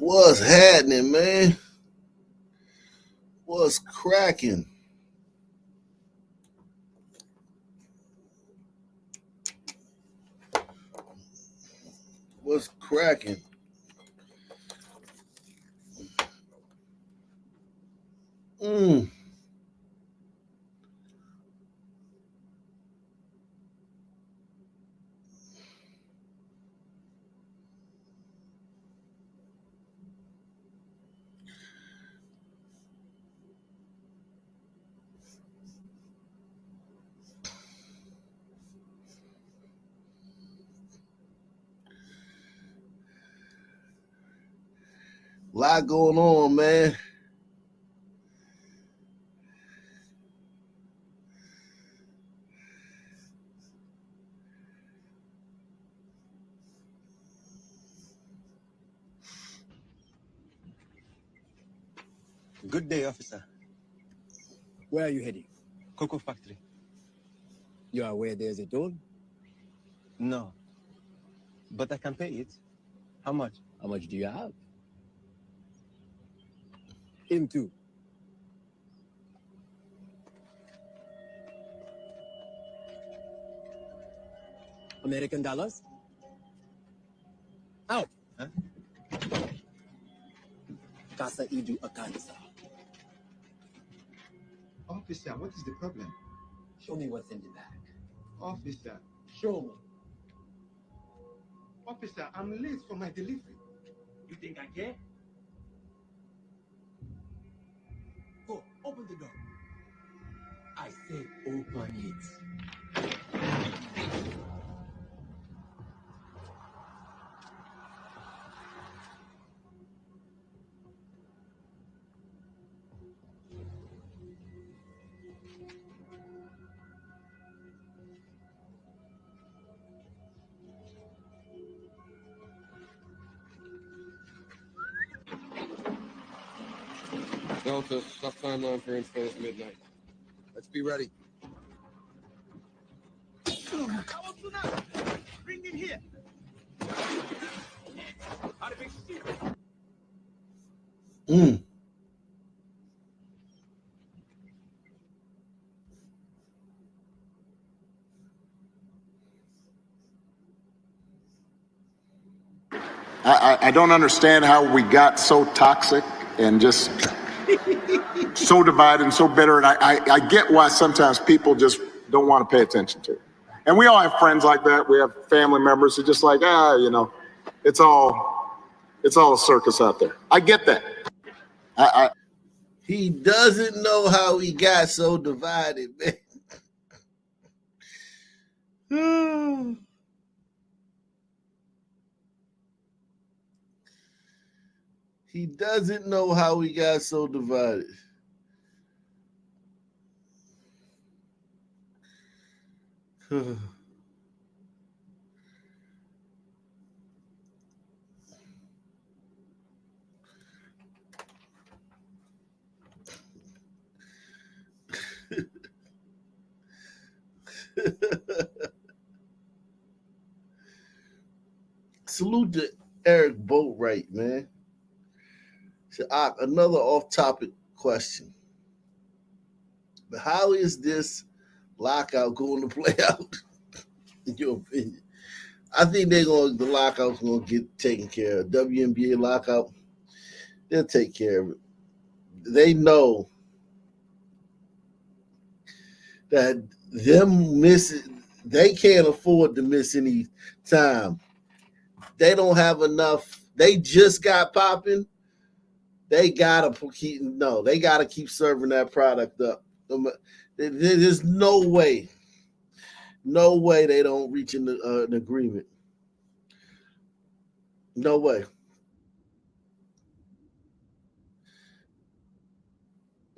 What's happening, man? What's cracking? What's cracking? Mm. Lot going on, man. Good day, officer. Where are you heading? Cocoa factory. You are aware there's a toll? No. But I can pay it. How much? How much do you have? Him too. American dollars? Out. Huh? Casa Idu Akansa. Officer, what is the problem? Show me what's in the bag. Officer, Show me. officer, I'm late for my delivery. You think I care? Go, open the door. I said open it. Delta, tough timeline for info at midnight. Let's be ready. Bring him here. Mm. I don't understand how we got so toxic and just so divided and so bitter. And I get why sometimes people just don't want to pay attention to it. And we all have friends like that. We have family members who just like, it's all a circus out there. I get that. He doesn't know how he got so divided, man. He doesn't know how he got so divided. Salute to Eric Boatwright, man. So, another off-topic question. But how is this lockout going to play out, in your opinion? I think the lockout's gonna get taken care of. WNBA lockout, they'll take care of it. They know that they can't afford to miss any time. They don't have enough. They just got popping. They gotta keep serving that product up. There's no way they don't reach an agreement. No way.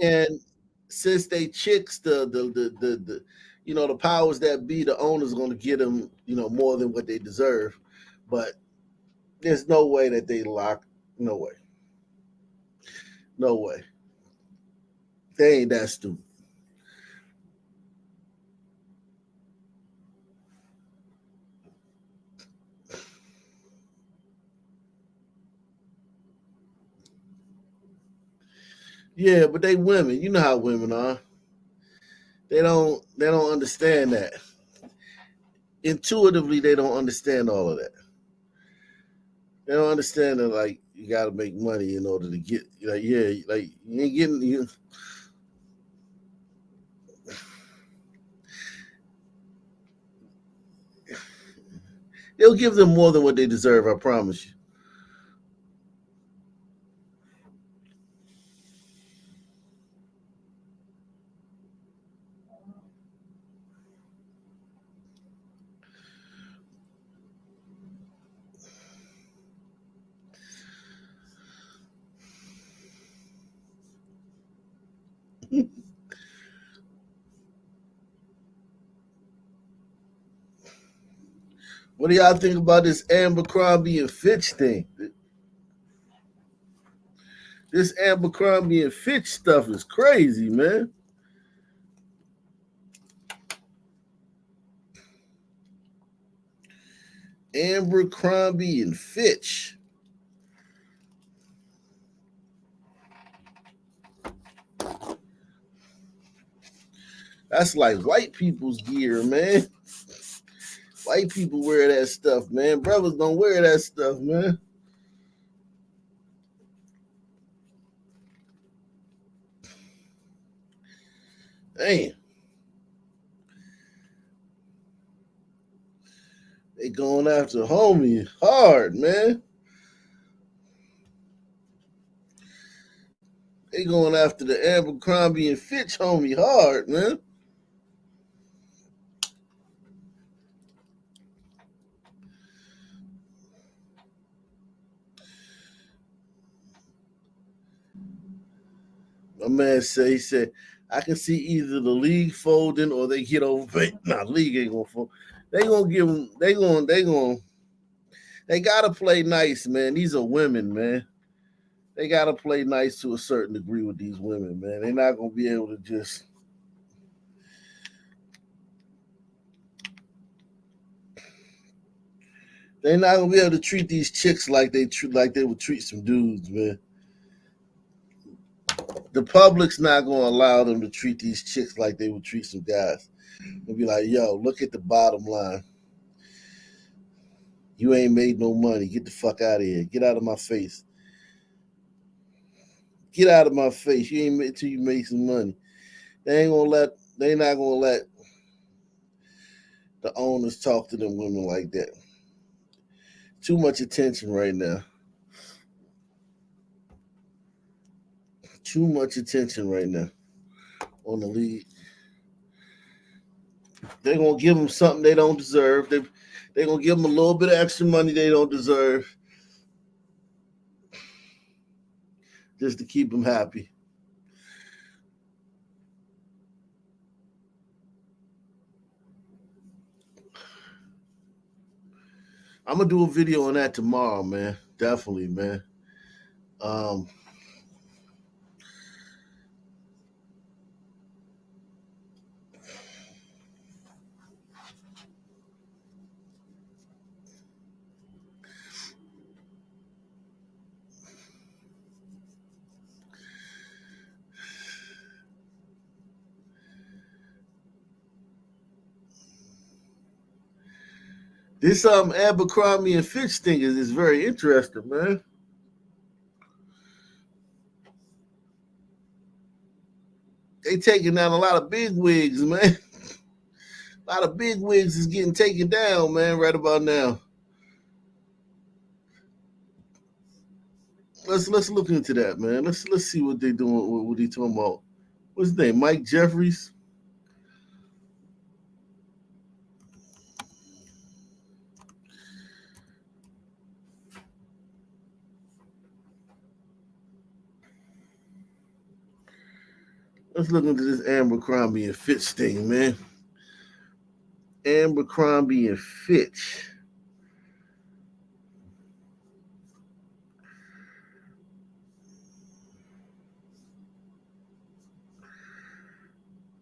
And since they chicks, the powers that be, the owners going to get them, more than what they deserve. But there's no way that they lock. No way. No way. They ain't that stupid. Yeah, but they women. You know how women are. They don't understand that. Intuitively, they don't understand all of that. They don't understand that like you got to make money in order to get like yeah like you ain't getting you. They'll give them more than what they deserve. I promise you. What do y'all think about this Abercrombie and Fitch thing? This Abercrombie and Fitch stuff is crazy, man. Abercrombie and Fitch. That's like white people's gear, man. White people wear that stuff, man. Brothers don't wear that stuff, man. Damn. They going after homie hard, man. They going after the Abercrombie and Fitch homie hard, man. My man he said, I can see either the league folding or they get overpaid. Nah, league ain't gonna fold. They gonna give them. They gotta play nice, man. These are women, man. They gotta play nice to a certain degree with these women, man. They're not gonna be able to just. They're not gonna be able to treat these chicks like they would treat some dudes, man. The public's not gonna allow them to treat these chicks like they would treat some guys. They'll be like, yo, look at the bottom line. You ain't made no money. Get the fuck out of here. Get out of my face. Get out of my face. You ain't made till you make some money. They not gonna let the owners talk to them women like that. Too much attention right now. Too much attention right now on the league. They're gonna give them something they don't deserve. They're gonna give them a little bit of extra money they don't deserve, just to keep them happy. I'm gonna do a video on that tomorrow, man. Definitely, man. Um, this Abercrombie and Fitch thing is very interesting, man. They taking down a lot of big wigs, man. A lot of big wigs is getting taken down, man, right about now. Let's look into that, man. Let's see what they doing. What he talking about? What's his name? Mike Jeffries. Let's look into this Abercrombie and Fitch thing, man. Abercrombie and Fitch.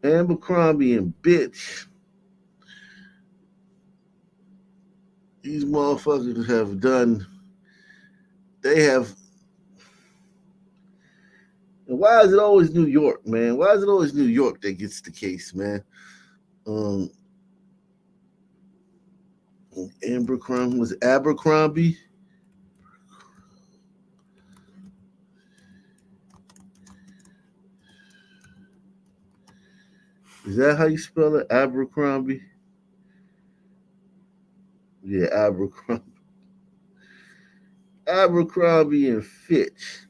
Abercrombie and Bitch. These motherfuckers have done. They have. And why is it always New York, man? Why is it always New York that gets the case, man? Um, Abercrombie was it Abercrombie. Is that how you spell it? Abercrombie? Yeah, Abercrombie. Abercrombie and Fitch.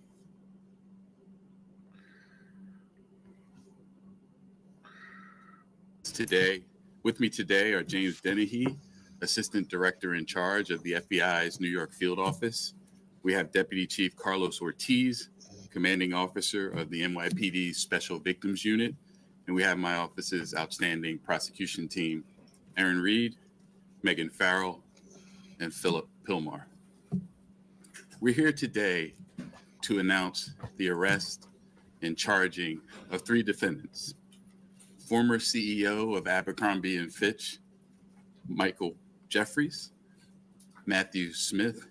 Today, with me today are James Dennehy, Assistant Director in charge of the FBI's New York Field Office. We have Deputy Chief Carlos Ortiz, Commanding Officer of the NYPD Special Victims Unit. And we have my office's outstanding prosecution team, Aaron Reed, Megan Farrell, and Philip Pilmar. We're here today to announce the arrest and charging of 3 defendants. Former CEO of Abercrombie and Fitch, Michael Jeffries, Matthew Smith,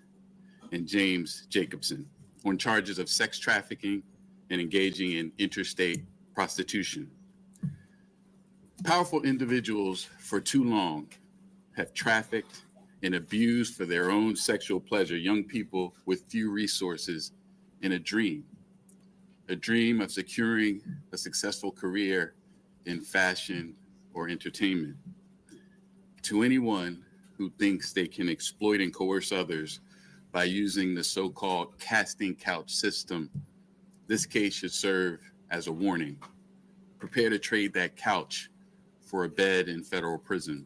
and James Jacobson on charges of sex trafficking and engaging in interstate prostitution. Powerful individuals for too long have trafficked and abused for their own sexual pleasure young people with few resources and a dream of securing a successful career in fashion or entertainment. To anyone who thinks they can exploit and coerce others by using the so-called casting couch system, this case should serve as a warning. Prepare to trade that couch for a bed in federal prison.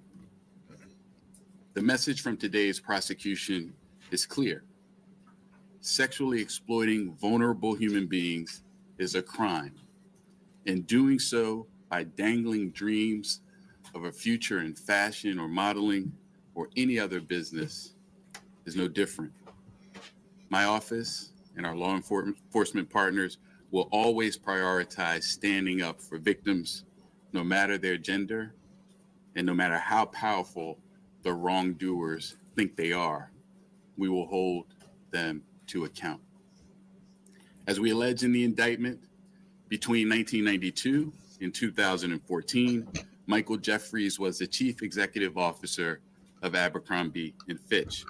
The message from today's prosecution is clear. Sexually exploiting vulnerable human beings is a crime, and doing so by dangling dreams of a future in fashion or modeling or any other business is no different. My office and our law enforcement partners will always prioritize standing up for victims, no matter their gender and no matter how powerful the wrongdoers think they are. We will hold them to account. As we allege in the indictment, between 1992 and 2014, Michael Jeffries was the chief executive officer of Abercrombie and Fitch.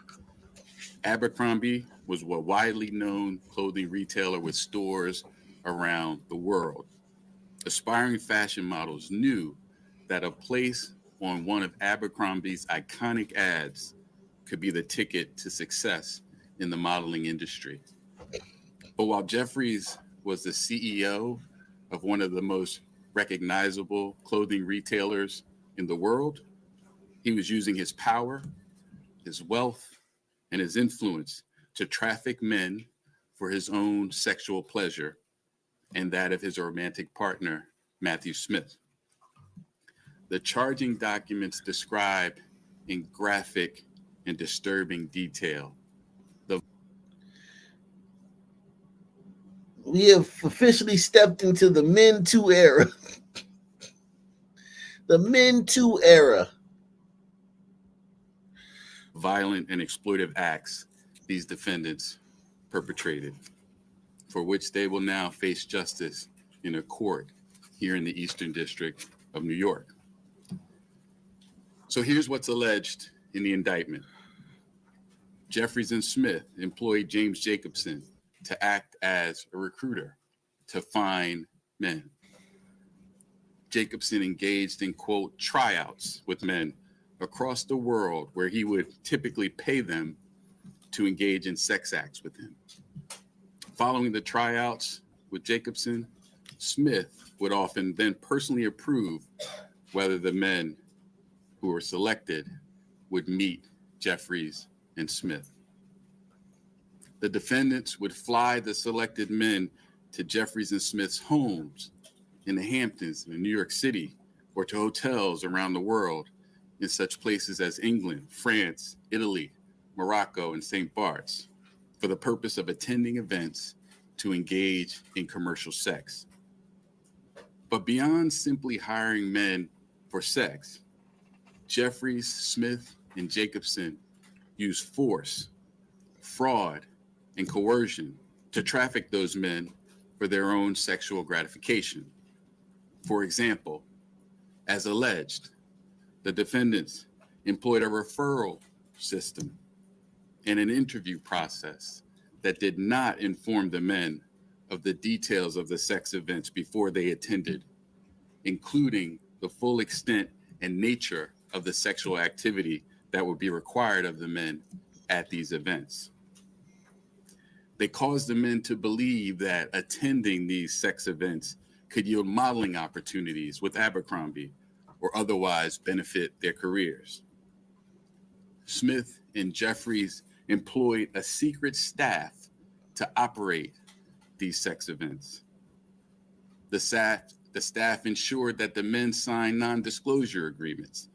Abercrombie was a widely known clothing retailer with stores around the world. Aspiring fashion models knew that a place on one of Abercrombie's iconic ads could be the ticket to success in the modeling industry. But while Jeffries was the CEO of one of the most recognizable clothing retailers in the world, he was using his power, his wealth, and his influence to traffic men for his own sexual pleasure and that of his romantic partner, Matthew Smith. The charging documents describe in graphic and disturbing detail We have officially stepped into the Men Too era. The Men Too era. violent and exploitive acts these defendants perpetrated, for which they will now face justice in a court here in the Eastern District of New York. So here's what's alleged in the indictment. Jeffries and Smith employed James Jacobson to act as a recruiter to find men. Jacobson engaged in, quote, tryouts with men across the world where he would typically pay them to engage in sex acts with him. Following the tryouts with Jacobson, Smith would often then personally approve whether the men who were selected would meet Jeffries and Smith. The defendants would fly the selected men to Jeffries and Smith's homes in the Hamptons, in New York City, or to hotels around the world in such places as England, France, Italy, Morocco, and St. Bart's for the purpose of attending events to engage in commercial sex. But beyond simply hiring men for sex, Jeffries, Smith, and Jacobson used force, fraud, and coercion to traffic those men for their own sexual gratification. For example, as alleged, the defendants employed a referral system and an interview process that did not inform the men of the details of the sex events before they attended, including the full extent and nature of the sexual activity that would be required of the men at these events. They caused the men to believe that attending these sex events could yield modeling opportunities with Abercrombie or otherwise benefit their careers. Smith and Jeffries employed a secret staff to operate these sex events. The staff ensured that the men signed non-disclosure agreements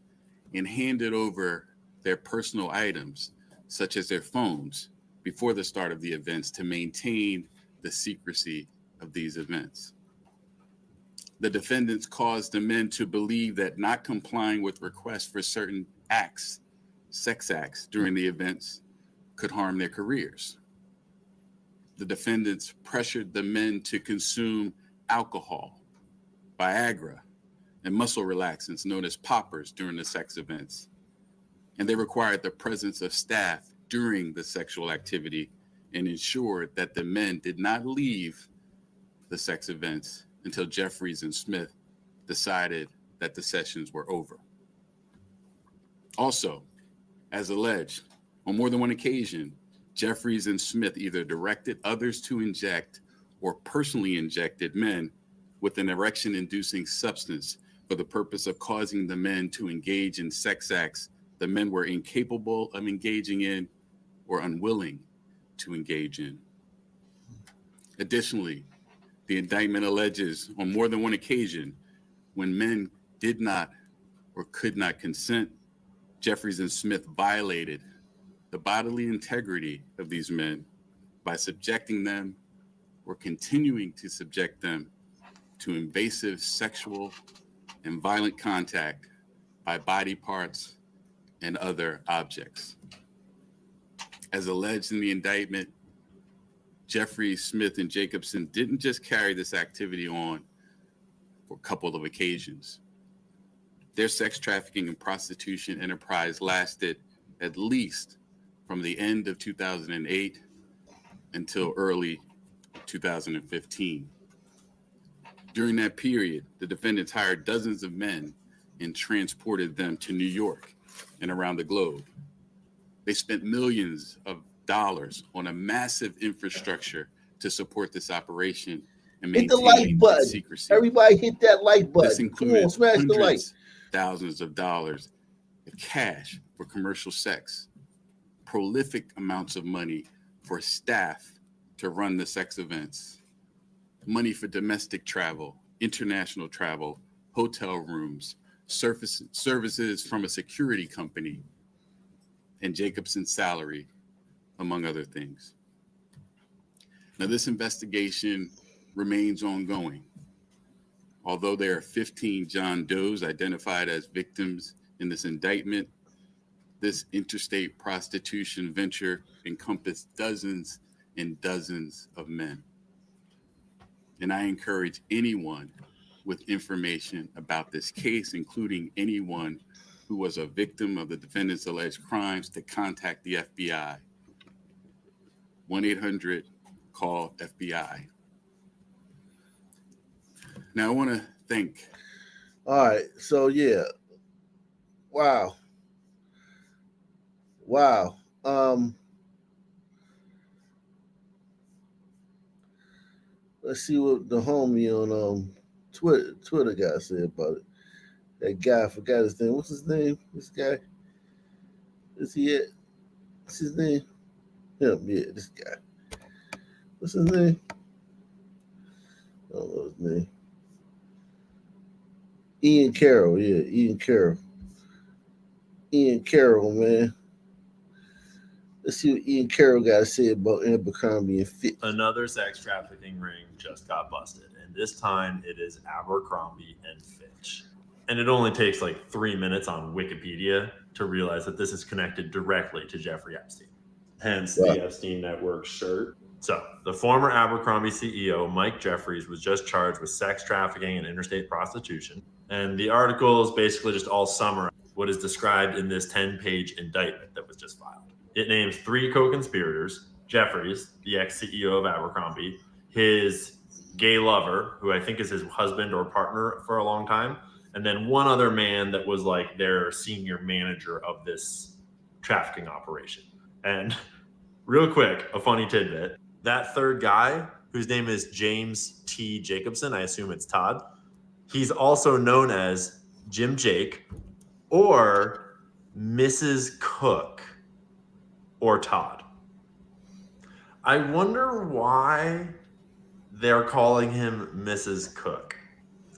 and handed over their personal items, such as their phones, before the start of the events to maintain the secrecy of these events. The defendants caused the men to believe that not complying with requests for certain acts, sex acts during the events, could harm their careers. The defendants pressured the men to consume alcohol, Viagra, and muscle relaxants known as poppers during the sex events. And they required the presence of staff during the sexual activity and ensured that the men did not leave the sex events until Jeffries and Smith decided that the sessions were over. Also, as alleged, on more than one occasion, Jeffries and Smith either directed others to inject or personally injected men with an erection-inducing substance for the purpose of causing the men to engage in sex acts the men were incapable of engaging in or unwilling to engage in. Additionally, the indictment alleges on more than one occasion when men did not or could not consent, Jeffries and Smith violated the bodily integrity of these men by subjecting them or continuing to subject them to invasive sexual and violent contact by body parts and other objects. As alleged in the indictment, Jeffrey, Smith, and Jacobson didn't just carry this activity on for a couple of occasions. Their sex trafficking and prostitution enterprise lasted at least from the end of 2008 until early 2015. During that period, the defendants hired dozens of men and transported them to New York and around the globe. They spent millions of dollars on a massive infrastructure to support this operation and Hit the maintain like button. its secrecy. Everybody hit that like button. This Come included on, smash the like. hundreds, thousands of dollars of cash for commercial sex, prolific amounts of money for staff to run the sex events, money for domestic travel, international travel, hotel rooms, services from a security company, and Jacobson's salary, among other things. Now, this investigation remains ongoing. Although there are 15 John Does identified as victims in this indictment, this interstate prostitution venture encompassed dozens and dozens of men. And I encourage anyone with information about this case, including anyone who was a victim of the defendant's alleged crimes, to contact the FBI. 1-800-CALL-FBI. Now, I want to thank. All right. So, yeah. Wow. Let's see what the homie on Twitter guy said about it. That guy, I forgot his name. What's his name? This guy? Is he it? What's his name? Him, yeah, this guy. What's his name? I don't know his name. Ian Carroll, yeah, Ian Carroll. Ian Carroll, man. Let's see what Ian Carroll got to say about Abercrombie and Fitch. Another sex trafficking ring just got busted, and this time it is Abercrombie and Fitch. And it only takes like 3 minutes on Wikipedia to realize that this is connected directly to Jeffrey Epstein. Hence the Epstein Network shirt So, the former Abercrombie CEO, Mike Jeffries, was just charged with sex trafficking and interstate prostitution. And the article is basically just all summarize what is described in this 10-page indictment that was just filed. It names 3 co-conspirators: Jeffries, the ex-CEO of Abercrombie, his gay lover, who I think is his husband or partner for a long time, and then one other man that was like their senior manager of this trafficking operation. And real quick, a funny tidbit. That third guy, whose name is James T. Jacobson, I assume it's Todd, he's also known as Jim Jake or Mrs. Cook or Todd. I wonder why they're calling him Mrs. Cook,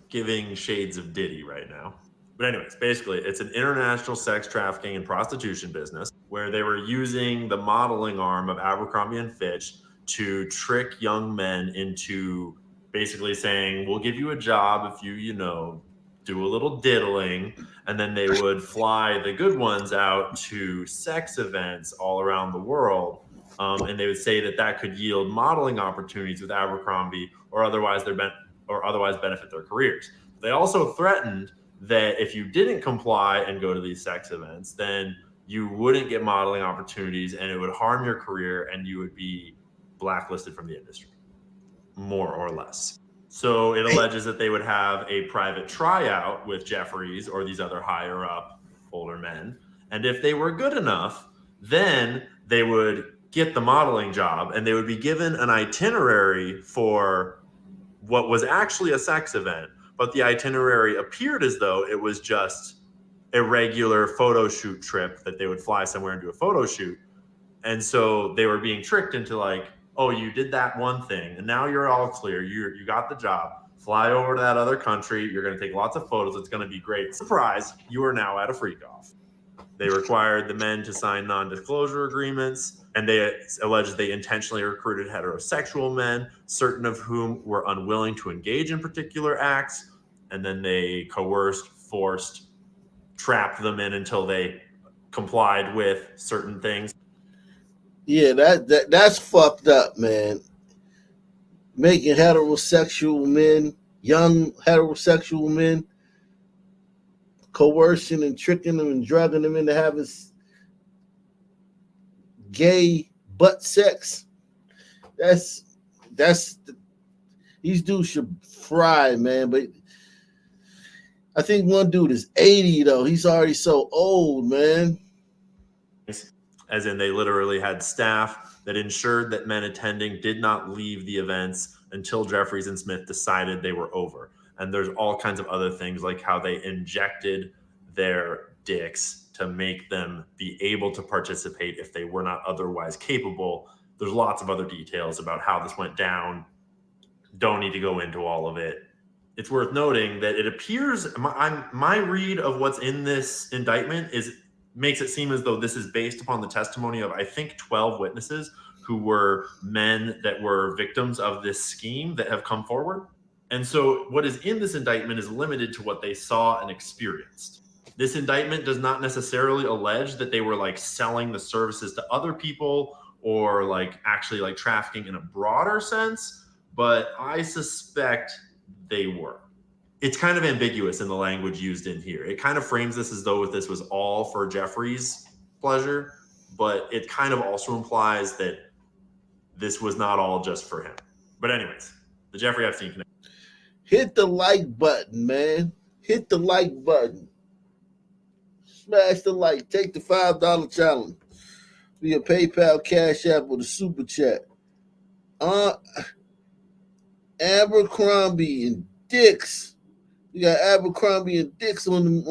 giving shades of Diddy right now. But anyways, basically, it's an international sex trafficking and prostitution business where they were using the modeling arm of Abercrombie & Fitch to trick young men into basically saying, we'll give you a job if you do a little diddling. And then they would fly the good ones out to sex events all around the world. And they would say that could yield modeling opportunities with Abercrombie or otherwise benefit their careers. They also threatened that if you didn't comply and go to these sex events, then you wouldn't get modeling opportunities and it would harm your career and you would be blacklisted from the industry, more or less. So it alleges that they would have a private tryout with Jeffries or these other higher up older men. And if they were good enough, then they would get the modeling job and they would be given an itinerary for what was actually a sex event. But the itinerary appeared as though it was just a regular photo shoot trip that they would fly somewhere and do a photo shoot. And so they were being tricked into like, oh, you did that one thing and now you're all clear. You got the job. Fly over to that other country. You're going to take lots of photos. It's going to be great. Surprise, you are now at a freak off. They required the men to sign non-disclosure agreements, and they alleged they intentionally recruited heterosexual men, certain of whom were unwilling to engage in particular acts, and then they coerced, forced, trapped them in until they complied with certain things. Yeah, that's fucked up, man. Making heterosexual men, young heterosexual men, coercing and tricking them and drugging them into having gay butt sex. These dudes should fry, man. But I think one dude is 80 though. He's already so old, man. As in, they literally had staff that ensured that men attending did not leave the events until Jeffries and Smith decided they were over. And there's all kinds of other things like how they injected their dicks to make them be able to participate if they were not otherwise capable. There's lots of other details about how this went down. Don't need to go into all of it. It's worth noting that it appears, my read of what's in this indictment makes it seem as though this is based upon the testimony of, I think, 12 witnesses who were men that were victims of this scheme that have come forward. And so what is in this indictment is limited to what they saw and experienced. This indictment does not necessarily allege that they were like selling the services to other people or like actually like trafficking in a broader sense, but I suspect they were. It's kind of ambiguous in the language used in here. It kind of frames this as though this was all for Jeffries' pleasure, but it kind of also implies that this was not all just for him. But anyways, the Jeffrey Epstein connection. Hit the like button, man. Hit the like button. Smash the like. Take the $5 challenge via PayPal, Cash App, or the Super Chat. Abercrombie and Dix. We got Abercrombie and Dix on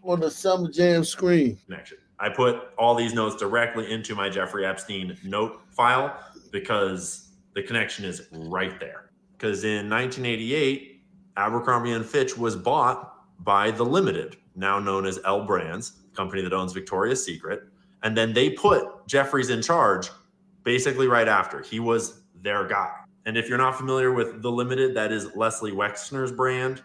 the Summer Jam screen. Connection. I put all these notes directly into my Jeffrey Epstein note file because the connection is right there. Because in 1988, Abercrombie & Fitch was bought by The Limited, now known as L Brands, company that owns Victoria's Secret. And then they put Jeffries in charge basically right after. He was their guy. And if you're not familiar with The Limited, that is Leslie Wexner's brand.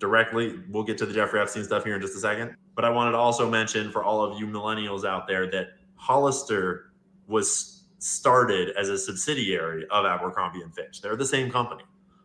Directly, we'll get to the Jeffrey Epstein stuff here in just a second. But I wanted to also mention for all of you millennials out there that Hollister was started as a subsidiary of Abercrombie and Fitch. They're the same company.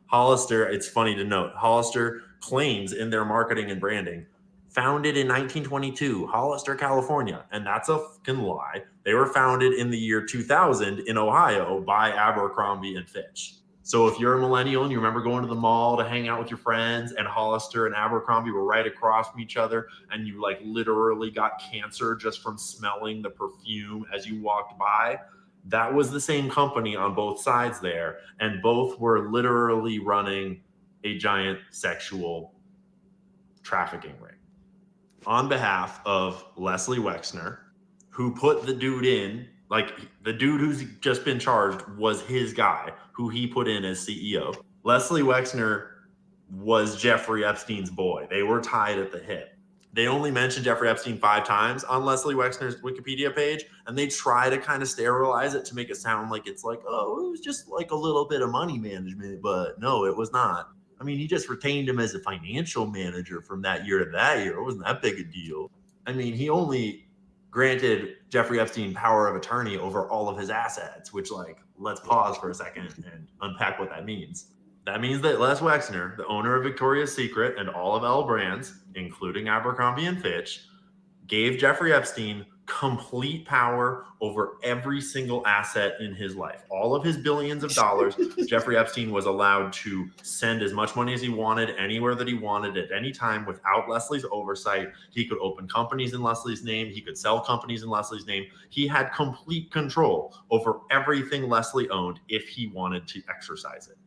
Hollister, it's funny to note, Hollister claims in their marketing and branding, founded in 1922, Hollister, California. And that's a fucking lie. They were founded in the year 2000 in Ohio by Abercrombie and Fitch. So if you're a millennial and you remember going to the mall to hang out with your friends and Hollister and Abercrombie were right across from each other and you like literally got cancer just from smelling the perfume as you walked by, that was the same company on both sides there. And both were literally running a giant sexual trafficking ring. On behalf of Leslie Wexner, who put the dude in, like the dude who's just been charged was his guy, who he put in as CEO. Leslie Wexner was Jeffrey Epstein's boy. They were tied at the hip. They only mentioned Jeffrey Epstein 5 times on Leslie Wexner's Wikipedia page, and they try to kind of sterilize it to make it sound like it's like, oh, it was just like a little bit of money management, but no, it was not. I mean, he just retained him as a financial manager from that year to that year. It wasn't that big a deal. I mean, he only granted Jeffrey Epstein power of attorney over all of his assets, which, like, let's pause for a second and unpack what that means. That means that Les Wexner, the owner of Victoria's Secret and all of L Brands, including Abercrombie and Fitch, gave Jeffrey Epstein complete power over every single asset in his life. All of his billions of dollars, Jeffrey Epstein was allowed to send as much money as he wanted, anywhere that he wanted, at any time, without Leslie's oversight. He could open companies in Leslie's name. He could sell companies in Leslie's name. He had complete control over everything Leslie owned if he wanted to exercise it.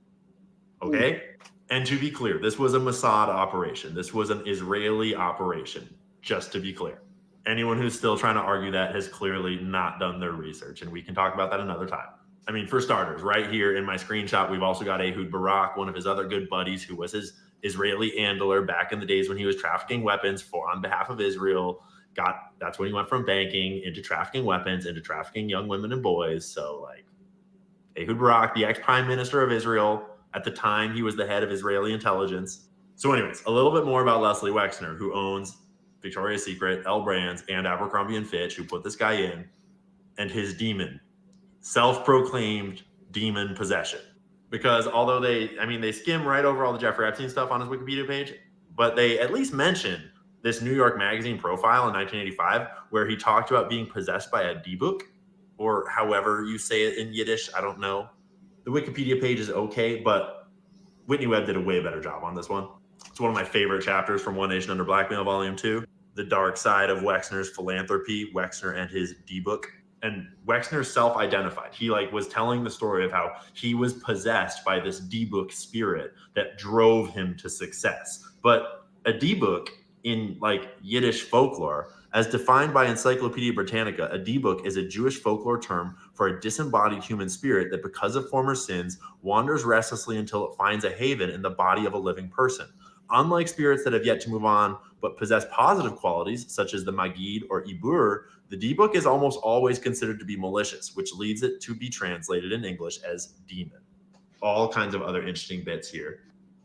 Okay? And to be clear, this was a Mossad operation. This was an Israeli operation, just to be clear. Anyone who's still trying to argue that has clearly not done their research, and we can talk about that another time. I mean, for starters, right here in my screenshot, we've also got Ehud Barak, one of his other good buddies, who was his Israeli handler back in the days when he was trafficking weapons on behalf of Israel. That's when he went from banking into trafficking weapons, into trafficking young women and boys. So, like, Ehud Barak, the ex-prime minister of Israel, at the time, he was the head of Israeli intelligence. So anyways, a little bit more about Leslie Wexner, who owns Victoria's Secret, L Brands, and Abercrombie and Fitch, who put this guy in, and his demon, self-proclaimed demon possession. Because although they skim right over all the Jeffrey Epstein stuff on his Wikipedia page, but they at least mention this New York Magazine profile in 1985, where he talked about being possessed by a D-book, or however you say it in Yiddish, I don't know. The Wikipedia page is okay, but Whitney Webb did a way better job on this one. It's one of my favorite chapters from One Nation Under Blackmail, Volume 2. The dark side of Wexner's philanthropy, Wexner and his D-book. And Wexner self-identified. He was telling the story of how he was possessed by this D-book spirit that drove him to success. But a D-book in Yiddish folklore, as defined by Encyclopedia Britannica, a D-book is a Jewish folklore term for a disembodied human spirit that, because of former sins, wanders restlessly until it finds a haven in the body of a living person. Unlike spirits that have yet to move on but possess positive qualities, such as the Magid or Ibur, the D-book is almost always considered to be malicious, which leads it to be translated in English as demon. All kinds of other interesting bits here.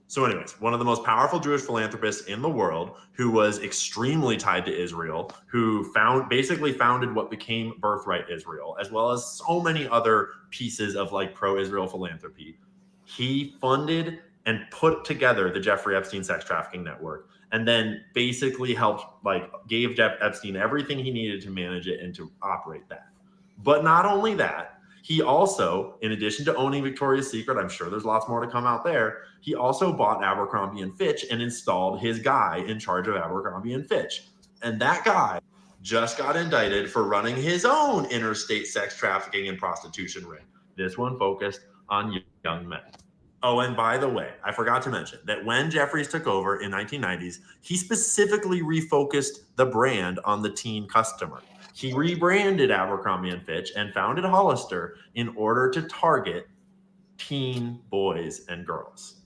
So anyways, one of the most powerful Jewish philanthropists in the world, who was extremely tied to Israel, who basically founded what became Birthright Israel, as well as so many other pieces of pro-Israel philanthropy. He funded and put together the Jeffrey Epstein sex trafficking network, and then basically helped, gave Jeff Epstein everything he needed to manage it and to operate that. But not only that, he also, in addition to owning Victoria's Secret, I'm sure there's lots more to come out there, he also bought Abercrombie and Fitch and installed his guy in charge of Abercrombie and Fitch. And that guy just got indicted for running his own interstate sex trafficking and prostitution ring. This one focused on young men. Oh, and by the way, I forgot to mention that when Jeffries took over in 1990s, he specifically refocused the brand on the teen customer. He rebranded Abercrombie and Fitch and founded Hollister in order to target teen boys and girls.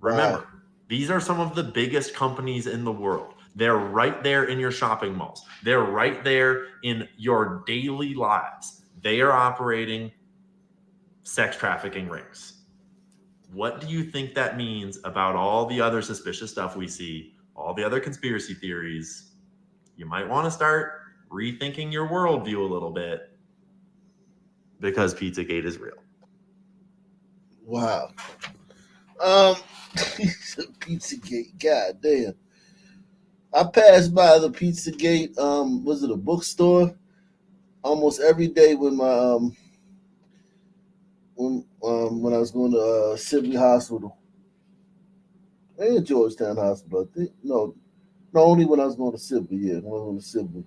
Remember, these are some of the biggest companies in the world. They're right there in your shopping malls. They're right there in your daily lives. They are operating sex trafficking rings. What do you think that means about all the other suspicious stuff we see, all the other conspiracy theories? You might want to start rethinking your worldview a little bit. because Pizzagate is real. Wow. Pizzagate. God damn. I passed by the Pizzagate. Was it a bookstore? Almost every day when my when I was going to Sibley Hospital and Georgetown Hospital. I think no, only when I was going to Sibley. Yeah, when I was going to Sibley.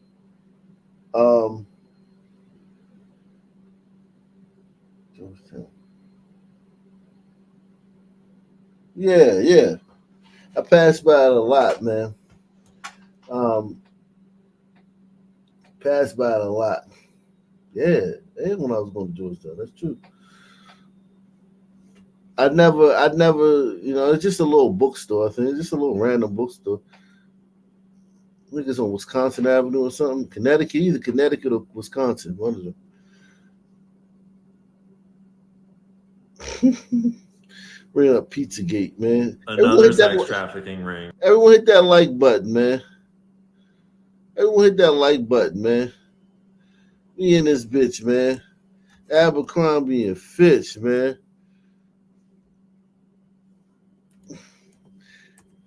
Georgetown. Yeah. I passed by it a lot, man. Passed by it a lot. Yeah, and when I was going to Georgetown, that's true. I'd never, it's just a little bookstore. I think it's just a little random bookstore. I think it's on Wisconsin Avenue or something. Connecticut, either Connecticut or Wisconsin, one of them. Bring up Pizzagate, man. Another sex trafficking ring. Everyone hit that like button, man. Everyone hit that like button, man. We in this bitch, man. Abercrombie and Fitch, man.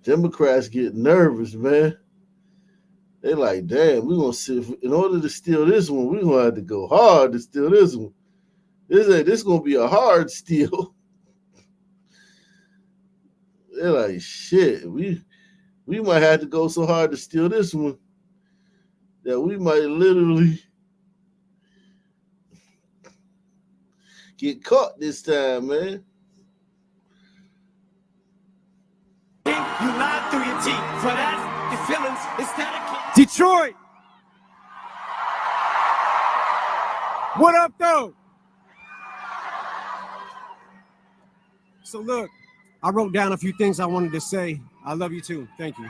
Democrats get nervous, man. They like, damn, we gonna see. In order to steal this one, we gonna have to go hard to steal this one. This gonna be a hard steal. They're like, shit, we might have to go so hard to steal this one that we might literally get caught this time, man. You lied through your teeth. For that, your feelings instead of Detroit. What up, though? So look, I wrote down a few things I wanted to say. I love you too. Thank you.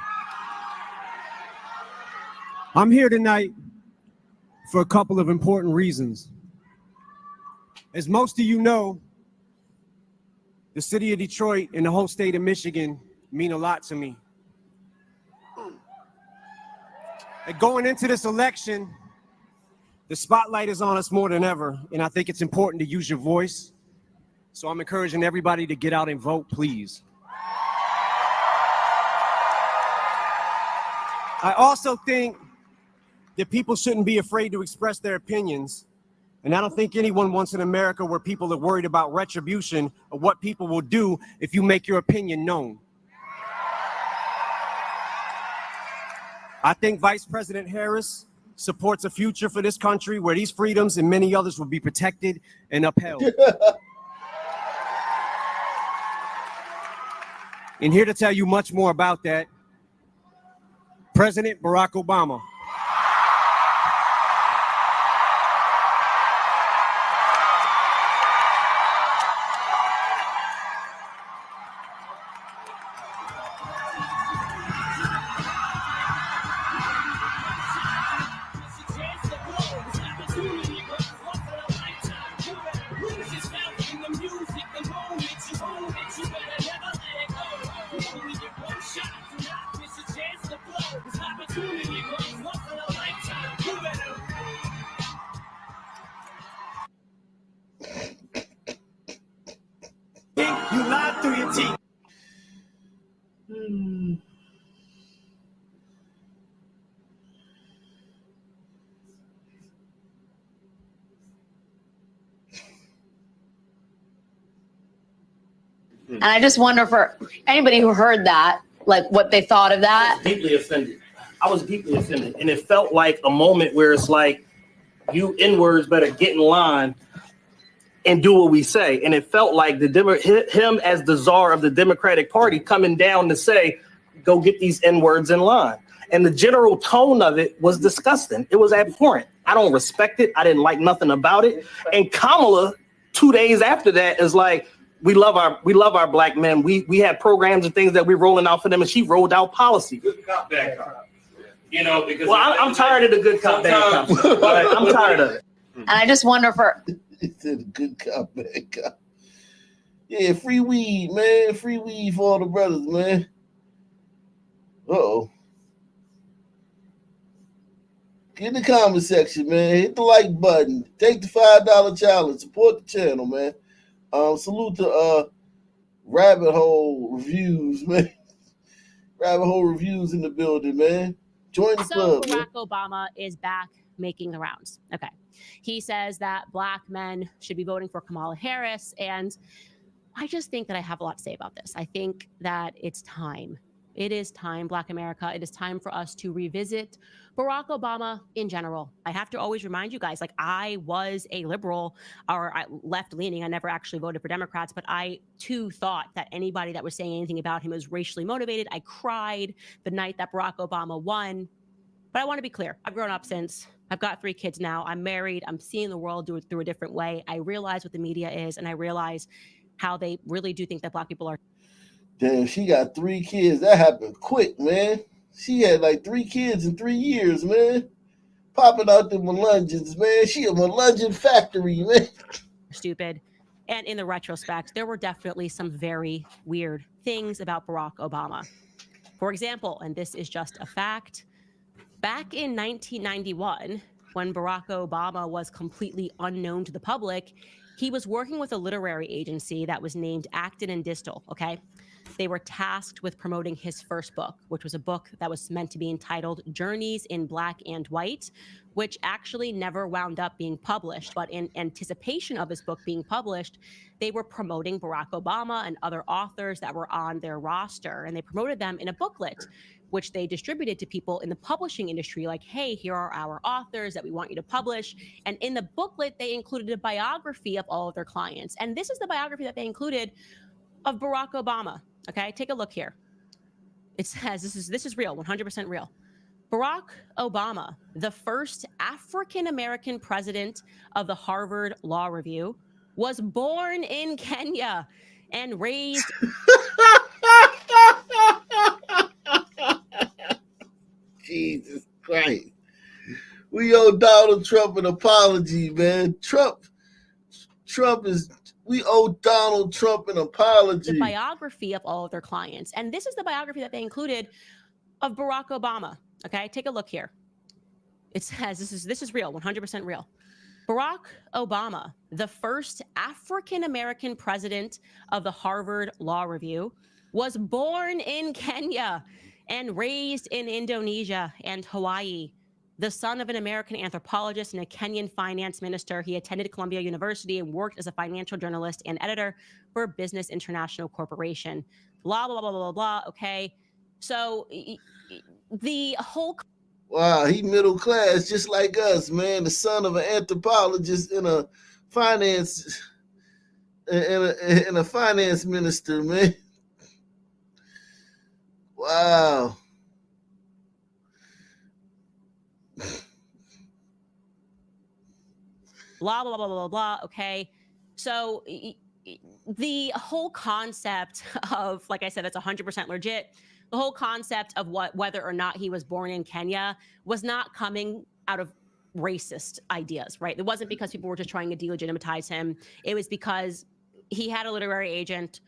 I'm here tonight for a couple of important reasons. As most of you know, the city of Detroit and the whole state of Michigan mean a lot to me. And going into this election, the spotlight is on us more than ever, and I think it's important to use your voice. So I'm encouraging everybody to get out and vote, please. I also think that people shouldn't be afraid to express their opinions. And I don't think anyone wants an America where people are worried about retribution or what people will do if you make your opinion known. I think Vice President Harris supports a future for this country where these freedoms and many others will be protected and upheld. And here to tell you much more about that, President Barack Obama. you lied through your teeth. And I just wonder for anybody who heard that, like what they thought of that. Deeply offended. I was deeply offended. And it felt like a moment where it's like, you N-words better get in line and do what we say. And it felt like him as the czar of the Democratic Party coming down to say, go get these N-words in line. And the general tone of it was disgusting. It was abhorrent. I don't respect it. I didn't like nothing about it. And Kamala, 2 days after that, is like, we love our black men. We have programs and things that we're rolling out for them, and she rolled out policy. Good cop, bad cop. You know, because I'm tired of the good cop, bad cop. I'm tired of it. And I just wonder for it's a good cop, bad cop. Yeah, free weed, man. Free weed for all the brothers, man. Get in the comment section, man. Hit the like button. Take the $5 challenge. Support the channel, man. Salute to Rabbit Hole Reviews, man. Rabbit Hole Reviews in the building, man. Join the club. Barack man. Obama is back making the rounds. Okay. He says that Black men should be voting for Kamala Harris. And I just think that I have a lot to say about this. I think that it's time. It is time, Black America. It is time for us to revisit Barack Obama in general. I have to always remind you guys, like, I was a liberal or left-leaning. I never actually voted for Democrats, but I, too, thought that anybody that was saying anything about him was racially motivated. I cried the night that Barack Obama won. But I want to be clear. I've grown up since. I've got 3 kids now. I'm married. I'm seeing the world through a different way. I realize what the media is, and I realize how they really do think that Black people are. Damn, she got 3 kids. That happened quick, man. She had like 3 kids in 3 years, man. Popping out the melungeons, man. She a melungeon factory, man. Stupid. And in the retrospect, there were definitely some very weird things about Barack Obama. For example, and this is just a fact, back in 1991, when Barack Obama was completely unknown to the public, he was working with a literary agency that was named Acton and Distal, okay? They were tasked with promoting his first book, which was a book that was meant to be entitled Journeys in Black and White, which actually never wound up being published. But in anticipation of his book being published, they were promoting Barack Obama and other authors that were on their roster, and they promoted them in a booklet, which they distributed to people in the publishing industry, like, hey, here are our authors that we want you to publish. And in the booklet, they included a biography of all of their clients. And this is the biography that they included of Barack Obama. Okay, take a look here. It says, this is real, 100% real. Barack Obama, the first African-American president of the Harvard Law Review, was born in Kenya and raised... Jesus Christ. We owe Donald Trump an apology, man. We owe Donald Trump an apology. The biography of all of their clients. And this is the biography that they included of Barack Obama. Okay, take a look here. It says, this is real, 100% real. Barack Obama, the first African-American president of the Harvard Law Review, was born in Kenya and raised in Indonesia and Hawaii. The son of an American anthropologist and a Kenyan finance minister, he attended Columbia University and worked as a financial journalist and editor for Business International Corporation. Blah, blah, blah, blah, blah, blah. Okay. So the whole... Wow, he middle class, just like us, man. The son of an anthropologist and a finance minister, man. Wow. Blah, blah, blah, blah, blah. Okay. So the whole concept of, like I said, that's 100% legit. The whole concept of whether or not he was born in Kenya was not coming out of racist ideas, right? It wasn't because people were just trying to delegitimize him. It was because he had a literary agent,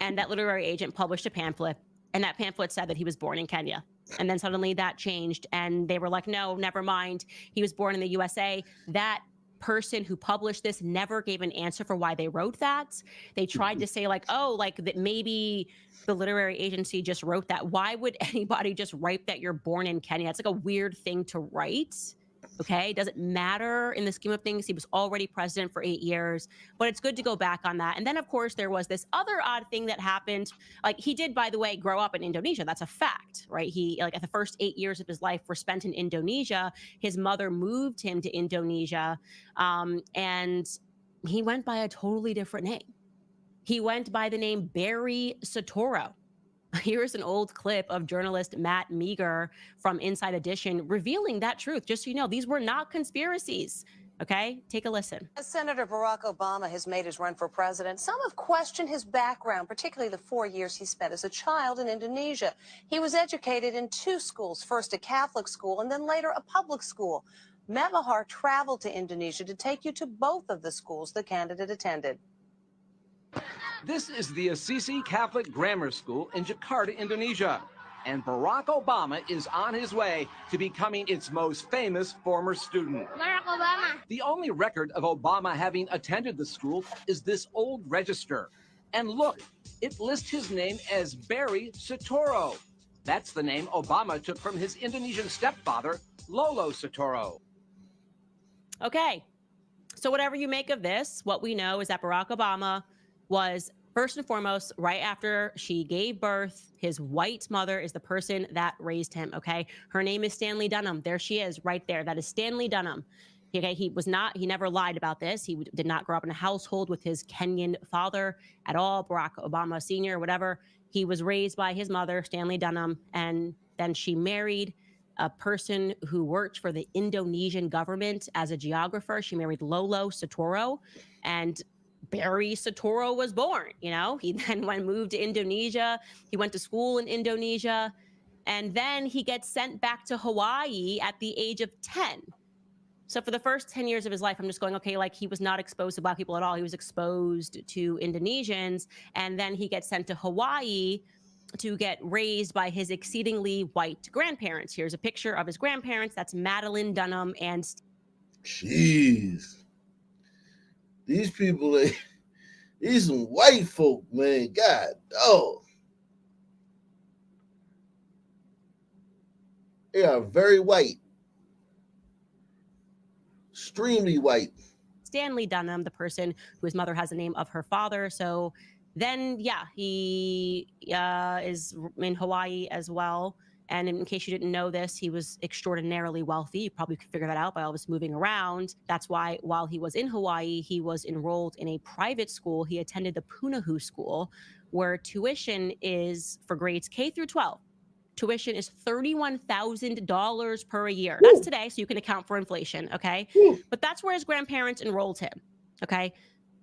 and that literary agent published a pamphlet, and that pamphlet said that he was born in Kenya. And then suddenly that changed, and they were like, no, never mind. He was born in the USA. That person who published this never gave an answer for why they wrote that. They tried to say, like, oh, like that maybe the literary agency just wrote that. Why would anybody just write that you're born in Kenya? It's like a weird thing to write. Okay, does it matter in the scheme of things? He was already president for 8 years, but it's good to go back on that. And then, of course, there was this other odd thing that happened. Like, he did, by the way, grow up in Indonesia. That's a fact, right? He, like, at the first 8 years of his life were spent in Indonesia. His mother moved him to Indonesia, and he went by a totally different name. He went by the name Barry Soetoro. Here's an old clip of journalist Matt Meager from Inside Edition revealing that truth. Just so you know, these were not conspiracies. Okay, take a listen. As Senator Barack Obama has made his run for president, some have questioned his background, particularly the 4 years he spent as a child in Indonesia. He was educated in 2 schools, first a Catholic school and then later a public school. Matt Mahar traveled to Indonesia to take you to both of the schools the candidate attended. This is the Assisi Catholic Grammar School in Jakarta, Indonesia. and Barack Obama is on his way to becoming its most famous former student. Barack Obama. The only record of Obama having attended the school is this old register. And look, it lists his name as Barry Soetoro. That's the name Obama took from his Indonesian stepfather, Lolo Soetoro. Okay, so whatever you make of this, what we know is that Barack Obama was, first and foremost, right after she gave birth, his white mother is the person that raised him, okay? Her name is Stanley Dunham. There she is, right there. That is Stanley Dunham. Okay, he never lied about this. He did not grow up in a household with his Kenyan father at all, Barack Obama Sr., whatever. He was raised by his mother, Stanley Dunham, and then she married a person who worked for the Indonesian government as a geographer. She married Lolo Soetoro, and Barry Soetoro was born. You know, he then moved to Indonesia. He went to school in Indonesia, and then he gets sent back to Hawaii at the age of 10. So for the first 10 years of his life, I'm just going, okay, like he was not exposed to Black people at all. He was exposed to Indonesians, and then he gets sent to Hawaii to get raised by his exceedingly white grandparents. Here's a picture of his grandparents. That's Madeline Dunham and Jeez. These people, these some white folk, man. God, oh. They are very white. Extremely white. Stanley Dunham, the person whose mother has the name of her father. So then, yeah, he is in Hawaii as well. And in case you didn't know this, he was extraordinarily wealthy. You probably could figure that out by all this moving around. That's why while he was in Hawaii, he was enrolled in a private school. He attended the Punahou School, where tuition is for grades K through 12. Tuition is $31,000 per year. That's today, so you can account for inflation, okay? But that's where his grandparents enrolled him, okay?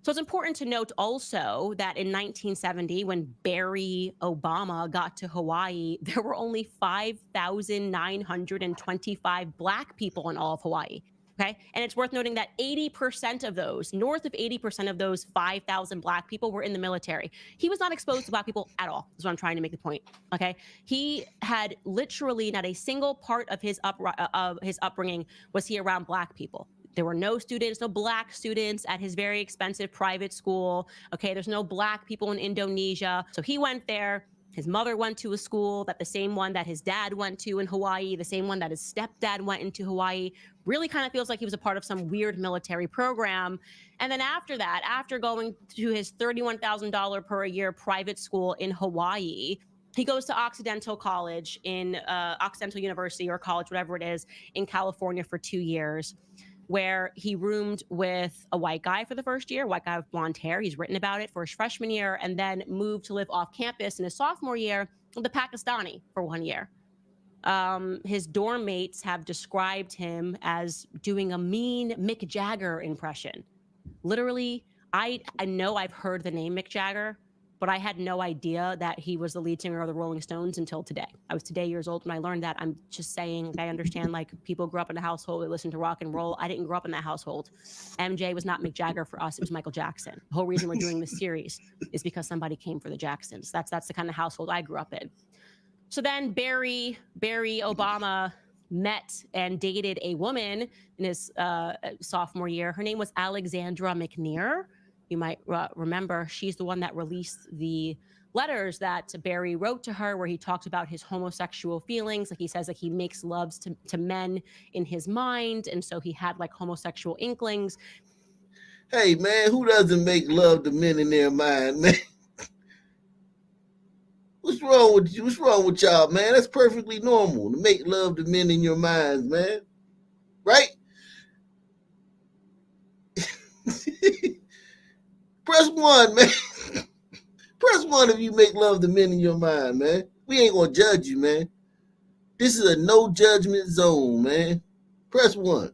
So it's important to note also that in 1970, when Barry Obama got to Hawaii, there were only 5,925 Black people in all of Hawaii, okay? And it's worth noting that 80% of those, north of 80% of those 5,000 Black people were in the military. He was not exposed to Black people at all, is what I'm trying to make the point, okay? He had literally not a single part of his upbringing was he around Black people. There were no students, no Black students at his very expensive private school. Okay, there's no Black people in Indonesia. So he went there. His mother went to a school the same one that his dad went to in Hawaii, the same one that his stepdad went into Hawaii. Really kind of feels like he was a part of some weird military program. And then after that, after going to his $31,000 per year private school in Hawaii, he goes to Occidental College in Occidental University or college, whatever it is, in California for 2 years, where he roomed with a white guy for the first year, white guy with blonde hair. He's written about it for his freshman year, and then moved to live off campus in his sophomore year with a Pakistani for 1 year. His dorm mates have described him as doing a mean Mick Jagger impression. Literally, I know I've heard the name Mick Jagger, but I had no idea that he was the lead singer of the Rolling Stones until today. I was today years old when I learned that. I'm just saying, I understand, like, people grew up in a household that listened to rock and roll. I didn't grow up in that household. MJ was not Mick Jagger for us. It was Michael Jackson. The whole reason we're doing this series is because somebody came for the Jacksons. That's the kind of household I grew up in. So then Barry Obama met and dated a woman in his sophomore year. Her name was Alexandra McNear. You might remember she's the one that released the letters that Barry wrote to her, where he talked about his homosexual feelings. Like, he says that he makes loves to men in his mind, and so he had like homosexual inklings. Hey man, who doesn't make love to men in their mind, man? What's wrong with you? What's wrong with y'all, man? That's perfectly normal to make love to men in your minds, man. Right? Press 1, man. Press 1 if you make love to men in your mind, man. We ain't gonna judge you, man. This is a no judgment zone, man. Press 1.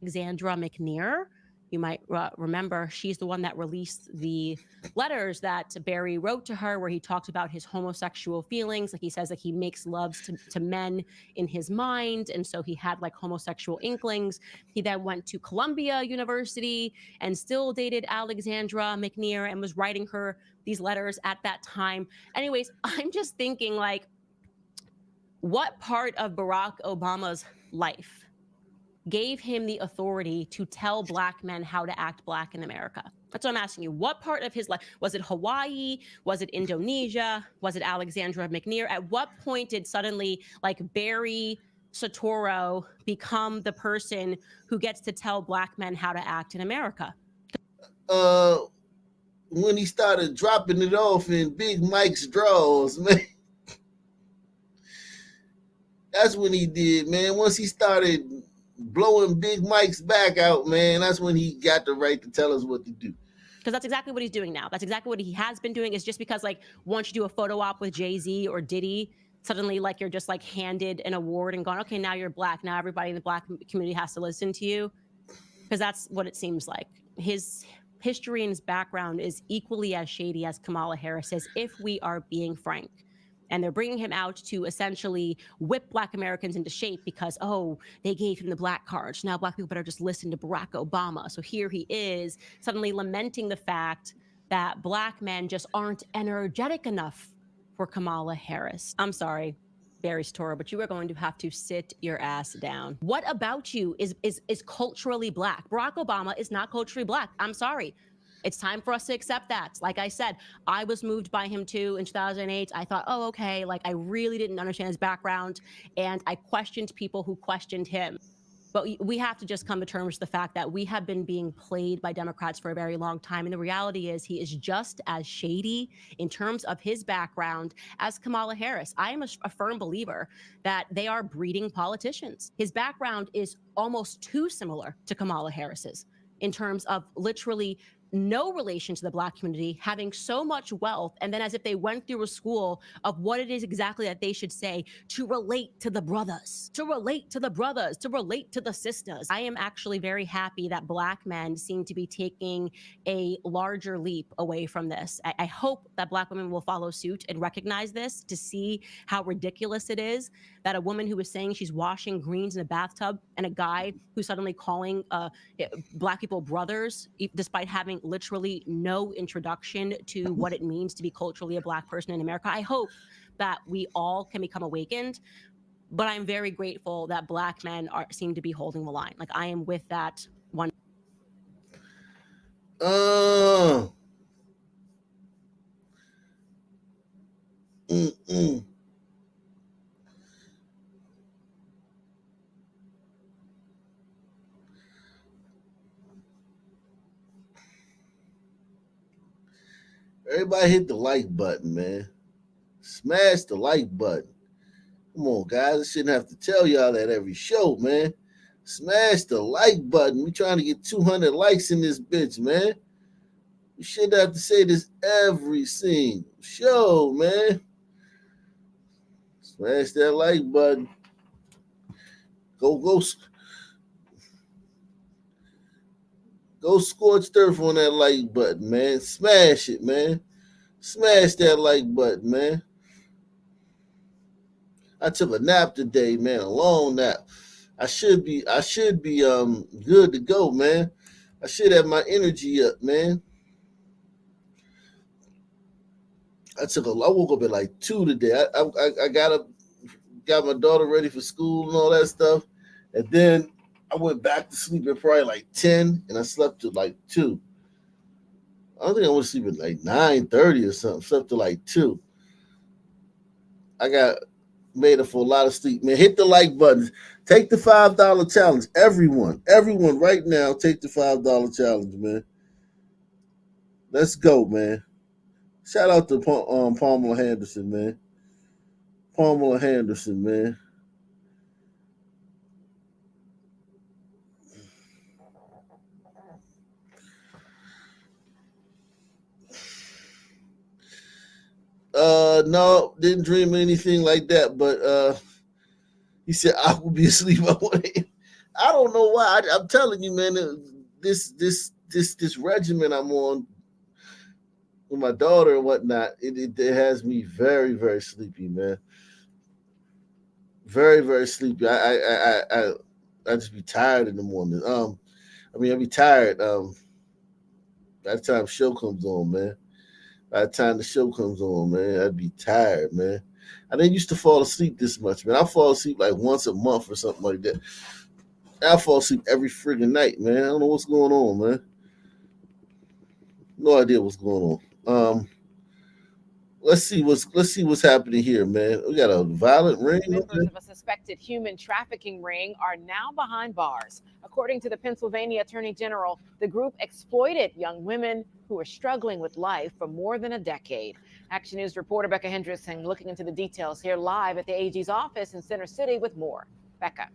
Alexandra McNear. You might remember she's the one that released the letters that Barry wrote to her, where he talked about his homosexual feelings. Like, he says that he makes loves to men in his mind, and so he had like homosexual inklings. He then went to Columbia University and still dated Alexandra McNear and was writing her these letters at that time. Anyways, I'm just thinking, like, What part of Barack Obama's life gave him the authority to tell black men how to act black in America? That's what I'm asking you. What part of his life? Was it Hawaii? Was it Indonesia? Was it Alexandra McNear? At what point did suddenly like Barry Soetoro become the person who gets to tell black men how to act in America? When he started dropping it off in Big Mike's drawers, man. That's when he did, man. Once he started blowing Big Mike's back out, man, that's when he got the right to tell us what to do. Because that's exactly what he's doing now. That's exactly what he has been doing. Is just because like once you do a photo op with Jay-Z or Diddy, suddenly like you're just like handed an award and gone, okay, now you're black. Now everybody in the black community has to listen to you. Because that's what it seems like. His history and his background is equally as shady as Kamala Harris's, if we are being frank. And they're bringing him out to essentially whip black Americans into shape because, oh, they gave him the black card. So now black people better just listen to Barack Obama. So here he is suddenly lamenting the fact that black men just aren't energetic enough for Kamala Harris. I'm sorry, Barry Soetoro, but you are going to have to sit your ass down. What about you is culturally black? Barack Obama is not culturally black. I'm sorry. It's time for us to accept that. Like I said, I was moved by him too in 2008. I thought, oh, okay, like I really didn't understand his background, and I questioned people who questioned him. But we have to just come to terms with the fact that we have been being played by Democrats for a very long time. And the reality is he is just as shady in terms of his background as Kamala Harris. I am a firm believer that they are breeding politicians. His background is almost too similar to Kamala Harris's in terms of literally no relation to the black community, having so much wealth, and then as if they went through a school of what it is exactly that they should say to relate to the brothers, to relate to the brothers, to relate to the sisters. I am actually very happy that black men seem to be taking a larger leap away from this. I hope that black women will follow suit and recognize this, to see how ridiculous it is that a woman who is saying she's washing greens in a bathtub and a guy who's suddenly calling black people brothers, despite having literally no introduction to what it means to be culturally a black person in America. I hope that we all can become awakened, but I'm very grateful that black men seem to be holding the line. Like I am with that one. Everybody hit the like button, man. Smash the like button. Come on, guys. I shouldn't have to tell y'all that every show, man. Smash the like button. We trying to get 200 likes in this bitch, man. We shouldn't have to say this every single show, man. Smash that like button. Go scorch turf on that like button, man. Smash it, man. Smash that like button, man. I took a nap today, man. A long nap. I should be good to go, man. I should have my energy up, man. I woke up at like 2 today. I got up, got my daughter ready for school and all that stuff, and then I went back to sleep at probably like 10, and I slept till like 2. I don't think I went to sleep at like 9:30 or something. Slept till like 2. I got made up for a lot of sleep, man. Hit the like button. Take the $5 challenge. Everyone right now, take the $5 challenge, man. Let's go, man. Shout out to Pamela Henderson, man. Pamela Henderson, man. No, didn't dream anything like that, but he said I will be asleep. I don't know why. I'm telling you, man, this regimen I'm on with my daughter and whatnot, it has me very, very sleepy, man. Very, very sleepy. I just be tired in the morning. I be tired. By the time the show comes on, man. By the time the show comes on, man, I'd be tired, man. I didn't used to fall asleep this much, man. I fall asleep like once a month or something like that. I fall asleep every friggin' night, man. I don't know what's going on, man. No idea what's going on. Let's see what's happening here, man. We got a violent ring. Members of a suspected human trafficking ring are now behind bars. According to the Pennsylvania Attorney General, the group exploited young women who were struggling with life for more than a decade. Action News reporter Becca Hendrickson looking into the details here live at the AG's office in Center City with more. Becca.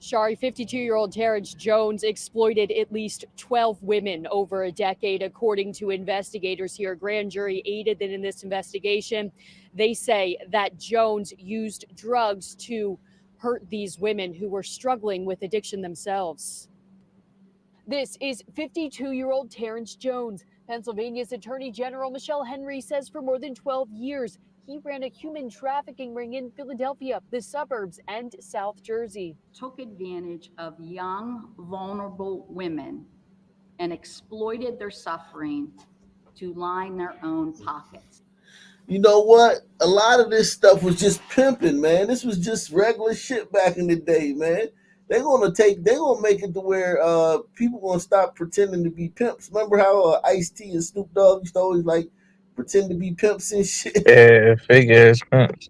Shari, 52-year-old Terrence Jones exploited at least 12 women over a decade, according to investigators here. A grand jury aided in this investigation. They say that Jones used drugs to hurt these women who were struggling with addiction themselves. This is 52-year-old Terrence Jones. Pennsylvania's Attorney General Michelle Henry says for more than 12 years, he ran a human trafficking ring in Philadelphia, the suburbs, and South Jersey. Took advantage of young, vulnerable women and exploited their suffering to line their own pockets. You know what? A lot of this stuff was just pimping, man. This was just regular shit back in the day, man. They're gonna make it to where people gonna stop pretending to be pimps. Remember how Ice-T and Snoop Dogg used to always like pretend to be pimps and shit? Yeah, fake ass pimps.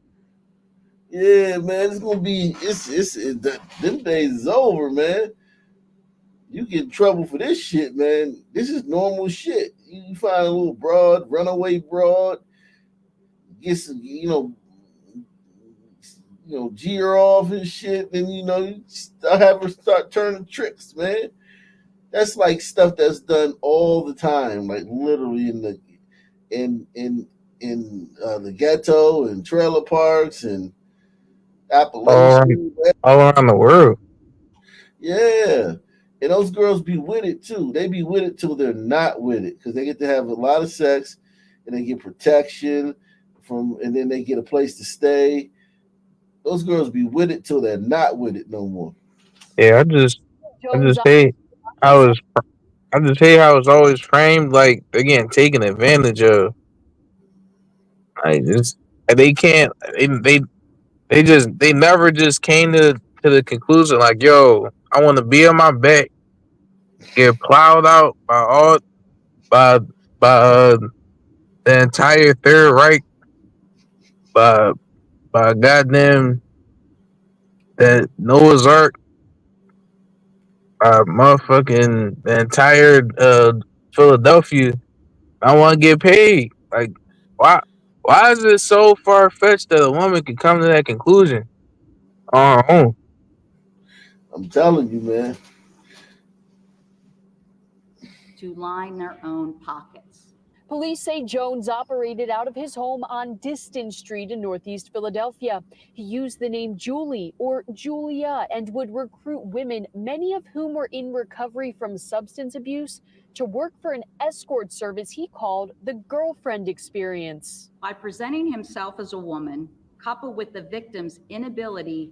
Yeah, man, it's gonna be them days is over, man. You get in trouble for this shit, man. This is normal shit. You find a little broad, runaway broad, get some, G her off and shit, and you have her start turning tricks, man. That's like stuff that's done all the time, like literally in the ghetto and trailer parks and Appalachian. All around the world. Yeah. And those girls be with it too. They be with it till they're not with it because they get to have a lot of sex and they get protection and then they get a place to stay. Those girls be with it till they're not with it no more. Yeah, I just hate how it's always framed like they're getting taken advantage of. They can't they never just came to the conclusion like, yo, I want to be on my back, get plowed out by the entire Third Reich, by goddamn that Noah's Ark, motherfucking the entire Philadelphia. I want to get paid. Like, why is it so far fetched that a woman can come to that conclusion on her own? I'm telling you, man. To line their own pockets. Police say Jones operated out of his home on Diston Street in Northeast Philadelphia. He used the name Julie or Julia and would recruit women, many of whom were in recovery from substance abuse, to work for an escort service he called the Girlfriend Experience. By presenting himself as a woman, coupled with the victim's inability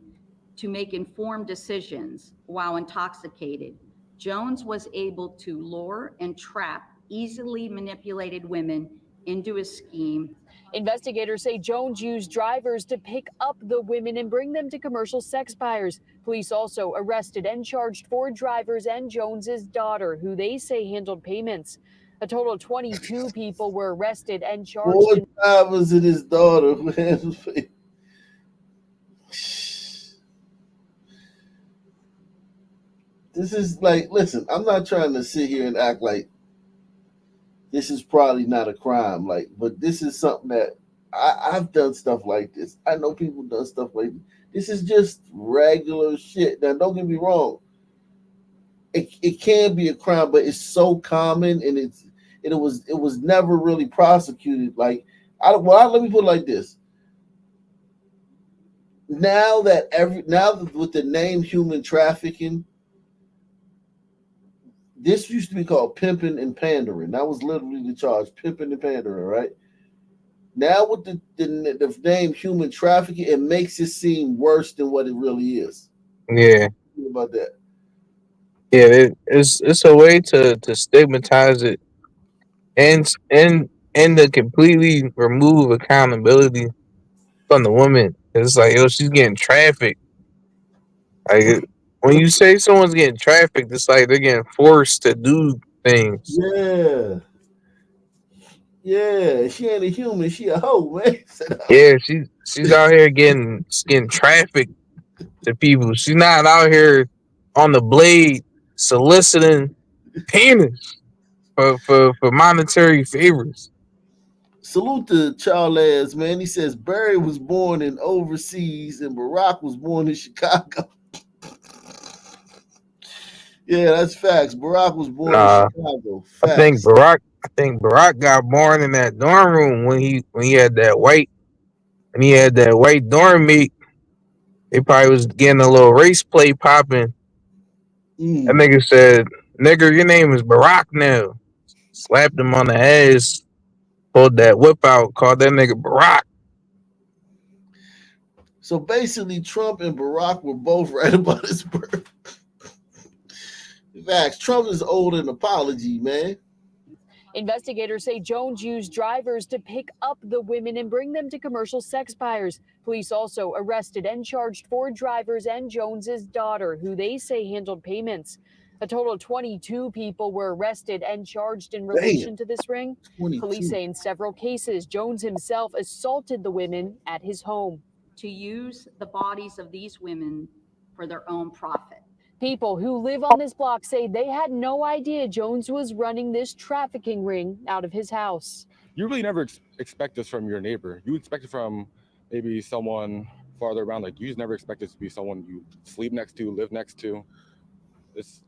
to make informed decisions while intoxicated, Jones was able to lure and trap easily manipulated women into his scheme. Investigators say Jones used drivers to pick up the women and bring them to commercial sex buyers. Police also arrested and charged 4 drivers and Jones's daughter, who they say handled payments. A total of 22 people were arrested and charged. 4 drivers and his daughter who handled payments. This is like, listen, I'm not trying to sit here and act like this is probably not a crime, but this is something that I've done stuff like this. I know people done stuff like this. This is just regular shit. Now, don't get me wrong. It can be a crime, but it's so common and it was never really prosecuted. Let me put it like this. Now that with the name human trafficking, this used to be called pimping and pandering. That was literally the charge, pimping and pandering, right? Now with the name human trafficking, it makes it seem worse than what it really is. Yeah. Think about that. Yeah, it's a way to stigmatize it and to completely remove accountability on the woman. It's like, yo, she's getting trafficked. Like when you say someone's getting trafficked, it's like they're getting forced to do things. Yeah. Yeah. She ain't a human. She a hoe, man. Yeah, she's out here getting trafficked to people. She's not out here on the blade soliciting penis for monetary favors. Salute to Charles, man. He says Barry was born in overseas and Barack was born in Chicago. Yeah, that's facts. Barack was born in Nah, Chicago. I think Facts. Barack got born in that dorm room when he had that white dorm mate. They probably was getting a little race play popping. That nigga said, "Nigga, your name is Barack now." Slapped him on the ass, pulled that whip out, called that nigga Barack. So basically, Trump and Barack were both right about his birth. Facts. Trump is owed an apology, man. Investigators say Jones used drivers to pick up the women and bring them to commercial sex buyers. Police also arrested and charged 4 drivers and Jones's daughter, who they say handled payments. A total of 22 people were arrested and charged in relation to this ring. 22. Police say in several cases, Jones himself assaulted the women at his home. To use the bodies of these women for their own profit. People who live on this block say they had no idea Jones was running this trafficking ring out of his house. You really never expect this from your neighbor. You expect it from maybe someone farther around. Like, you just never expect it to be someone you sleep next to, live next to. It's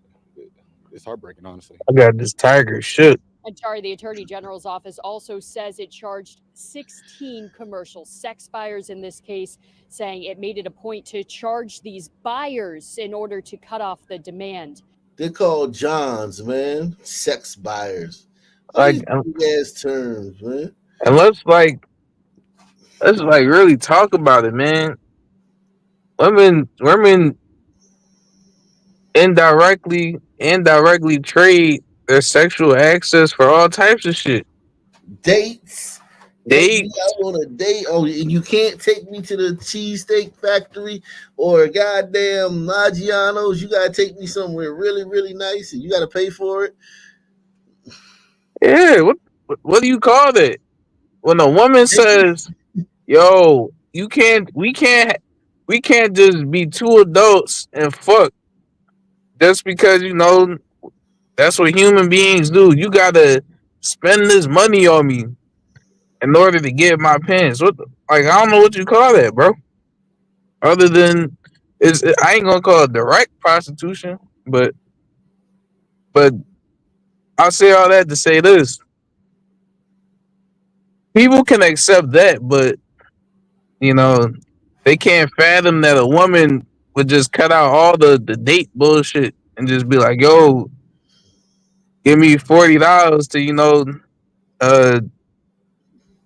heartbreaking, honestly. I got this tiger shook. And the Attorney General's office also says it charged 16 commercial sex buyers in this case, saying it made it a point to charge these buyers in order to cut off the demand. They're called Johns, man. Sex buyers. Like, ass terms, man. And let's really talk about it, man. Women indirectly trade their sexual access for all types of shit. Dates. I want a date. Oh, and you can't take me to the cheesesteak factory or goddamn Maggiano's. You gotta take me somewhere really, really nice, and you gotta pay for it. Yeah, what do you call that? When a woman says, "Yo, we can't just be 2 adults and fuck," just because that's what human beings do. You gotta spend this money on me in order to get my pants. I don't know what you call that, bro. Other than I ain't gonna call it direct prostitution, but I'll say all that to say this: people can accept that, but they can't fathom that a woman would just cut out all the date bullshit and just be like, "Yo, give me $40 to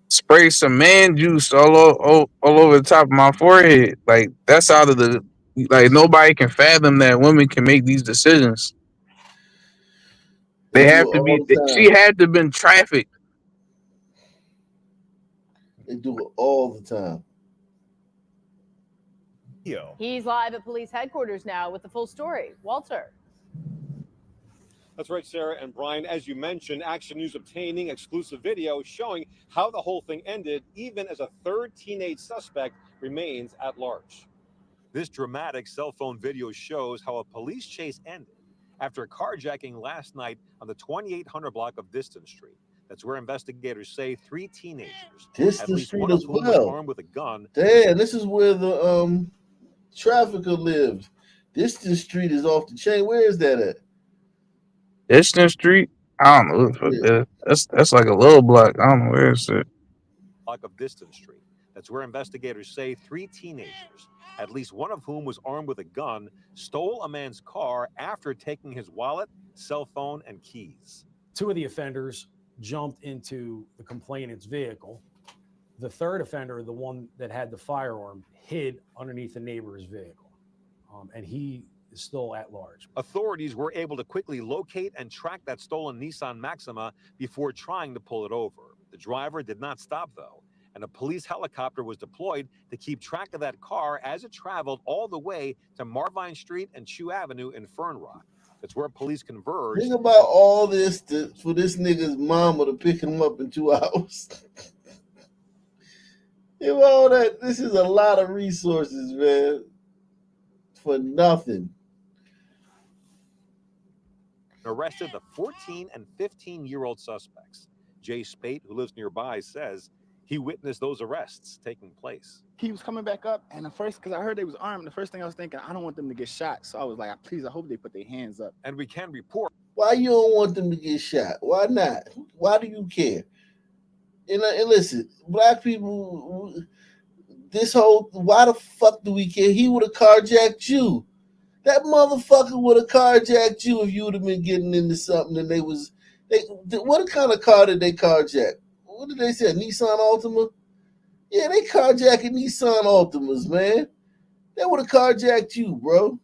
spray some man juice all over the top of my forehead." Like, that's out of the, like, nobody can fathom that women can make these decisions. They have to be. She had to have been trafficked. They do it all the time. He's live at police headquarters now with the full story. Walter. That's right, Sarah and Brian. As you mentioned, Action News obtaining exclusive video showing how the whole thing ended, even as a 3rd teenage suspect remains at large. This dramatic cell phone video shows how a police chase ended after a carjacking last night on the 2800 block of Diston Street. That's where investigators say 3 teenagers, Diston Street as was well. armed with a gun. Damn, this is where the trafficker lived. Diston Street is off the chain. Where is that at? Diston Street? I don't know. Yeah. That's like a little block. I don't know where it's at. Block of Diston Street. That's where investigators say 3 teenagers, at least one of whom was armed with a gun, stole a man's car after taking his wallet, cell phone, and keys. 2 of the offenders jumped into the complainant's vehicle. The 3rd offender, the one that had the firearm, hid underneath a neighbor's vehicle, and he is still at large. Authorities were able to quickly locate and track that stolen Nissan Maxima before trying to pull it over. The driver did not stop, though, and a police helicopter was deployed to keep track of that car as it traveled all the way to Marvine Street and Chew Avenue in Fern Rock. That's where police converged. Think about all this for this nigga's mama to pick him up in 2 hours. You know that this is a lot of resources, man, for nothing. Arrested the 14 and 15-year-old suspects. Jay Spate, who lives nearby, says he witnessed those arrests taking place. He was coming back up, and because I heard they was armed, the first thing I was thinking, I don't want them to get shot. So I was like, please, I hope they put their hands up. And we can report. Why you don't want them to get shot? Why not? Why do you care? And listen, black people, why the fuck do we care? He would have carjacked you. That motherfucker would have carjacked you if you would have been getting into something and what kind of car did they carjack? What did they say? A Nissan Altima? Yeah, they carjacking Nissan Altimas, man. They would have carjacked you, bro.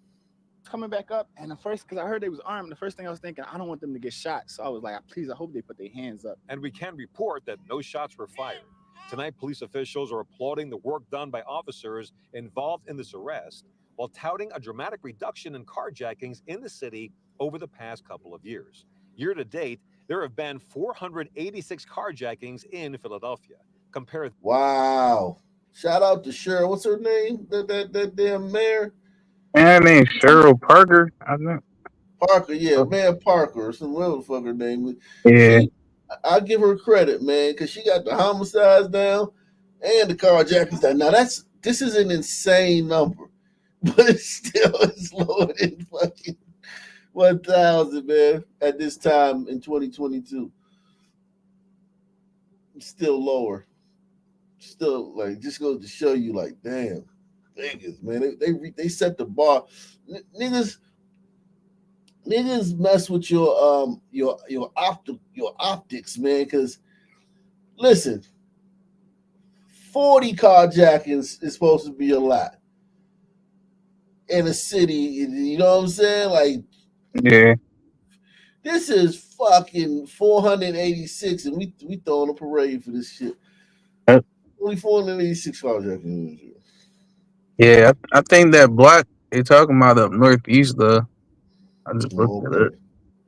Coming back up, and because I heard they was armed, the first thing I was thinking, I don't want them to get shot. So I was like, please, I hope they put their hands up. And we can report that no shots were fired. Tonight, police officials are applauding the work done by officers involved in this arrest, while touting a dramatic reduction in carjackings in the city over the past couple of years. Year to date, there have been 486 carjackings in Philadelphia. Wow. Shout out to Cheryl. What's her name? That damn mayor? Her name's Cheryl Parker, I think. Parker, yeah, Mayor Parker, or some whatever the fuck her name is. Yeah. I give her credit, man, because she got the homicides down and the carjackings down. Now this is an insane number, but it's lower than fucking 1,000, man, at this time in 2022. It's still lower. Still, like, just goes to show you, like, damn, niggas, man, they set the bar. Niggas mess with your optics, man, because listen, 40 carjackings is supposed to be a lot in a city, you know what I'm saying? Like, yeah, this is fucking 486, and we throwing a parade for this shit. Only 486 carjackings. Yeah, I think that block they talking about up northeast, though. I just looked at it.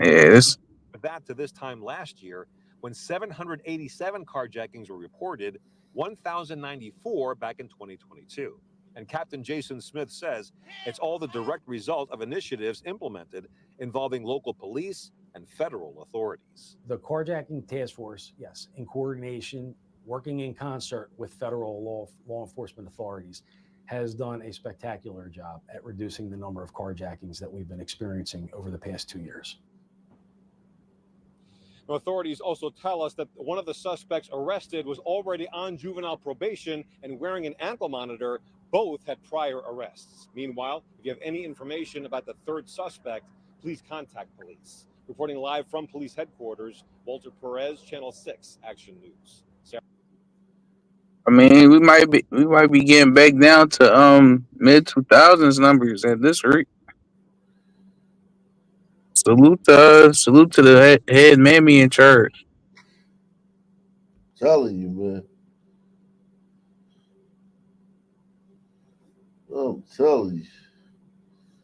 Yeah, it's that to this time last year, when 787 carjackings were reported, 1,094 back in 2022. And Captain Jason Smith says it's all the direct result of initiatives implemented involving local police and federal authorities. The carjacking task force, yes, in coordination, working in concert with federal law enforcement authorities, has done a spectacular job at reducing the number of carjackings that we've been experiencing over the past 2 years. Authorities also tell us that one of the suspects arrested was already on juvenile probation and wearing an ankle monitor. Both had prior arrests. Meanwhile, if you have any information about the third suspect, please contact police. Reporting live from police headquarters, Walter Perez, Channel 6 Action News. Sarah? I mean, we might be getting back down to mid 2000s numbers at this rate. Salute to the head mammy in charge. Telling you, man. I'm telling you.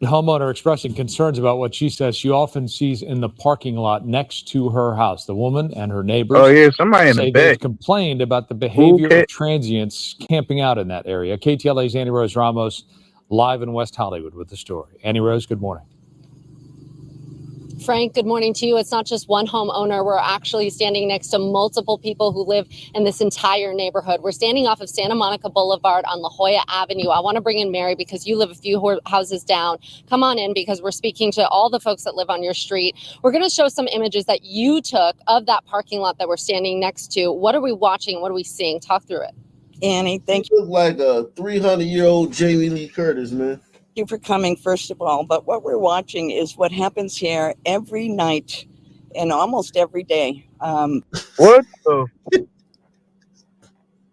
The homeowner expressing concerns about what she says she often sees in the parking lot next to her house. The woman and her neighbors somebody in the say back. they've complained about the behavior of transients camping out in that area. KTLA's Annie Rose Ramos live in West Hollywood with the story. Annie Rose, good morning. Frank, good morning to you. It's not just one homeowner. We're actually standing next to multiple people who live in this entire neighborhood. We're standing off of Santa Monica Boulevard on La Jolla Avenue. I want to bring in Mary because you live a few houses down. Come on in because we're speaking to all the folks that live on your street. We're going to show some images that you took of that parking lot that we're standing next to. What are we watching? What are we seeing? Talk through it. Annie, thank you. Look like a 300-year-old Jamie Lee Curtis, man. Thank you for coming, first of all. But what we're watching is what happens here every night and almost every day. What the?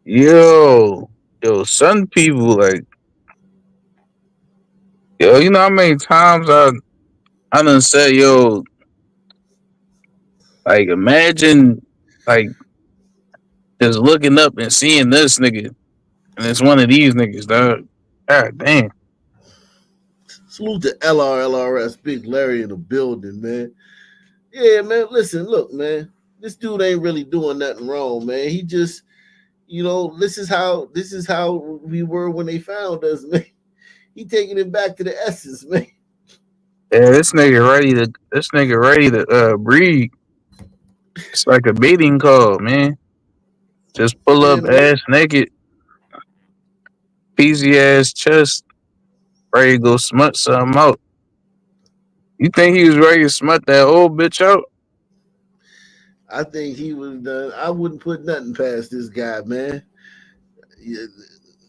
Yo, some people like, you know how many times I done said, like, imagine, like, Just looking up and seeing this nigga, and it's one of these niggas, dog. God damn. Salute to LRS, Big Larry in the building, man. Yeah, man. Listen, look, man. This dude ain't really doing nothing wrong, man. He just, this is how we were when they found us, man. He taking it back to the essence, man. Yeah, this nigga ready to breed. It's like a baiting call, man. Just pull Yeah, up man. ass naked, peasy ass chest, ready to go smut something out. You think he was ready to smut that old bitch out? I think he was done. I wouldn't put nothing past this guy, man. Yeah,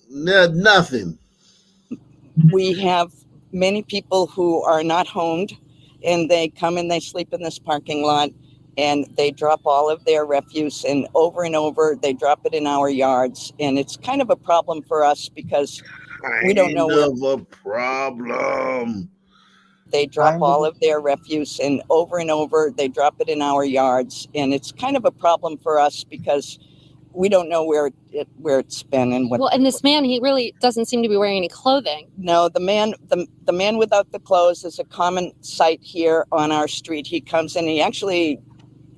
nothing. We have many people who are not homed, and they come and they sleep in this parking lot, and they drop all of their refuse, and over they drop it in our yards, and it's kind of a problem for us because we don't know where. Kind of a problem. They drop all of their refuse, and over they drop it in our yards, and it's kind of a problem for us because we don't know where it's been and what. Well, and this man, he really doesn't seem to be wearing any clothing. No, the man without the clothes is a common sight here on our street. He comes in, he actually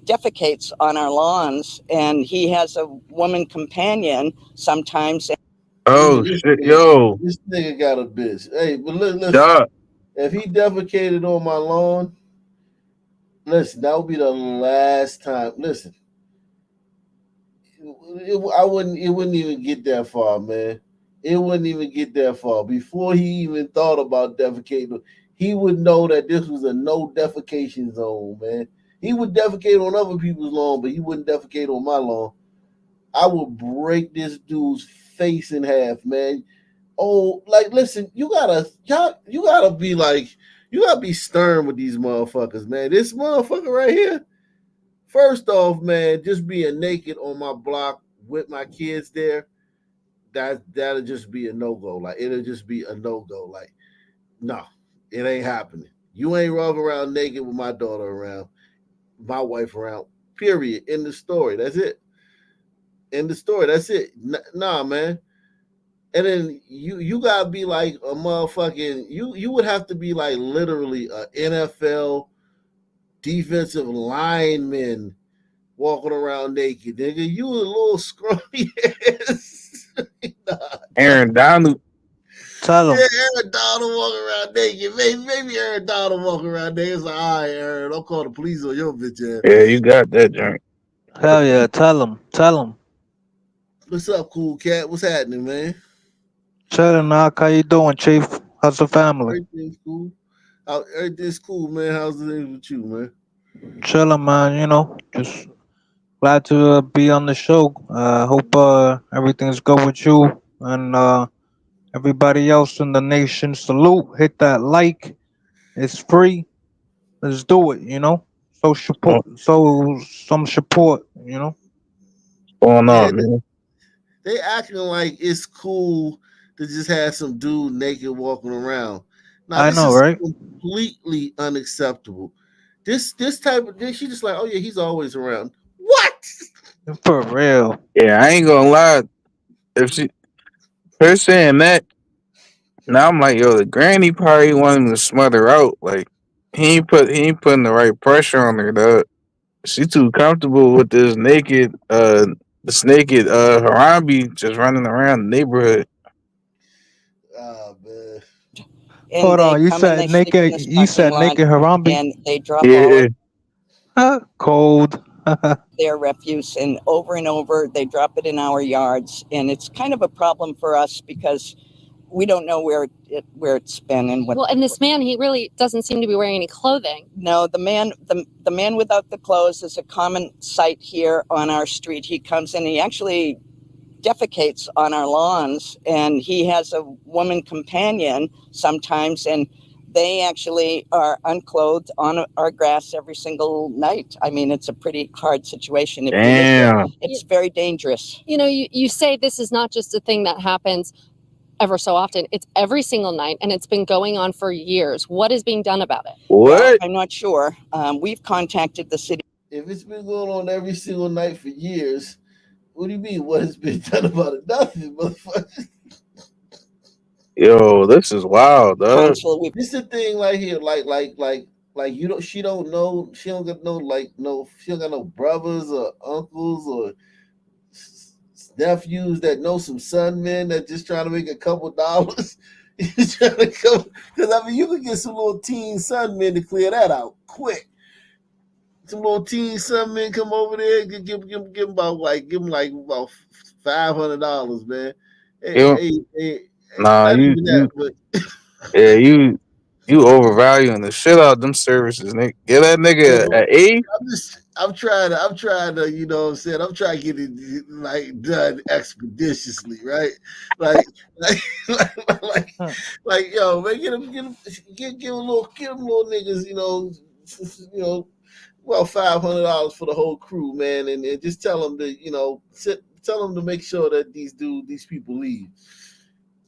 defecates on our lawns, and he has a woman companion sometimes. Oh shit, yo. This nigga got a bitch. Hey, but listen, Dog. if he defecated on my lawn, listen, that would be the last time. Listen, it wouldn't even get that far, man. It wouldn't even get that far. Before he even thought about defecating, he would know that this was a no defecation zone, man. He would defecate on other people's lawn, but he wouldn't defecate on my lawn. I would break this dude's face in half, man. Oh, like, listen, you gotta be stern with these motherfuckers, man. This motherfucker right here, first off, man, just being naked on my block with my kids there, that'll just be a no-go. Like, it'll just be a no-go. Like, no, it ain't happening. You ain't walking around naked with my daughter around, my wife around, period. End the story. That's it. End the story. That's it. Nah, man. And then you gotta be like a motherfucking, you would have to be like literally a NFL defensive lineman walking around naked, nigga. You a little scrawny ass. Aaron Donald. Tell him. Yeah, Aaron Donald walking around naked. Maybe Aaron Donald walking around naked. It's like, all right, Aaron, don't call the police on your bitch ass. Yeah, you got that joint. Hell yeah, tell him. Tell him. What's up, cool cat? What's happening, man? Chilling, Knock. How you doing, Chief? How's the family? Everything's cool. Everything's cool, man. How's things with you, man? Chilling, man. Just glad to be on the show. Hope everything's good with you and everybody else in the nation. Salute. Hit that like. It's free. Let's do it. So support. So some support. Going on, man? They acting like it's cool to just have some dude naked walking around. Now, I this know, is right? completely unacceptable. This type of she just like, oh yeah, he's always around. What? For real. Yeah, I ain't gonna lie. If her saying that, now I'm like, yo, the granny probably wanted to smother out. Like he ain't putting the right pressure on her, dog. She too comfortable with this naked Harambe just running around the neighborhood. Man. Hold on, you said naked. You said naked Harambe. And they drop all of Cold. their refuse, and over they drop it in our yards, and it's kind of a problem for us because we don't know where it's been and what. Well, and this man, he really doesn't seem to be wearing any clothing. No, the man without the clothes is a common sight here on our street. He comes in, he actually defecates on our lawns, and he has a woman companion sometimes, and they actually are unclothed on our grass every single night. I mean, it's a pretty hard situation. If you live there. It's very dangerous. You say this is not just a thing that happens ever so often. It's every single night, and it's been going on for years. What is being done about it? Well, I'm not sure. We've contacted the city. If it's been going on every single night for years, What do you mean? What has been done about it? Nothing, motherfucker. Yo, this is wild, dog. This the thing right here, like you don't. She don't know. She don't got no no. She don't got no brothers or uncles or nephews that know some son men that just trying to make a couple dollars. Because I mean, you could get some little teen son men to clear that out quick. Some little teen son men come over there and give them about about $500, man. Nah, Not even that, but yeah, you overvaluing the shit out of them services, nigga. Get that nigga yo, an A. I'm trying to, you know what I'm saying? I'm trying to get it like done expeditiously, right? Like, like, yo, man, give them little niggas, you know, well, $500 for the whole crew, man, and just tell them to, tell them to make sure that these people leave.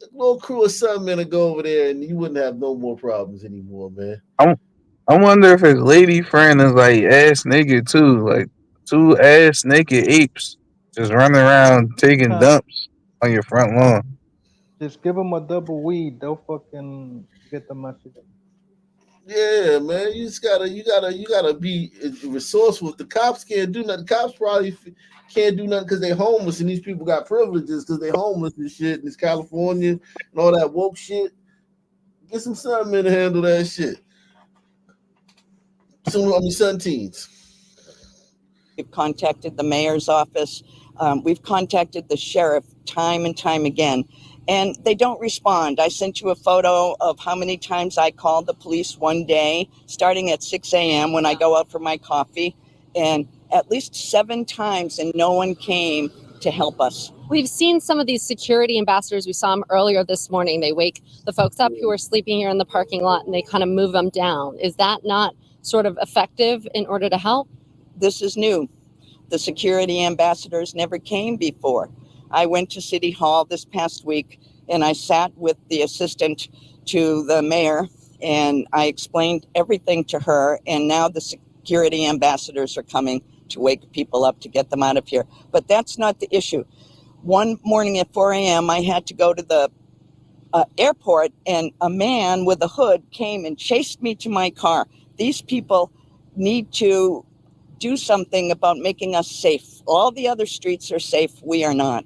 A little crew of some men to go over there, and you wouldn't have no more problems anymore, man. I wonder if his lady friend is like ass naked too, like two ass naked apes just running around taking dumps on your front lawn. Just give them a double weed. They'll fucking get the message. Yeah, man, you gotta be resourceful. If the cops can't do nothing, the cops probably can't do nothing because they're homeless, and these people got privileges because they're homeless and shit. And it's California and all that woke shit. Get some sun men to handle that shit. Sun teens. We've contacted the mayor's office. We've contacted the sheriff time and time again, and they don't respond. I sent you a photo of how many times I called the police one day, starting at 6 a.m. when I go out for my coffee, and at least 7 times, and no one came to help us. We've seen some of these security ambassadors. We saw them earlier this morning. They wake the folks up who are sleeping here in the parking lot, and they kind of move them down. Is that not sort of effective in order to help? This is new. The security ambassadors never came before. I went to City Hall this past week, and I sat with the assistant to the mayor, and I explained everything to her, and now the security ambassadors are coming to wake people up to get them out of here. But that's not the issue. One morning at 4 a.m., I had to go to the airport, and a man with a hood came and chased me to my car. These people need to do something about making us safe. All the other streets are safe. We are not.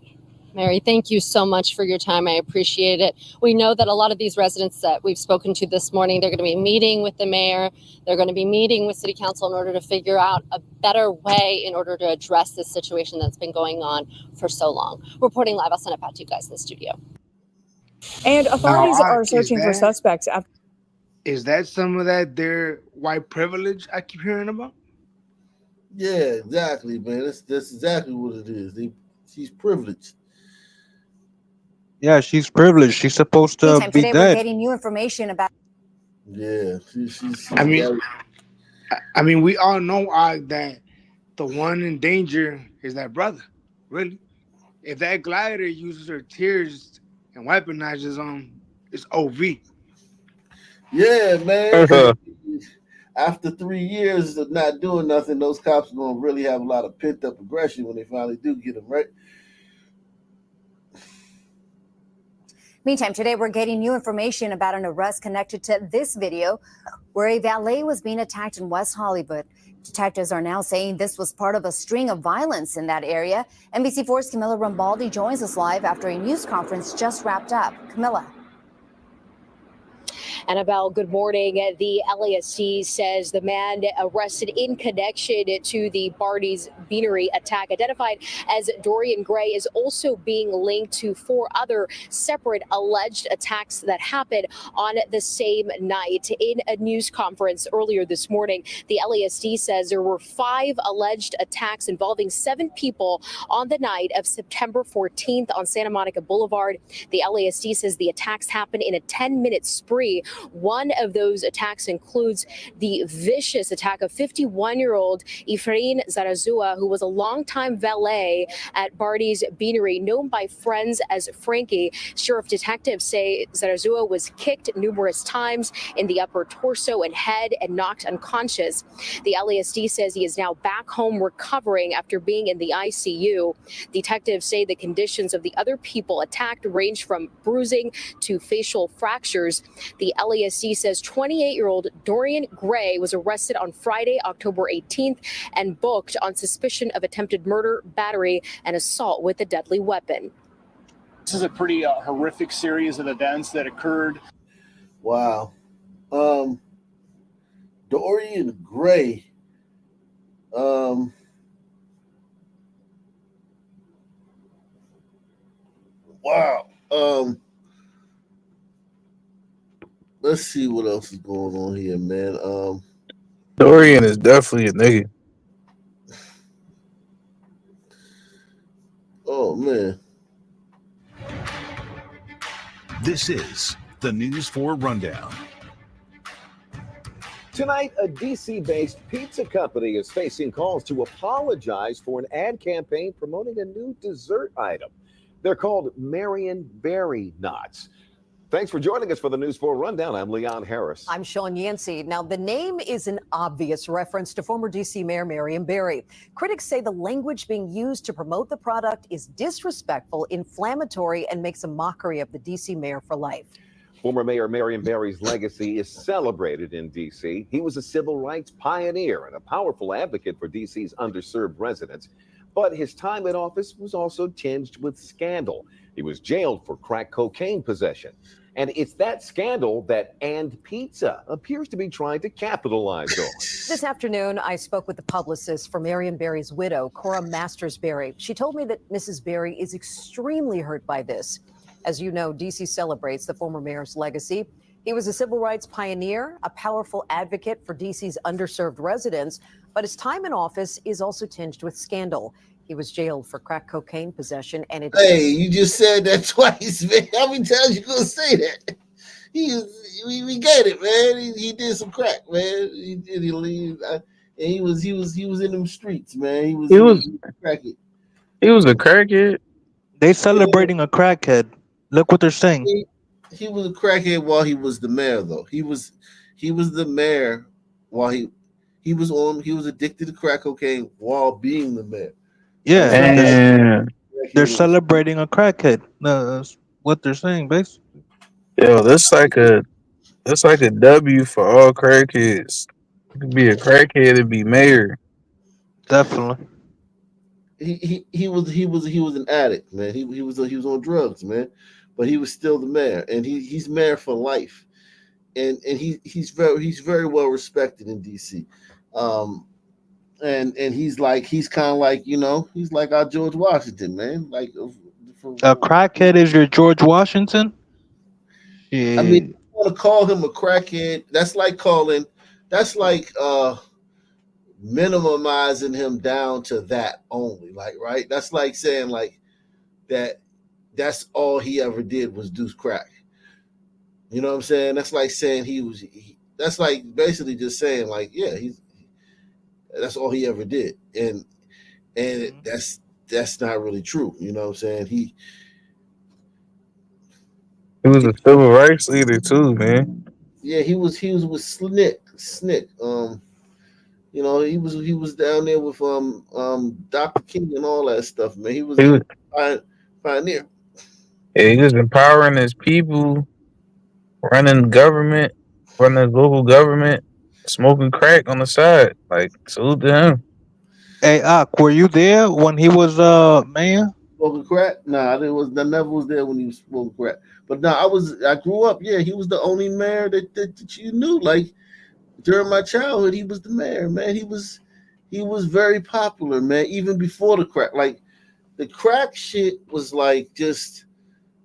Mary, thank you so much for your time. I appreciate it. We know that a lot of these residents that we've spoken to this morning, they're going to be meeting with the mayor. They're going to be meeting with city council in order to figure out a better way in order to address this situation that's been going on for so long. Reporting live, I'll send it back to you guys in the studio. And authorities Now, are searching for suspects after. Is that some of that their white privilege I keep hearing about? Yeah, exactly, man. That's exactly what it is. She's privileged. Yeah, she's privileged. She's supposed to Meantime, be today we're dead. getting new information about. Yeah, she's I mean, we all know that the one in danger is that brother. Really, if that glider uses her tears and weaponizes them, it's OV. Yeah, man. After 3 years of not doing nothing, those cops are gonna really have a lot of pent up aggression when they finally do get them, right? Meantime, today we're getting new information about an arrest connected to this video where a valet was being attacked in West Hollywood. Detectives are now saying this was part of a string of violence in that area. NBC4's Camilla Rambaldi joins us live after a news conference just wrapped up. Camilla. Annabelle, good morning. The LASD says the man arrested in connection to the Barney's Beanery attack, identified as Dorian Gray, is also being linked to 4 other separate alleged attacks that happened on the same night. In a news conference earlier this morning, the LASD says there were 5 alleged attacks involving 7 people on the night of September 14th on Santa Monica Boulevard. The LASD says the attacks happened in a 10-minute spree One of those attacks includes the vicious attack of 51-year-old Efrain Zarazua, who was a longtime valet at Barty's Beanery, known by friends as Frankie. Sheriff detectives say Zarazua was kicked numerous times in the upper torso and head and knocked unconscious. The LASD says he is now back home recovering after being in the ICU. Detectives say the conditions of the other people attacked range from bruising to facial fractures. The LASD says 28-year-old Dorian Gray was arrested on Friday, October 18th, and booked on suspicion of attempted murder, battery, and assault with a deadly weapon. This is a pretty horrific series of events that occurred. Wow. Dorian Gray. Wow. Let's see what else is going on here, man. Dorian is definitely a nigga. Oh man. This is the News 4 Rundown. Tonight, a DC-based pizza company is facing calls to apologize for an ad campaign promoting a new dessert item. They're called Marion Berry Knots. Thanks for joining us for the News 4 Rundown. I'm Leon Harris. I'm Sean Yancey. Now, the name is an obvious reference to former D.C. Mayor Marion Barry. Critics say the language being used to promote the product is disrespectful, inflammatory, and makes a mockery of the D.C. mayor for life. Former Mayor Marion Barry's legacy is celebrated in D.C. He was a civil rights pioneer and a powerful advocate for D.C.'s underserved residents. But his time in office was also tinged with scandal. He was jailed for crack cocaine possession. And it's that scandal that And Pizza appears to be trying to capitalize on. This afternoon, I spoke with the publicist for Marion Barry's widow, Cora Masters Barry. She told me that Mrs. Barry is extremely hurt by this. As you know, D.C. celebrates the former mayor's legacy. He was a civil rights pioneer, a powerful advocate for D.C.'s underserved residents, but his time in office is also tinged with scandal. He was jailed for crack cocaine possession, and it. Hey, you just said that twice, man. How many times you gonna say that? We get it, man. He did some crack, man. He was in them streets, man. He was crackhead. He was a crackhead. They celebrating a crackhead. Look what they're saying. He was a crackhead while he was the mayor, though. He was the mayor while he was addicted to crack cocaine while being the mayor. Yeah, and they're celebrating a crackhead. That's what they're saying, basically. Yo, that's like a W for all crackheads. You could be a crackhead and be mayor. Definitely. He was an addict, man. He was on drugs, man. But he was still the mayor, and he's mayor for life, and he's very well respected in DC. And he's kind of like, he's like our George Washington, man. Like a crackhead is your George Washington? Yeah. I mean, you want to call him a crackhead, that's like minimizing him down to that only. Like, right? That's like saying like that's all he ever did was do crack. You know what I'm saying? That's like saying that's like basically just saying like, yeah, that's all he ever did. And that's not really true. You know what I'm saying? He was a civil rights leader too, man. Yeah, he was with Snick. He was down there with Dr. King and all that stuff, man. He was a pioneer. Yeah, he was empowering his people, running government, running his local government, smoking crack on the side. Like, salute to him. Hey, Ak, were you there when he was mayor? Smoking crack? Nah, I never was there when he was smoking crack. But nah, I grew up. Yeah, he was the only mayor that you knew. Like during my childhood, he was the mayor, man. He was very popular, man. Even before the crack, like the crack shit was like just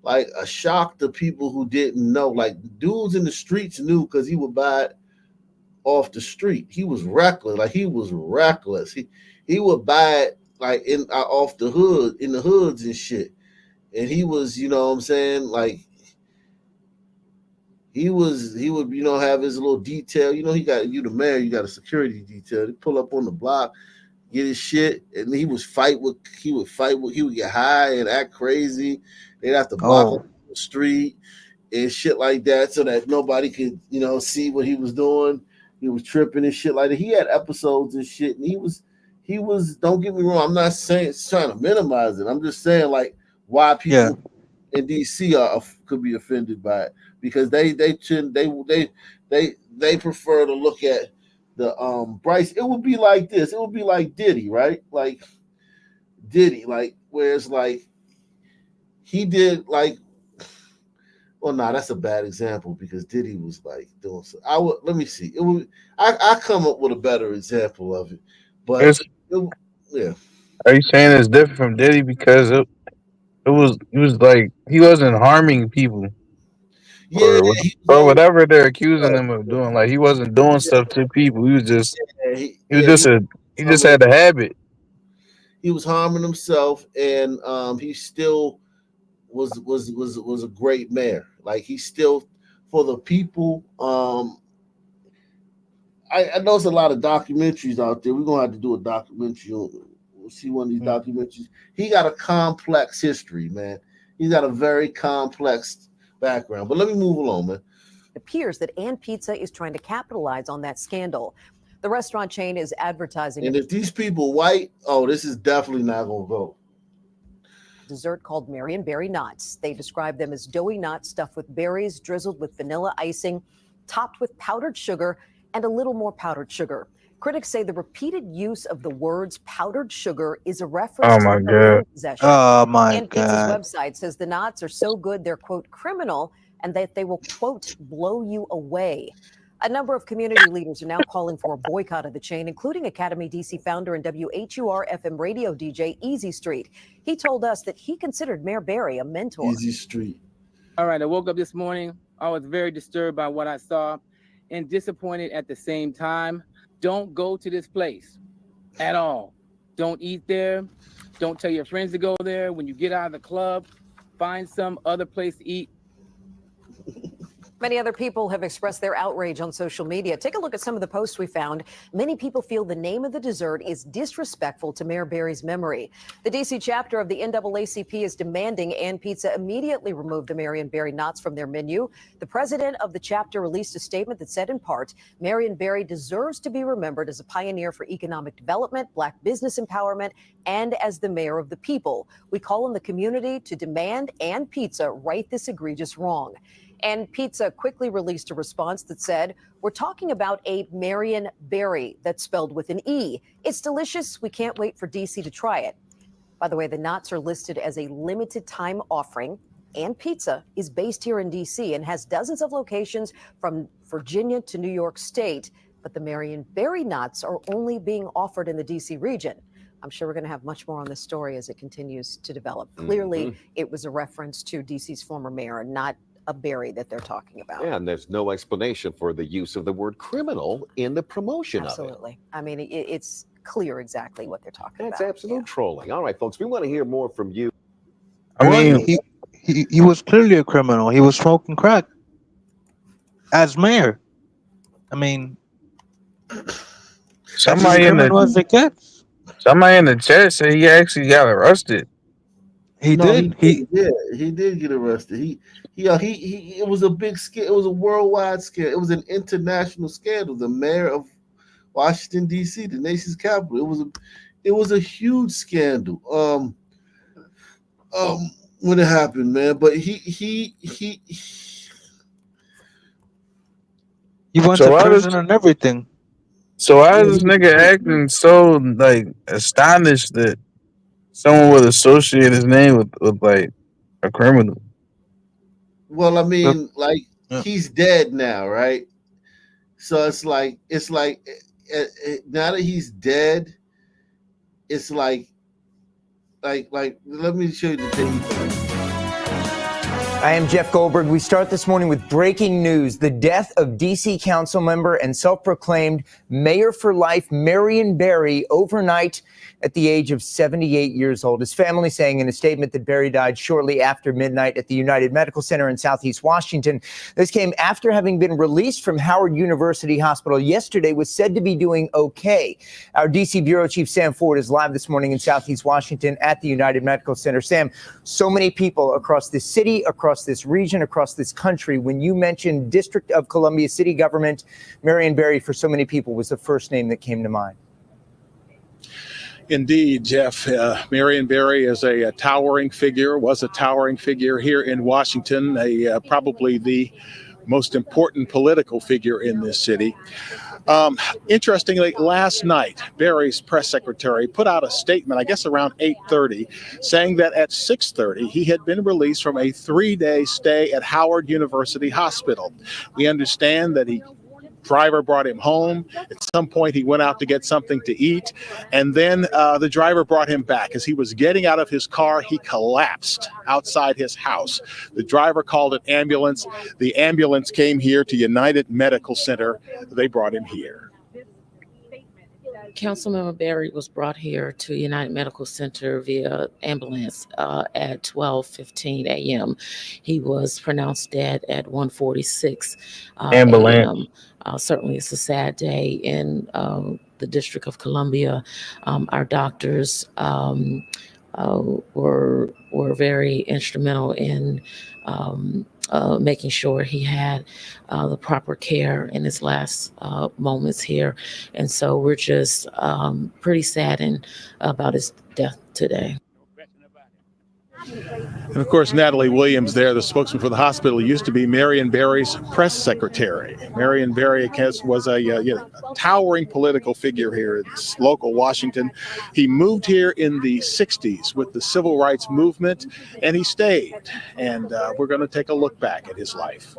like a shock to people who didn't know. Like dudes in the streets knew because he would buy it off the street. He was reckless. Like he was reckless. He would buy it like off the hood, in the hoods and shit. And he was, you know what I'm saying? Like he would, have his little detail. He got the mayor, you got a security detail. They pull up on the block, get his shit, and he would he would get high and act crazy. They'd have to block Oh, up the street and shit like that so that nobody could, see what he was doing. He was tripping and shit like that. He had episodes and shit, and he was don't get me wrong, I'm not saying trying to minimize it. I'm just saying like why yeah. people in DC could be offended by it, because they prefer to look at the Bryce. It would be like this. It would be like Diddy, right? Like Diddy, like where it's like he did like. Well, no, that's a bad example because Diddy was like doing so. Let me see. It would I come up with a better example of it, but It's, yeah. are you saying it's different from Diddy because it was like he wasn't harming people Yeah, he was or always whatever they're accusing him of doing. Like he wasn't doing stuff to people. He was just he just had a habit. He was harming himself, and he still was a great mayor. Like he still for the people. I know there's a lot of documentaries out there. We're gonna have to do a documentary. We'll see one of these documentaries. He got a complex history, man. He's got a very complex background. But let me move along, man. It appears that And Pizza is trying to capitalize on that scandal. The restaurant chain is advertising And if these people white, this is definitely not gonna go. dessert called Marion Berry Knots. They describe them as doughy knots stuffed with berries, drizzled with vanilla icing, topped with powdered sugar, and a little more powdered sugar. Critics say the repeated use of the words powdered sugar is a reference Oh to my cocaine god. possession. Oh my And Pizza's God. website says the knots are so good they're, quote, criminal, and that they will, quote, blow you away. A number of community leaders are now calling for a boycott of the chain, including Academy DC founder and WHUR FM radio DJ Easy Street. He told us that he considered Mayor Berry a mentor. Easy Street. All right, I woke up this morning. I was very disturbed by what I saw and disappointed at the same time. Don't go to this place at all. Don't eat there. Don't tell your friends to go there. When you get out of the club, find some other place to eat. Many other people have expressed their outrage on social media. Take a look at some of the posts we found. Many people feel the name of the dessert is disrespectful to Mayor Berry's memory. The D.C. chapter of the NAACP is demanding And Pizza immediately remove the Marion Berry Knots from their menu. The president of the chapter released a statement that said, in part, Marion Berry deserves to be remembered as a pioneer for economic development, Black business empowerment, and as the mayor of the people. We call on the community to demand And Pizza right this egregious wrong. And Pizza quickly released a response that said, we're talking about a Marion Berry that's spelled with an E. It's delicious. We can't wait for DC to try it. By the way, the knots are listed as a limited time offering. And Pizza is based here in DC and has dozens of locations from Virginia to New York State. But the Marion Berry knots are only being offered in the DC region. I'm sure we're going to have much more on this story as it continues to develop. Clearly, it was a reference to DC's former mayor, not a berry that they're talking about. Yeah, and there's no explanation for the use of the word criminal in the promotion of it. Absolutely. I mean, it's clear exactly what they're talking That's about. absolute trolling. All right, folks, we want to hear more from you. I mean, he was clearly a criminal. He was smoking crack as mayor. I mean, somebody in the chat said he actually got arrested. He did. He did get arrested. It was a big scandal. It was a worldwide scandal. It was an international scandal. The mayor of Washington D.C., the nation's capital. It was a huge scandal. When it happened, man. But he went to prison and everything. So why is this nigga acting so like astonished that someone would associate his name with like a criminal? Well, I mean, like he's dead now, right? So it's like now that he's dead, it's like let me show you the thing. I am Jeff Goldberg. We start this morning with breaking news. The death of D.C. council member and self-proclaimed mayor for life, Marion Barry, overnight at the age of 78 years old. His family saying in a statement that Barry died shortly after midnight at the United Medical Center in Southeast Washington. This came after having been released from Howard University Hospital yesterday, was said to be doing okay. Our D.C. Bureau Chief Sam Ford is live this morning in Southeast Washington at the United Medical Center. Sam, so many people across this city, across this region, across this country. When you mentioned District of Columbia city government, Marion Barry, for so many people, was the first name that came to mind. Indeed, Jeff. Marion Barry is a towering figure, was a towering figure here in Washington, probably the most important political figure in this city. Interestingly, last night, Barry's press secretary put out a statement, I guess around 8:30, saying that at 6:30, he had been released from a 3-day stay at Howard University Hospital. We understand that driver brought him home. At some point, he went out to get something to eat, and then the driver brought him back. As he was getting out of his car, he collapsed outside his house. The driver called an ambulance. The ambulance came here to United Medical Center. They brought him here. Councilmember Barry was brought here to United Medical Center via ambulance at 12:15 a.m. He was pronounced dead at 1:46 a.m. Certainly, it's a sad day in the District of Columbia. Our doctors were very instrumental in making sure he had the proper care in his last moments here. And so we're just pretty saddened about his death today. And of course, Natalie Williams there, the spokesman for the hospital, used to be Marion Barry's press secretary. Marion Barry was a towering political figure here in local Washington. He moved here in the 60s with the civil rights movement, and he stayed. And we're going to take a look back at his life.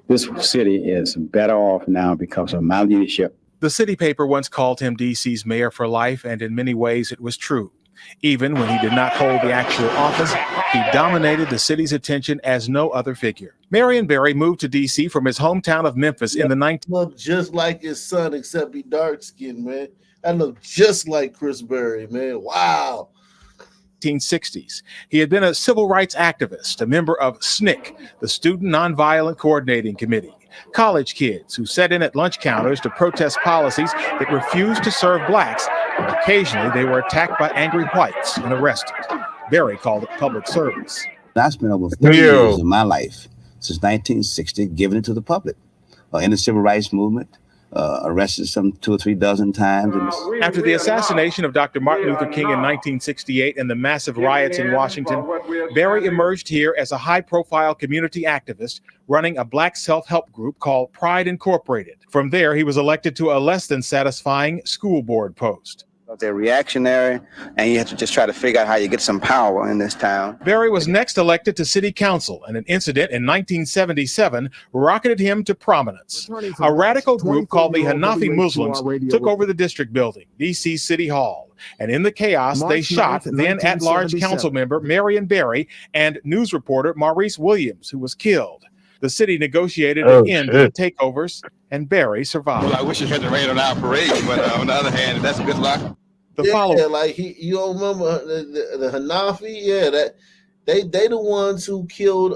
This city is better off now because of my leadership. The city paper once called him DC's mayor for life, and in many ways it was true. Even when he did not hold the actual office, he dominated the city's attention as no other figure. Marion Barry moved to D.C. from his hometown of Memphis in the 19... Looked just like his son, except he dark-skinned, man. That looked just like Chris Berry, man. Wow. 1960s. He had been a civil rights activist, a member of SNCC, the Student Nonviolent Coordinating Committee. College kids who sat in at lunch counters to protest policies that refused to serve blacks, and occasionally they were attacked by angry whites and arrested. Barry called it public service. I spent over 30 years of my life since 1960 giving it to the public in the civil rights movement. Arrested some 2 or 3 dozen times. After the assassination of Dr. Martin Luther King in 1968 and the massive riots in Washington, Barry emerged here as a high-profile community activist running a black self-help group called Pride Incorporated. From there, he was elected to a less than satisfying school board post. They're reactionary, and you have to just try to figure out how you get some power in this town. Barry was next elected to city council, and an incident in 1977 rocketed him to prominence. A radical group called the Hanafi Muslims took over the district building, D.C. City Hall. And in the chaos, they shot then at-large council member Marion Barry and news reporter Maurice Williams, who was killed. The city negotiated an end to the takeovers, and Barry survived. Well, I wish it hadn't rained on our parade, but on the other hand, that's good luck. You don't remember the Hanafi? Yeah, that they the ones who killed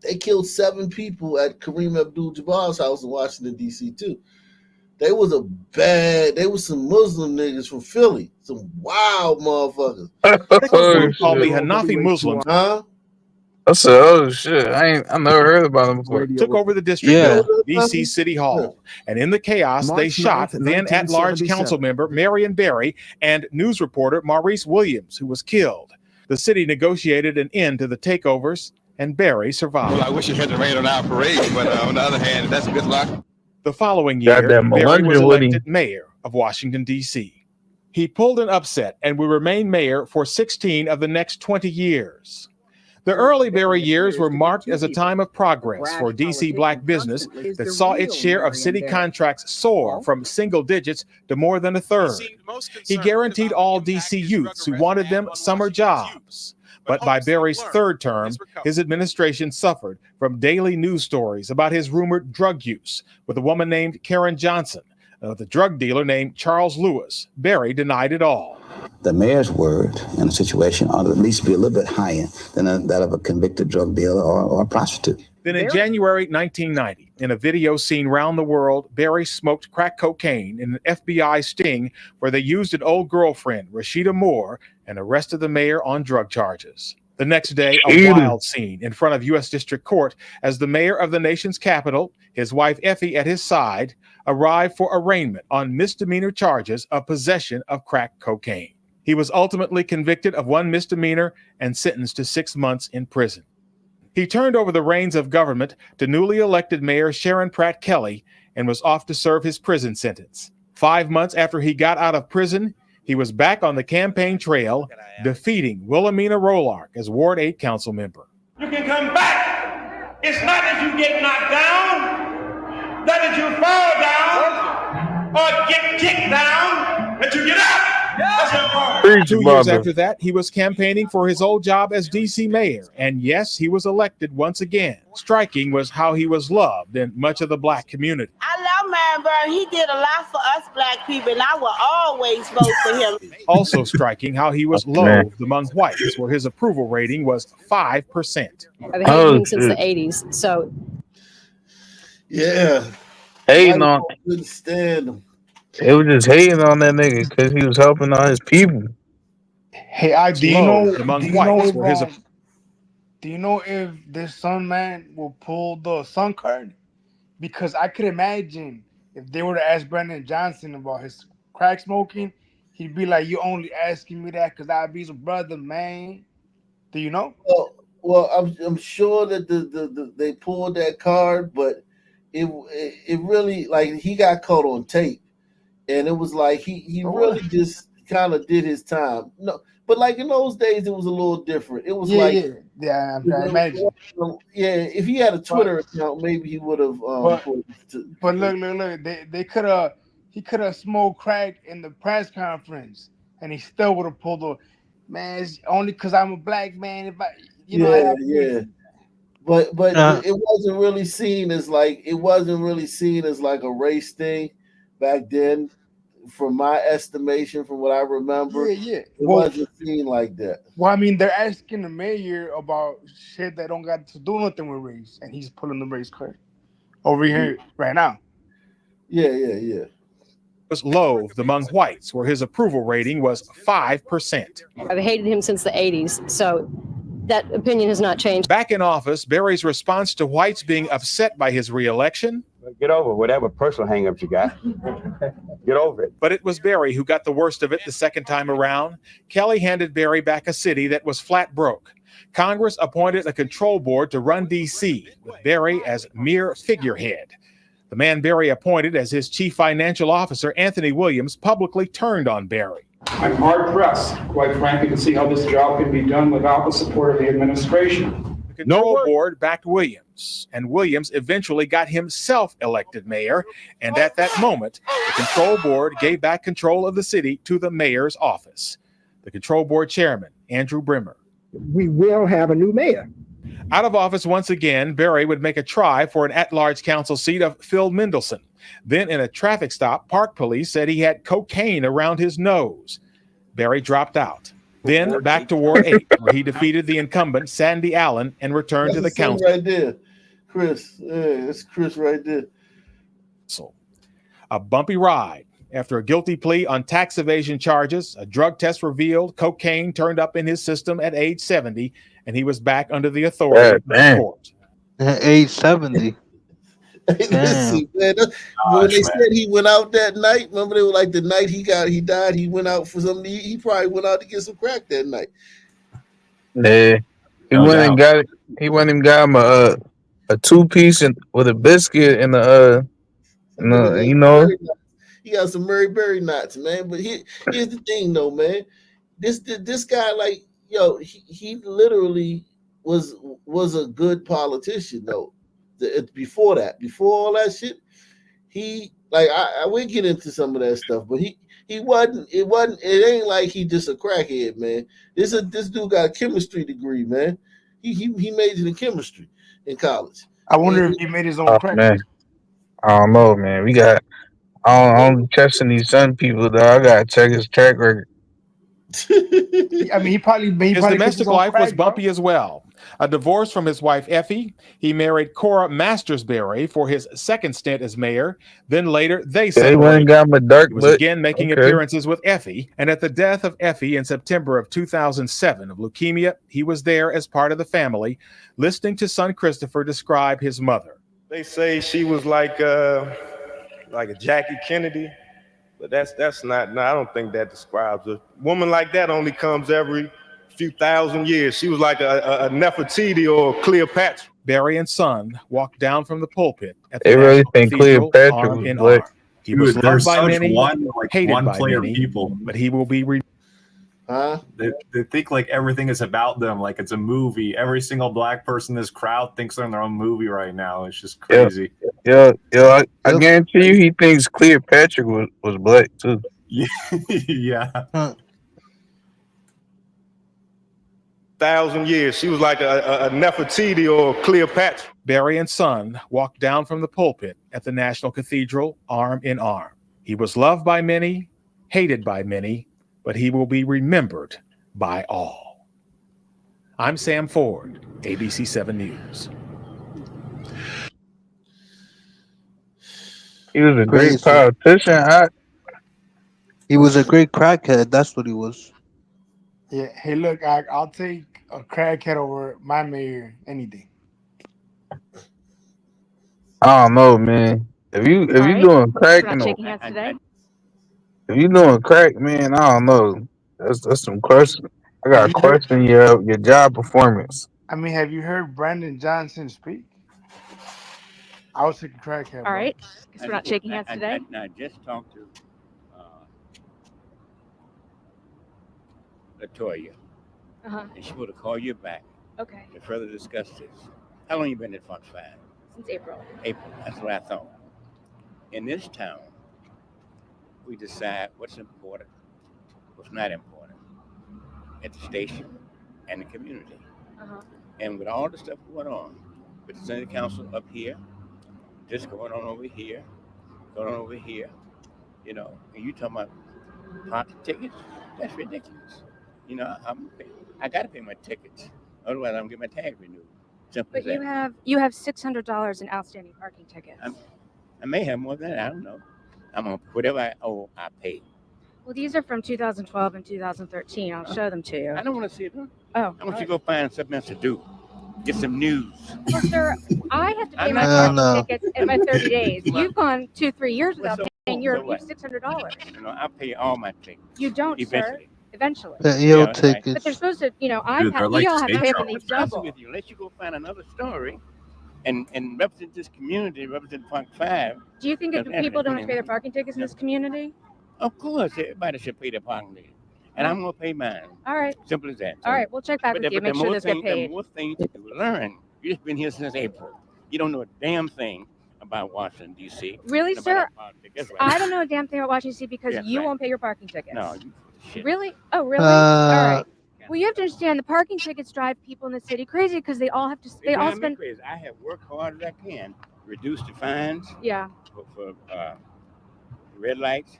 they killed 7 people at Kareem Abdul-Jabbar's house in Washington D.C. too. They was some Muslim niggas from Philly, some wild motherfuckers. Called the Hanafi Muslims. Huh? I said, oh shit, I never heard about them before. Took over the district building, D.C. City Hall. And in the chaos, they shot then at-large council member Marion Barry and news reporter Maurice Williams, who was killed. The city negotiated an end to the takeovers, and Barry survived. Well, I wish it hadn't rained on our parade, but on the other hand, that's good luck. The following year, Barry was elected mayor of Washington, D.C. He pulled an upset and would remain mayor for 16 of the next 20 years. The early Barry years were marked as a time of progress for D.C. black business that saw its share of city contracts soar from single digits to more than a third. He guaranteed all D.C. youths who wanted them summer jobs. But by Berry's third term, his administration suffered from daily news stories about his rumored drug use with a woman named Karen Johnson, the drug dealer named Charles Lewis. Berry denied it all. The mayor's word in a situation ought to at least be a little bit higher than that of a convicted drug dealer or a prostitute. Then in January 1990, in a video seen round the world, Berry smoked crack cocaine in an FBI sting where they used an old girlfriend, Rashida Moore, and arrested the mayor on drug charges. The next day, a wild scene in front of U.S. District Court as the mayor of the nation's capital, his wife Effie at his side, arrived for arraignment on misdemeanor charges of possession of crack cocaine. He was ultimately convicted of one misdemeanor and sentenced to 6 months in prison. He turned over the reins of government to newly elected Mayor Sharon Pratt Kelly and was off to serve his prison sentence. 5 months after he got out of prison, he was back on the campaign trail, defeating Wilhelmina Rolark as Ward 8 council member. You can come back. It's not that you get knocked down, not that you fall down, or get kicked down, that you get up. 2 years after that, he was campaigning for his old job as D.C. mayor, and yes, he was elected once again. Striking was how he was loved in much of the black community. I love Marion Barry. He did a lot for us black people, and I will always vote for him. Also striking how he was loathed among whites, where his approval rating was 5%. I've hated him since the 80s, so. Yeah. Hating on. Couldn't stand him. They were just hating on that nigga because he was helping all his people. Hey, do you know if this son man will pull the son card? Because I could imagine if they were to ask Brandon Johnson about his crack smoking, he'd be like, "You only asking me that because I be your brother, man." Do you know? Well, I'm sure that they pulled that card, but it really, like, he got caught on tape. And it was like he really just kind of did his time. No, but like in those days, it was a little different. It was I imagine. Yeah, if he had a Twitter account, maybe he would have. But look, he could have smoked crack in the press conference, and he still would have pulled the man. It's only because I'm a black man. If I, But it wasn't really seen as like a race thing back then. From my estimation, from what I remember, it wasn't seen like that. Well, I mean, they're asking the mayor about shit that don't got to do nothing with race, and he's pulling the race card over here right now. Yeah. Was loathed among whites, where his approval rating was 5%. I've hated him since the 80s, so that opinion has not changed. Back in office, Berry's response to whites being upset by his reelection. Get over whatever personal hang-ups you got. Get over it. But it was Berry who got the worst of it the second time around. Kelly handed Berry back a city that was flat broke. Congress appointed a control board to run D.C., with Berry as mere figurehead. The man Berry appointed as his chief financial officer, Anthony Williams, publicly turned on Berry. I'm hard-pressed, quite frankly, to see how this job can be done without the support of the administration. The control board backed Williams, and Williams eventually got himself elected mayor, and at that moment, the control board gave back control of the city to the mayor's office. The control board chairman, Andrew Brimmer. We will have a new mayor. Out of office once again, Berry would make a try for an at-large council seat of Phil Mendelson. Then in a traffic stop, park police said he had cocaine around his nose. Berry dropped out. Then back to Ward 8, where he defeated the incumbent, Sandy Allen, and returned to the council. Right there, Chris. Yeah, that's Chris right there. A bumpy ride. After a guilty plea on tax evasion charges, a drug test revealed cocaine turned up in his system at age 70, and he was back under the authority of the court. At age 70. Listen, man, when they said he went out that night, remember they were like the night he died, he went out for something. He probably went out to get some crack that night. Yeah, he went and got him a 2-piece with a biscuit and he got some Murray Berry knots, man. But here's the thing, though, man. This guy, like, yo, he literally was a good politician, though. Before all that shit, he Like we get into some of that stuff, but he wasn't. It ain't like he just a crackhead, man. This dude got a chemistry degree, man. He majored in chemistry in college. I wonder if he made his own Oh crack. man, I don't know, man. We got. I'm testing these young people, though. I gotta check his track record. I mean, he probably His cooked domestic own life was crack, bro. bumpy as well. A divorce from his wife, Effie. He married Cora Mastersberry for his second stint as mayor. Then later, they They went and separated. got my dark He was butt. again making Okay. appearances with Effie, and at the death of Effie in September of 2007 of leukemia, he was there as part of the family, listening to son Christopher describe his mother. They say she was like a Jackie Kennedy, but that's not. No, I don't think that describes a woman like that. Only comes every few thousand years. She was like a Nefertiti or Cleopatra. Barry and son walked down from the pulpit at They the really National think Cathedral, Cleopatra arm was in black. arm. He was Dude, loved there's by such many, hated by one-player many, people. but he will be. They think like everything is about them, like it's a movie. Every single black person in this crowd thinks they're in their own movie right now. It's just crazy. Yeah. I guarantee you, he thinks Cleopatra was black too. Yeah. 1,000 years. She was like a Nefertiti or Cleopatra. Barry and son walked down from the pulpit at the National Cathedral, arm in arm. He was loved by many, hated by many, but he will be remembered by all. I'm Sam Ford, ABC 7 News. He was a great politician. He was a great crackhead. That's what he was. Yeah. Hey, look, I'll take a crackhead over my mayor any day. I don't know, man. If you doing crack, if you doing crack, man, I don't know. That's some question. I got to question your job performance. I mean, have you heard Brandon Johnson speak? I was taking crackhead. All right. Guess we're not shaking hands today. I just talked to Latoya, and she would call you back. Okay. To further discuss this. How long you been at Fox 5? Since April. April. That's what I thought. In this town, we decide what's important, what's not important, at the station and the community. And with all the stuff going on, with the city council up here, this going on over here, you know, and you talking about parking tickets? That's ridiculous. You know, I got to pay my tickets, otherwise I don't get my tag renewed. Simple But as that. you have $600 in outstanding parking tickets. I may have more than that. I don't know. I'm gonna whatever I owe, I pay. Well, these are from 2012 and 2013. I'll show them to you. I don't want to see them. Oh. I want you to go find something else to do. Get some news. Well, sir, I have to pay I'm my not- parking tickets in my 30 days. You've gone 2-3 years without paying your what? $600. You know, I pay all my tickets. You don't, Eventually. sir. Eventually. Your that's right. tickets. But they're supposed to, you know, Dude, they're like we all have to state pay for shows. these I'm honest double. with you, unless you go find another story and represent this community, represent Fox 5. Do you think that people don't have to pay their parking tickets in this community? Of course, everybody should pay their parking ticket. And I'm going to pay mine. All right. Simple as that. All right, we'll check back with you. Make sure those get There are paid. more things to learn. You've just been here since April. You don't know a damn thing about Washington, D.C. Really, About sir? our politics. That's right. I don't know a damn thing about Washington D.C. because Yeah, you right. won't pay your parking tickets. No, you shit. Really? Oh, really? All right. Well, you have to understand the parking tickets drive people in the city crazy because they all have to. They all drive me spend. crazy. I have worked hard as I can, reduce the fines Yeah. for red lights,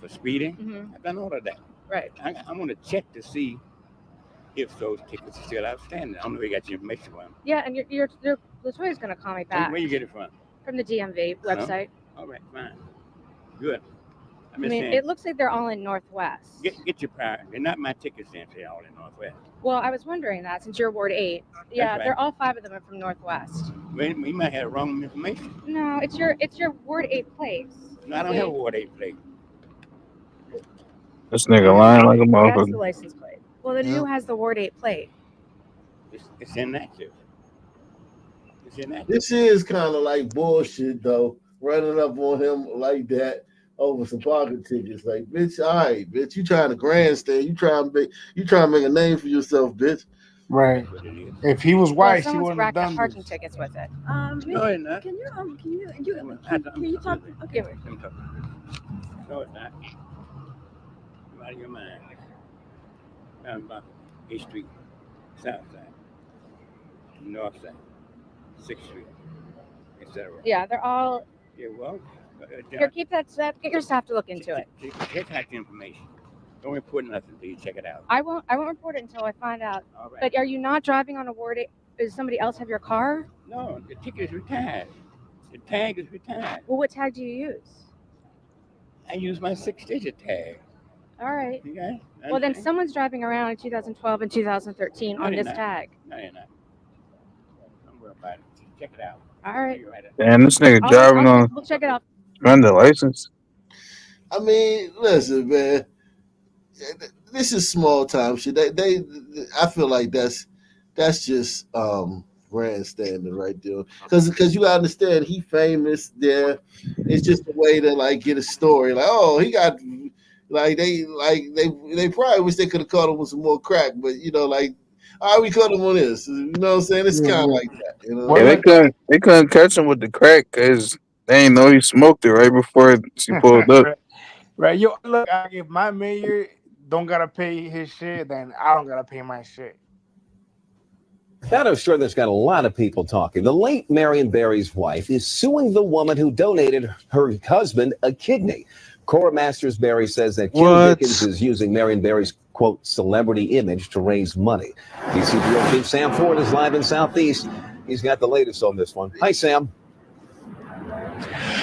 for speeding. Mhm. I've done all of that. Right. I'm going to check to see if those tickets are still outstanding. I don't know where you got your information from. Yeah, and your Latoya's gonna call me back Where you get it from? from the DMV website. All right, fine. Good. I'm I just mean, saying, it looks like they're all in Northwest. get your power. They're not my tickets, then. They're all in Northwest. Well, I was wondering that since you're Ward 8. Yeah, right. they're all 5 of them are from Northwest. We might have wrong information. No, it's your Ward 8 place. No, I don't have a Ward 8 plate. This nigga lying like a That's the motherfucker. license plate. Well, the new has the Ward 8 plate. It's inactive. It's inactive. This is kind of like bullshit, though. Running up on him like that over some parking tickets. Like, bitch, all right, bitch, you trying to grandstand. You trying to make a name for yourself, bitch. Right. That's what it is. If he was Well, white, he someone's wouldn't have racked up done parking this. tickets with it. No, it's not. Can you talk? Okay. Let me talk. No, it's not. You're out of your mind. Down about 8th Street, South Side, North Side, 6th Street, etc. Yeah, they're all. Yeah, well, Here, keep that. Get your staff to look into it. check out the information. Don't report nothing until you check it out. I won't report it until I find out. All right. But are you not driving on a ward? Does somebody else have your car? No, the ticket is retired. The tag is retired. Well, what tag do you use? I use my 6-digit tag. All right. Okay. Well, then someone's driving around in 2012 and 2013 on this tag. No, you're not. Don't worry about it. Check it out. All right. Damn, this nigga driving on We'll check it out. suspended license. I mean, listen, man. This is small time shit. I feel like that's just grandstanding right there. Because you gotta understand, he famous there. It's just a way to like get a story. Like, oh, he got they probably wish they could have caught him with some more crack, but you know, like, all right, we caught him on this. You know what I'm saying? It's kind of like that. You know? Yeah, they couldn't catch him with the crack because they ain't know he smoked it right before she pulled up. Right. Yo, look, if my mayor don't gotta pay his shit, then I don't gotta pay my shit. That I'm sure that's got a lot of people talking. The late Marion Barry's wife is suing the woman who donated her husband a kidney. Cora Masters Barry says that Kim Dickens is using Marion Barry's, quote, celebrity image to raise money. DCPO Chief Sam Ford is live in Southeast. He's got the latest on this one. Hi, Sam.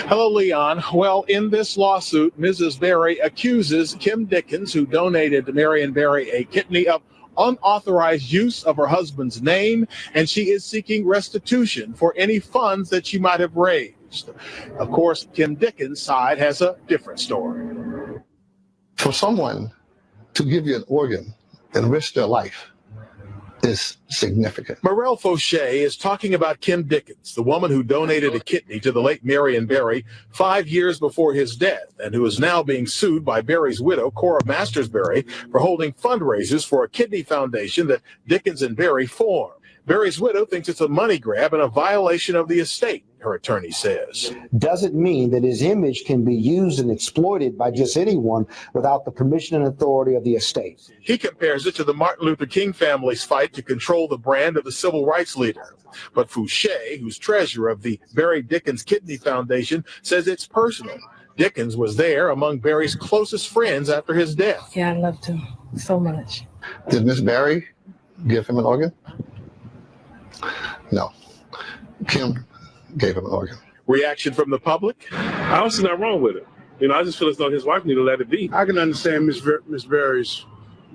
Hello, Leon. Well, in this lawsuit, Mrs. Barry accuses Kim Dickens, who donated to Marion Barry a kidney, of unauthorized use of her husband's name, and she is seeking restitution for any funds that she might have raised. Of course, Kim Dickens' side has a different story. For someone to give you an organ and risk their life is significant. Morel Fauché is talking about Kim Dickens, the woman who donated a kidney to the late Marion Barry 5 years before his death, and who is now being sued by Barry's widow, Cora Masters Barry, for holding fundraisers for a kidney foundation that Dickens and Barry formed. Barry's widow thinks it's a money grab and a violation of the estate, her attorney says. Doesn't mean that his image can be used and exploited by just anyone without the permission and authority of the estate. He compares it to the Martin Luther King family's fight to control the brand of the civil rights leader. But Fauché, who's treasurer of the Barry Dickens Kidney Foundation, says it's personal. Dickens was there among Barry's closest friends after his death. Yeah, I loved him so much. Did Miss Barry give him an organ? No. Kim gave him an organ. Reaction from the public? I don't see nothing wrong with it. You know, I just feel as though his wife need to let it be. I can understand Miss Barry's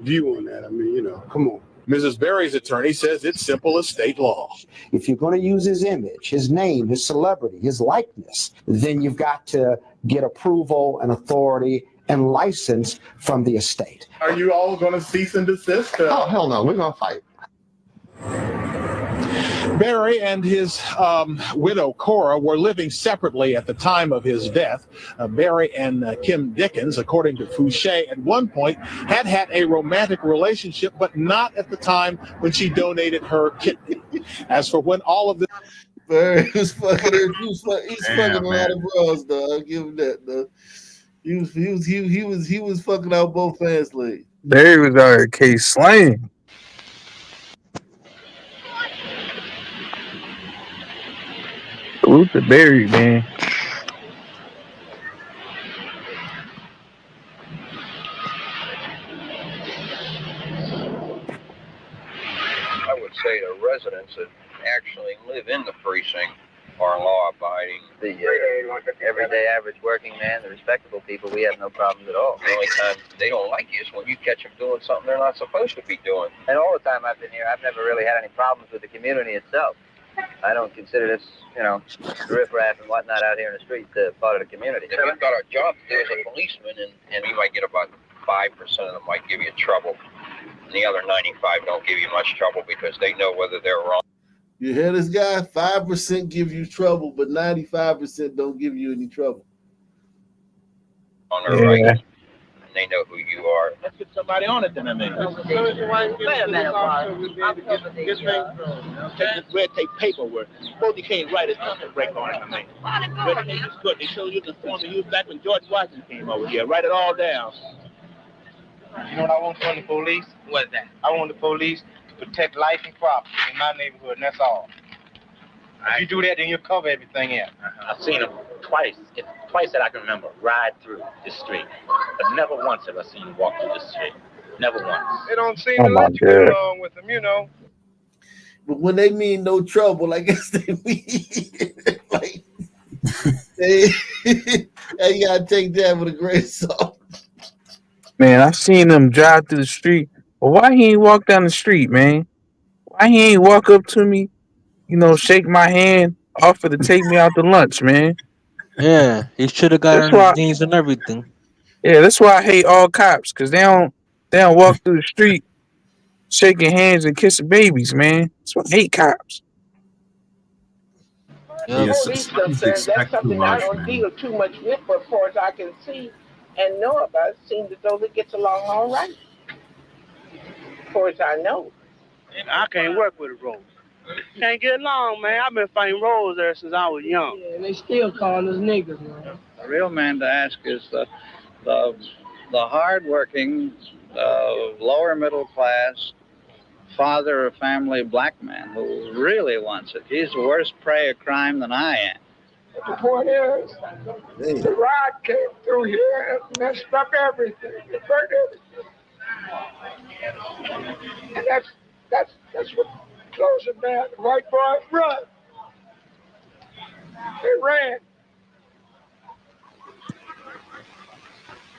view on that. I mean, you know, come on. Mrs. Barry's attorney says it's simple as state law. If you're going to use his image, his name, his celebrity, his likeness, then you've got to get approval and authority and license from the estate. Are you all going to cease and desist? Oh, hell no. We're going to fight. Barry and his widow, Cora, were living separately at the time of his death. Barry and Kim Dickens, according to Fauché, at one point had a romantic relationship, but not at the time when she donated her kidney. As for when all of this... Barry was fucking her. He's fucking a lot of bros, dog. I'll give him that, though. He was fucking out both fans' legs. Barry was out here case slaying. Salute to Barry, man. I would say the residents that actually live in the precinct are law-abiding. The everyday average working man, the respectable people, we have no problems at all. The only time they don't like you is when you catch them doing something they're not supposed to be doing. And all the time I've been here, I've never really had any problems with the community itself. I don't consider this, you know, riffraff and whatnot out here in the street part of the community. If you've got a job to do as a policeman, and you might get about 5% of them might give you trouble. And the other 95 don't give you much trouble because they know whether they're wrong. You hear this guy? 5% give you trouble, but 95% don't give you any trouble. On their right. And they know who you are. Let's get somebody on it then, I mean. Wait a minute, Bob. Take this red tape paperwork. Suppose you can't write a something break on it, I mean. Red tape is good. They show you the form they used back when George Washington came over here. Write it all down. You know what I want from the police? What's that? I want the police to protect life and property in my neighborhood, and that's all. If you do that, then you'll cover everything else. I've seen them twice. It's twice that I can remember ride through the street. But never once have I seen them walk through the street. Never once. They don't seem to let you get along with them, you know. But when they mean no trouble, I guess they mean like hey, you gotta take that with a grain of salt. Man, I seen him drive through the street. But why he ain't walk down the street, man? Why he ain't walk up to me, shake my hand, offer to take me out to lunch, man? Yeah, he should have got That's on his why. knees and everything. Yeah, that's why I hate all cops, because they don't walk through the street shaking hands and kissing babies, man. That's why I hate cops. Police stuff, sir, that's something I don't deal too much with, but as far as I can see and know about, it seems as though it gets along all right. As far as I know. I can't work with a Rose. Can't get along, man. I've been fighting Rose there since I was young. Yeah, and they still calling us niggas, man. The real man to ask is the hard-working, lower middle class, father of family black man who really wants it. He's the worst prey of crime than I am. The point is, the rod came through here and messed up everything. It burned everything. And that's what closed them down. The white boys run. They ran.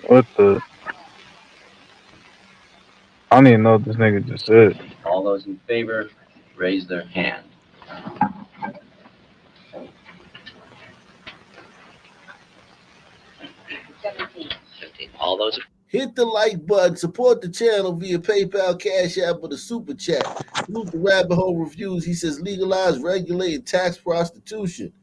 What the? I don't even know what this nigga just said. All those in favor, raise their hand. All those. Hit the like button, support the channel via PayPal, Cash App, or the Super Chat. Loot the Rabbit Hole Reviews. He says legalize, regulate, and tax prostitution.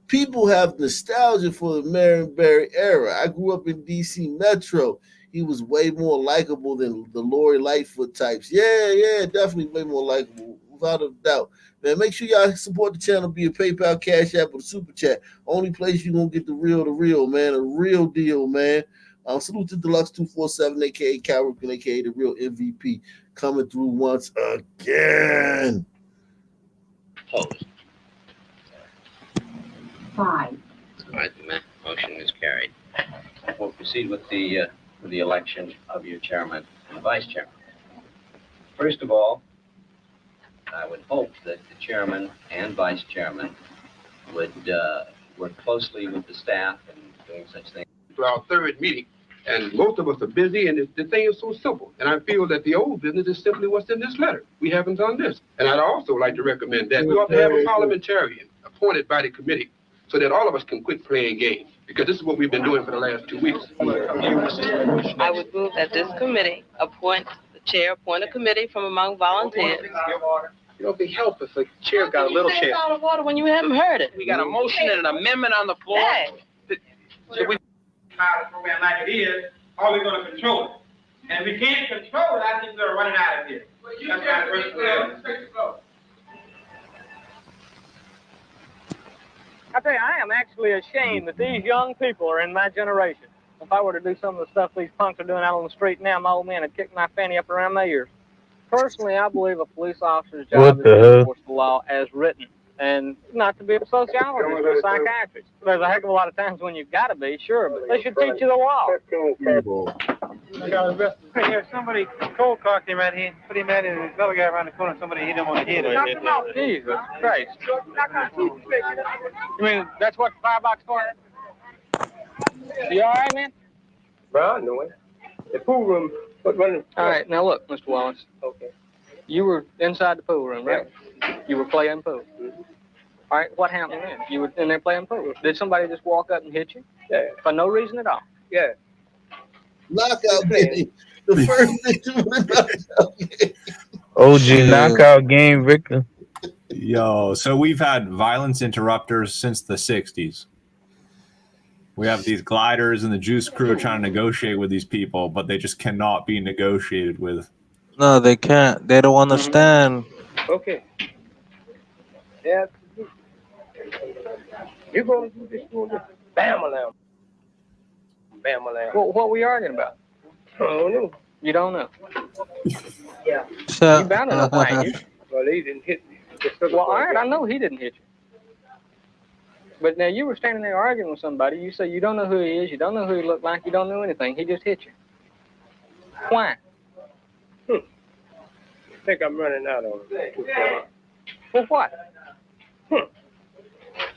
People have nostalgia for the Marion Barry era. I grew up in D.C. Metro. He was way more likable than the Lori Lightfoot types. Yeah, definitely way more likable, without a doubt. Man, make sure y'all support the channel via PayPal, Cash App, or the Super Chat. Only place you're going to get the real, man. A real deal, man. Salute to Deluxe 247, a.k.a. Calrican, a.k.a. the real MVP, coming through once again. Opposed. 5. All right, the motion is carried. We'll proceed with the election of your chairman and vice chairman. First of all, I would hope that the chairman and vice chairman would work closely with the staff in doing such things. To our third meeting, and most of us are busy, and the thing is so simple. And I feel that the old business is simply what's in this letter. We haven't done this. And I'd also like to recommend that we ought to have a parliamentarian appointed by the committee so that all of us can quit playing games, because this is what we've been doing for the last 2 weeks. I would move that this committee appoint a committee from among volunteers. You know, it'd be helpful if the chair got a little chance. Out of order when you haven't heard it. We got a motion and an amendment on the floor. Hey. Should we Pilot program like it is, are we going to control it? And if we can't control it, I think we're running out of here. That's my personal I tell you, I am actually ashamed that these young people are in my generation. If I were to do some of the stuff these punks are doing out on the street now, my old man would kick my fanny up around my ears. Personally, I believe a police officer's job is to enforce the law as written, and not to be a sociologist or a psychiatrist. There's a heck of a lot of times when you've got to be, sure, but they should teach you the law. Here, somebody cold cocked him right here, put him at it, and this other guy around the corner, somebody hit him on the head. Jesus Christ. You mean that's what the firebox for? You all right, man? Well, I know it. The pool room, running. All right, now look, Mr. Wallace. Okay. You were inside the pool room, right? Yeah. You were playing pool. Mm-hmm. All right, what happened then? You were in there playing pool. Did somebody just walk up and hit you? Yeah. For no reason at all? Yeah. Knockout game. The first victim of the knockout game. OG knockout game victim. Yo, so we've had violence interrupters since the 60s. We have these gliders and the juice crew trying to negotiate with these people, but they just cannot be negotiated with. No, they can't. They don't understand. Okay. Yeah. You're going to do this, doing this. Bam-a-lam. Bam-a-lam. Well, what we arguing about? I don't know. You don't know. Yeah. You bound to know why, ain't you? Well, he didn't hit me. Well, all right, I know he didn't hit you. But now you were standing there arguing with somebody. You say you don't know who he is, you don't know who he looked like, you don't know anything. He just hit you. Why? I think I'm running out on him too far. For what?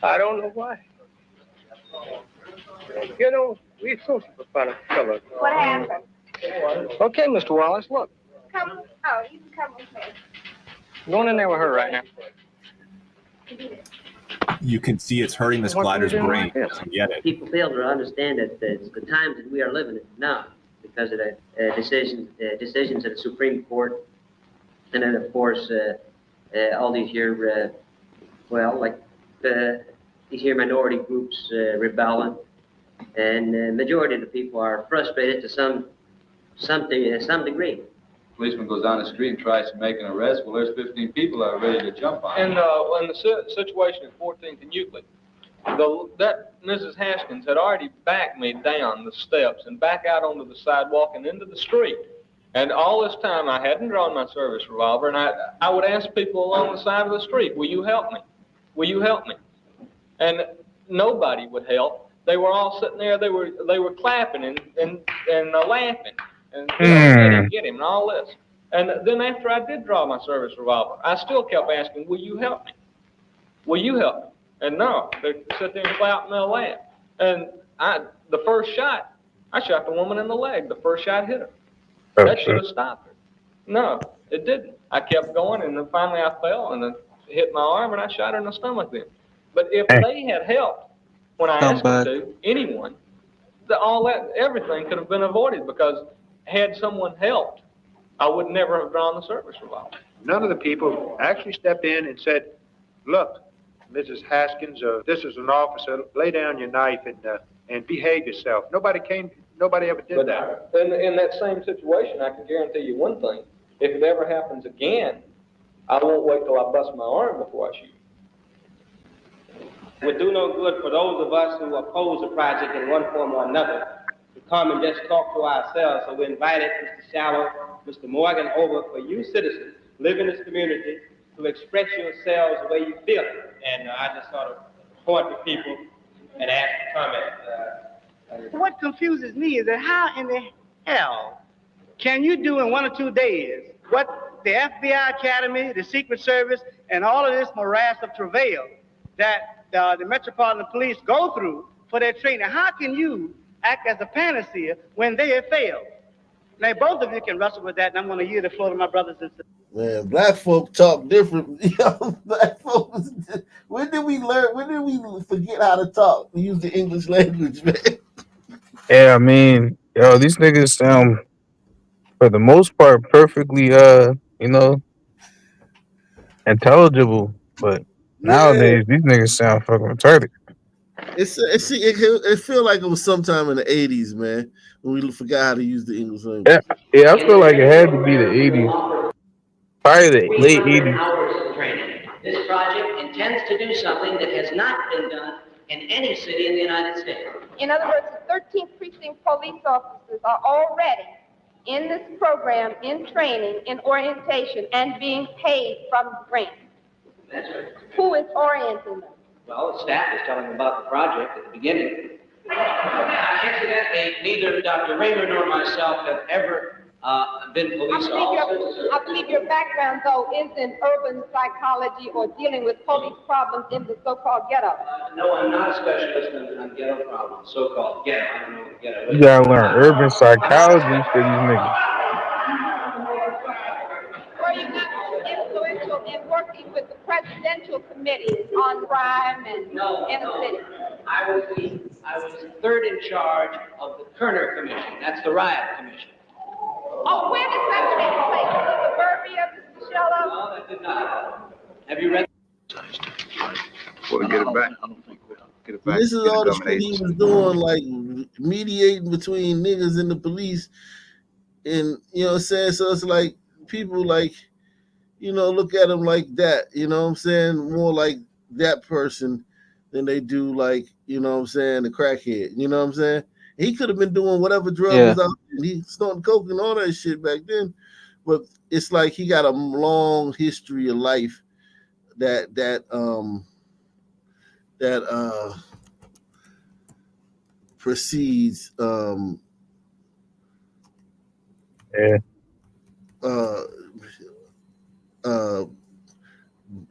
I don't know why. You know, we're social fellows. What happened? Okay, Mr. Wallace, look. Come. Oh, you can come with me. Going in there with her right now. You can see it's hurting this glider's brain. I get it. People fail to understand that the times that we are living in now, because of the decisions of the Supreme Court, and then of course all these here, these here minority groups rebelling, and the majority of the people are frustrated to some degree. Policeman goes down the street and tries to make an arrest. Well, there's 15 people that are ready to jump on him. And in the situation at 14th and Euclid, that Mrs. Haskins had already backed me down the steps and back out onto the sidewalk and into the street. And all this time I hadn't drawn my service revolver, and I would ask people along the side of the street, will you help me? Will you help me? And nobody would help. They were all sitting there, they were clapping and laughing. And get him and all this. And then after I did draw my service revolver, I still kept asking, will you help me? Will you help me? And no, they sit there and clap and they'll laugh. And the first shot, I shot the woman in the leg. The first shot hit her. That should have stopped her. No, it didn't. I kept going, and then finally I fell and it hit my arm, and I shot her in the stomach then. But if they had helped when I asked them to, anyone, everything could have been avoided, because had someone helped, I would never have drawn the service revolver. None of the people actually stepped in and said, look, Mrs. Haskins, this is an officer, lay down your knife and behave yourself. Nobody ever did that. In that same situation, I can guarantee you one thing. If it ever happens again, I won't wait till I bust my arm before I shoot. It would do no good for those of us who oppose the project in one form or another to come and just talk to ourselves. So we invited Mr. Shallow, Mr. Morgan over for you citizens who live in this community to express yourselves the way you feel it. And I just sort of point to people and ask for comment. What confuses me is that how in the hell can you do in 1 or 2 days what the FBI Academy, the Secret Service, and all of this morass of travail that the Metropolitan Police go through for their training? How can you act as a panacea when they have failed? Now, both of you can wrestle with that, and I'm going to yield the floor to my brothers and sisters. Man, black folk talk different. Black folks. When did we forget how to talk? We use the English language, man. Yeah, I mean, these niggas sound, for the most part, perfectly, intelligible. But nowadays, these niggas sound fucking retarded. It feel like it was sometime in the 80s, man, when we forgot how to use the English language. Yeah, I feel like it had to be the 80s. Probably the late 80s. This project intends to do something that has not been done in any city in the United States. In other words, the 13th precinct police officers are already in this program, in training, in orientation, and being paid from the grant. That's right. Who is orienting them? Well, the staff was telling them about the project at the beginning. Incidentally, neither Dr. Raymer nor myself have ever been police officers. I believe your background, though, is in urban psychology or dealing with police problems in the so-called ghetto. No, I'm not a specialist on ghetto problems, so-called ghetto. I don't know what ghetto is. You gotta learn urban psychology for these niggas. Were you not influential in working with the presidential committees on crime and in the city? I was third in charge of the Kerner Commission. That's the riot commission. Oh, where did that take place? In the suburbia, Mr. Shello? No, that did not. Have you read? Before we get it back. get it back. This is get all a the government shit he agency. was doing, like mediating between niggas and the police, and you know what I'm saying. So it's like people like, you know, look at him like that. You know what I'm saying? More like that person than they do like, you know what I'm saying, the crackhead. You know what I'm saying? He could have been doing whatever drug Yeah. was out there. He snorting coke and all that shit back then. But it's like he got a long history of life that precedes Yeah.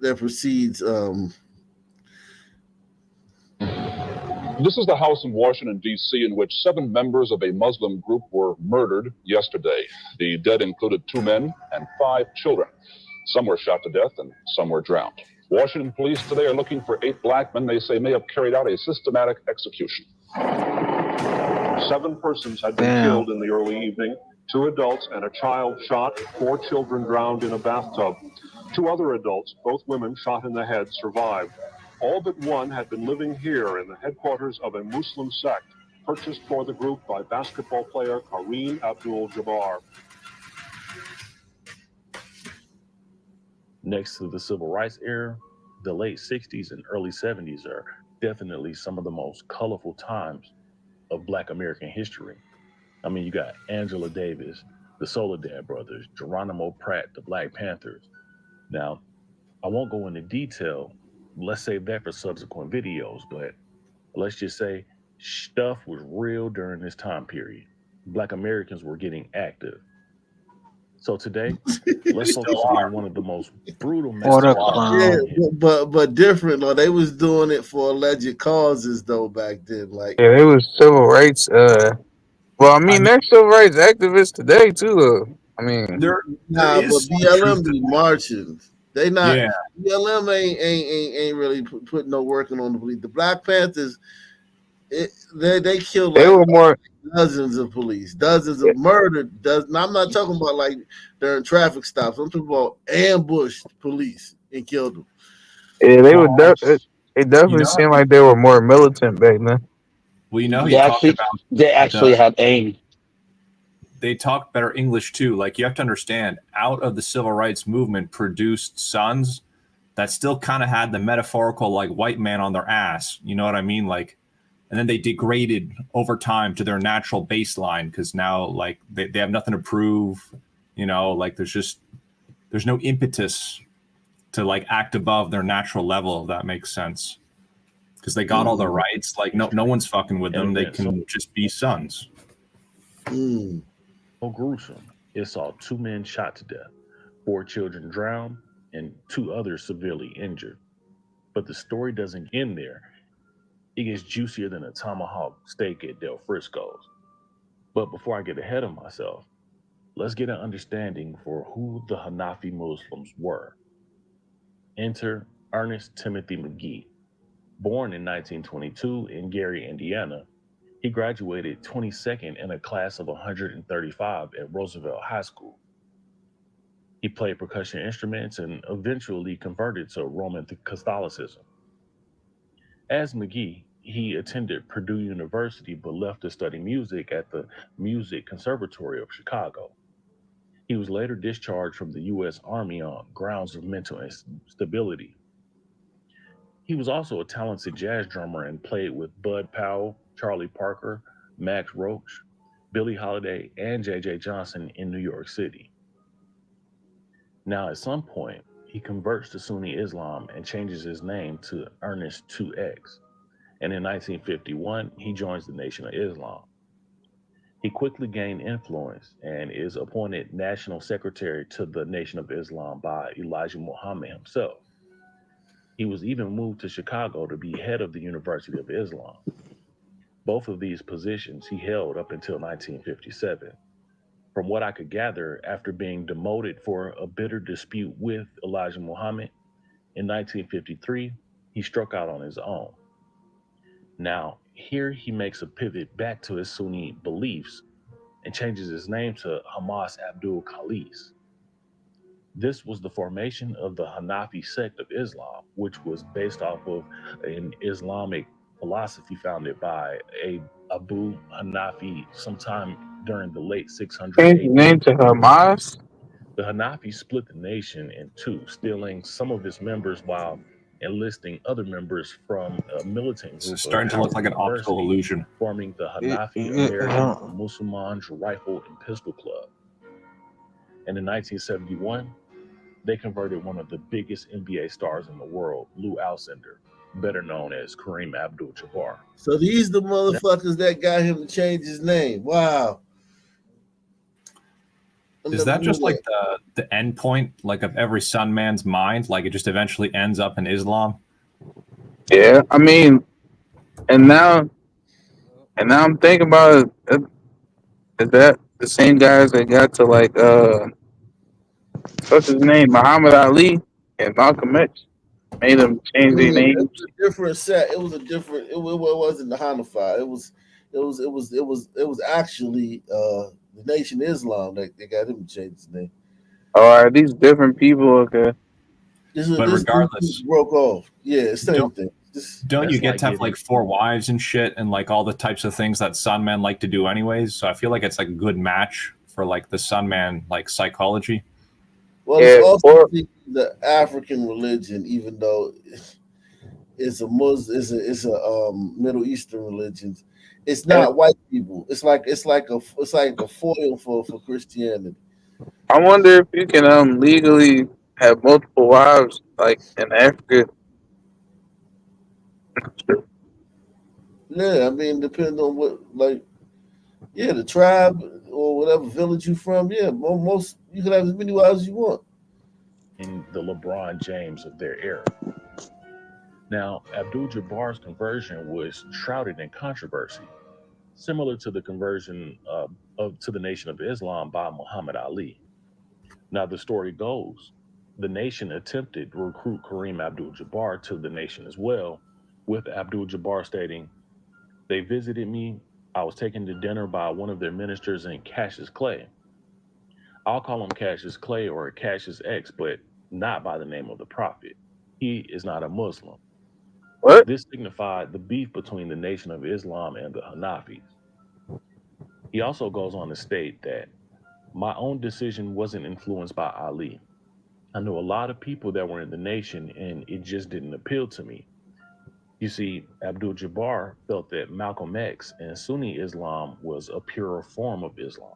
That precedes This is the house in Washington, D.C., in which 7 members of a Muslim group were murdered yesterday. The dead included 2 men and 5 children. Some were shot to death and some were drowned. Washington police today are looking for 8 black men they say may have carried out a systematic execution. 7 persons had been killed in the early evening. 2 adults and a child shot, 4 children drowned in a bathtub. 2 other adults, both women shot in the head, survived. All but one had been living here in the headquarters of a Muslim sect purchased for the group by basketball player Kareem Abdul-Jabbar. Next to the civil rights era, the late 60s and early 70s are definitely some of the most colorful times of Black American history. I mean, you got Angela Davis, the Soledad Brothers, Geronimo Pratt, the Black Panthers. Now, I won't go into detail. Let's save that for subsequent videos, but let's just say stuff was real during this time period. Black Americans were getting active. So today, let's focus on one of the most brutal What a massacres. yeah, clown. but different though. They was doing it for alleged causes though back then. Like, Yeah, it was civil rights. Well, I mean, there's civil rights activists today too. I mean, there nah, but is some BLM truth to be that. marching. They not Yeah. BLM ain't really putting no working on the police. The Black Panthers, they killed they like were more. dozens of police, dozens of murdered. I'm not talking about like during traffic stops. I'm talking about ambushed police and killed them. Yeah, they were. Well, It you definitely know, seemed like they were more militant back then. well, you know, They he talked actually, about they actually had aim. they talk better English too. Like you have to understand, out of the civil rights movement produced sons that still kind of had the metaphorical like white man on their ass. You know what I mean? Like, and then they degraded over time to their natural baseline because now like they have nothing to prove. You know, like there's no impetus to like act above their natural level. If that makes sense. Because they got all the rights. Like no one's fucking with them. They can just be sons. So gruesome. It saw 2 men shot to death, 4 children drowned, and 2 others severely injured. But the story doesn't end there. It gets juicier than a tomahawk steak at Del Frisco's. But before I get ahead of myself, let's get an understanding for who the Hanafi Muslims were. Enter Ernest Timothy McGee. Born in 1922 in Gary, Indiana, he graduated 22nd in a class of 135 at Roosevelt High School. He played percussion instruments and eventually converted to Roman Catholicism. As McGee, he attended Purdue University but left to study music at the Music Conservatory of Chicago. He was later discharged from the U.S. Army on grounds of mental instability. He was also a talented jazz drummer and played with Bud Powell, Charlie Parker, Max Roach, Billie Holiday, and J.J. Johnson in New York City. Now, at some point, he converts to Sunni Islam and changes his name to Ernest 2X. And in 1951, he joins the Nation of Islam. He quickly gained influence and is appointed National Secretary to the Nation of Islam by Elijah Muhammad himself. He was even moved to Chicago to be head of the University of Islam. Both of these positions he held up until 1957. From what I could gather, after being demoted for a bitter dispute with Elijah Muhammad, in 1953, he struck out on his own. Now, here he makes a pivot back to his Sunni beliefs and changes his name to Hamas Abdul Khalis. This was the formation of the Hanafi sect of Islam, which was based off of an Islamic philosophy founded by Abu Hanafi sometime during the late 600s Change the name AD. to Hamas. The Hanafi split the nation in two, stealing some of its members while enlisting other members from a militant This is group of starting to look like Howard an optical University, illusion. forming the Hanafi American Muslims Rifle and Pistol Club. And in 1971, they converted one of the biggest NBA stars in the world, Lou Alcindor, better known as Kareem Abdul-Jabbar. So these the motherfuckers that got him to change his name. Wow. Is that just like the end point, like of every Sun man's mind? Like it just eventually ends up in Islam? Yeah, I mean, and now I'm thinking about it. Is that the same guys that got to like what's his name, Muhammad Ali and Malcolm X, made them change their It names? was a different set. It was a different. It wasn't the Hanafi. It was actually the Nation Islam that they got him to change his name. Oh, are these different people? Okay. But regardless, broke off. Yeah, same thing. Don't you get to have like 4 wives and shit and like all the types of things that Sun men like to do anyways? So I feel like it's like a good match for like the Sun man like psychology. Well, it's also the African religion, even though it's a Muslim, it's a Middle Eastern religion. It's not white people. It's like a foil for Christianity. I wonder if you can legally have multiple wives like in Africa. Yeah, I mean, depending on what, like, yeah, the tribe or whatever village you from. Yeah, most you can have as many wives as you want. In the LeBron James of their era. Now, Abdul-Jabbar's conversion was shrouded in controversy, similar to the conversion to the Nation of Islam by Muhammad Ali. Now, the story goes, the nation attempted to recruit Kareem Abdul-Jabbar to the nation as well, with Abdul-Jabbar stating, "They visited me. I was taken to dinner by one of their ministers in Cassius Clay. I'll call him Cassius Clay or Cassius X, but not by the name of the prophet. He is not a Muslim." What? This signified the beef between the Nation of Islam and the Hanafis. He also goes on to state that my own decision wasn't influenced by Ali. I knew a lot of people that were in the nation and it just didn't appeal to me. You see, Abdul-Jabbar felt that Malcolm X and Sunni Islam was a purer form of Islam.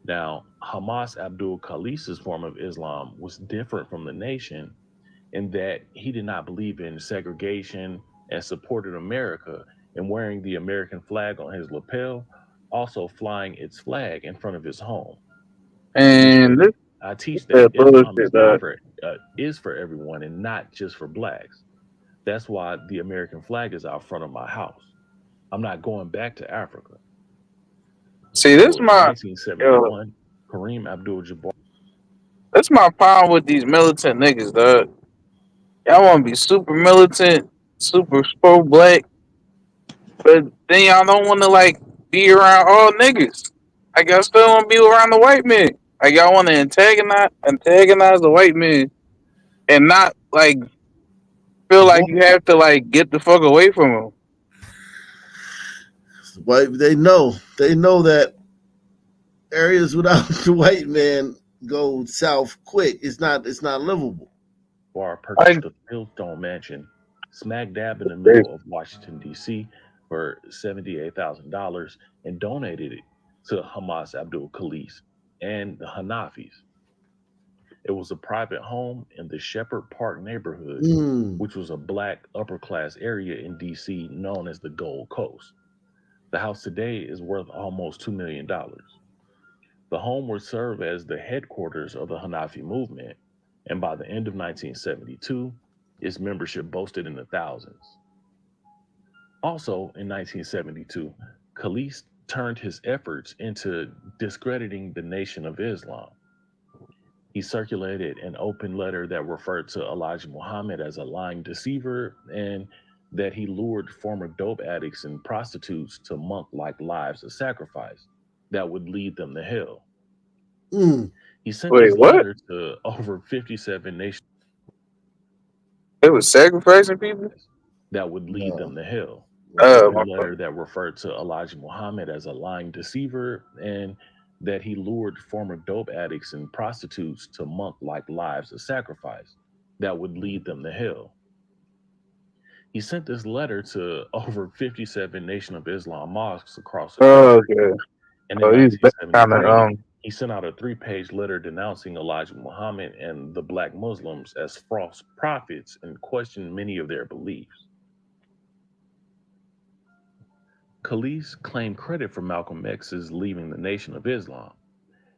Now, Hamas Abdul Khalis's form of Islam was different from the nation in that he did not believe in segregation and supported America and wearing the American flag on his lapel, also flying its flag in front of his home. And this I teach that Islam is for everyone and not just for blacks. That's why the American flag is out front of my house. I'm not going back to Africa. See, this So, my 1971, Kareem Abdul-Jabbar. that's my problem with these militant niggas, dog. Y'all want to be super militant, super pro-black, but then y'all don't want to like be around all niggas. Like y'all still want to be around the white men. Like y'all want to antagonize the white men, and not like feel like you have to like get the fuck away from them. White, they know that areas without the white man go south quick. It's not livable. Bar purchased a Fieldstone mansion smack dab in the middle of Washington, D.C. for $78,000 and donated it to Hamas Abdul Khalis and the Hanafis. It was a private home in the Shepherd Park neighborhood, which was a black upper class area in D.C. known as the Gold Coast. The house today is worth almost $2 million. The home would serve as the headquarters of the Hanafi movement, and by the end of 1972, its membership boasted in the thousands. Also in 1972, Khalis turned his efforts into discrediting the Nation of Islam. He circulated an open letter that referred to Elijah Muhammad as a lying deceiver and that he lured former dope addicts and prostitutes to monk-like lives of sacrifice that would lead them to hell. He sent this letter to over 57 nations. They was sacrificing people? that would lead them to hell. Oh, A letter that referred to Elijah Muhammad as a lying deceiver and that he lured former dope addicts and prostitutes to monk-like lives of sacrifice that would lead them to hell. He sent this letter to over 57 Nation of Islam mosques across the oh, country. okay. And in Oh, he's kind of 1973, he sent out a 3-page letter denouncing Elijah Muhammad and the black Muslims as false prophets and questioned many of their beliefs. Khalid claimed credit for Malcolm X's leaving the Nation of Islam.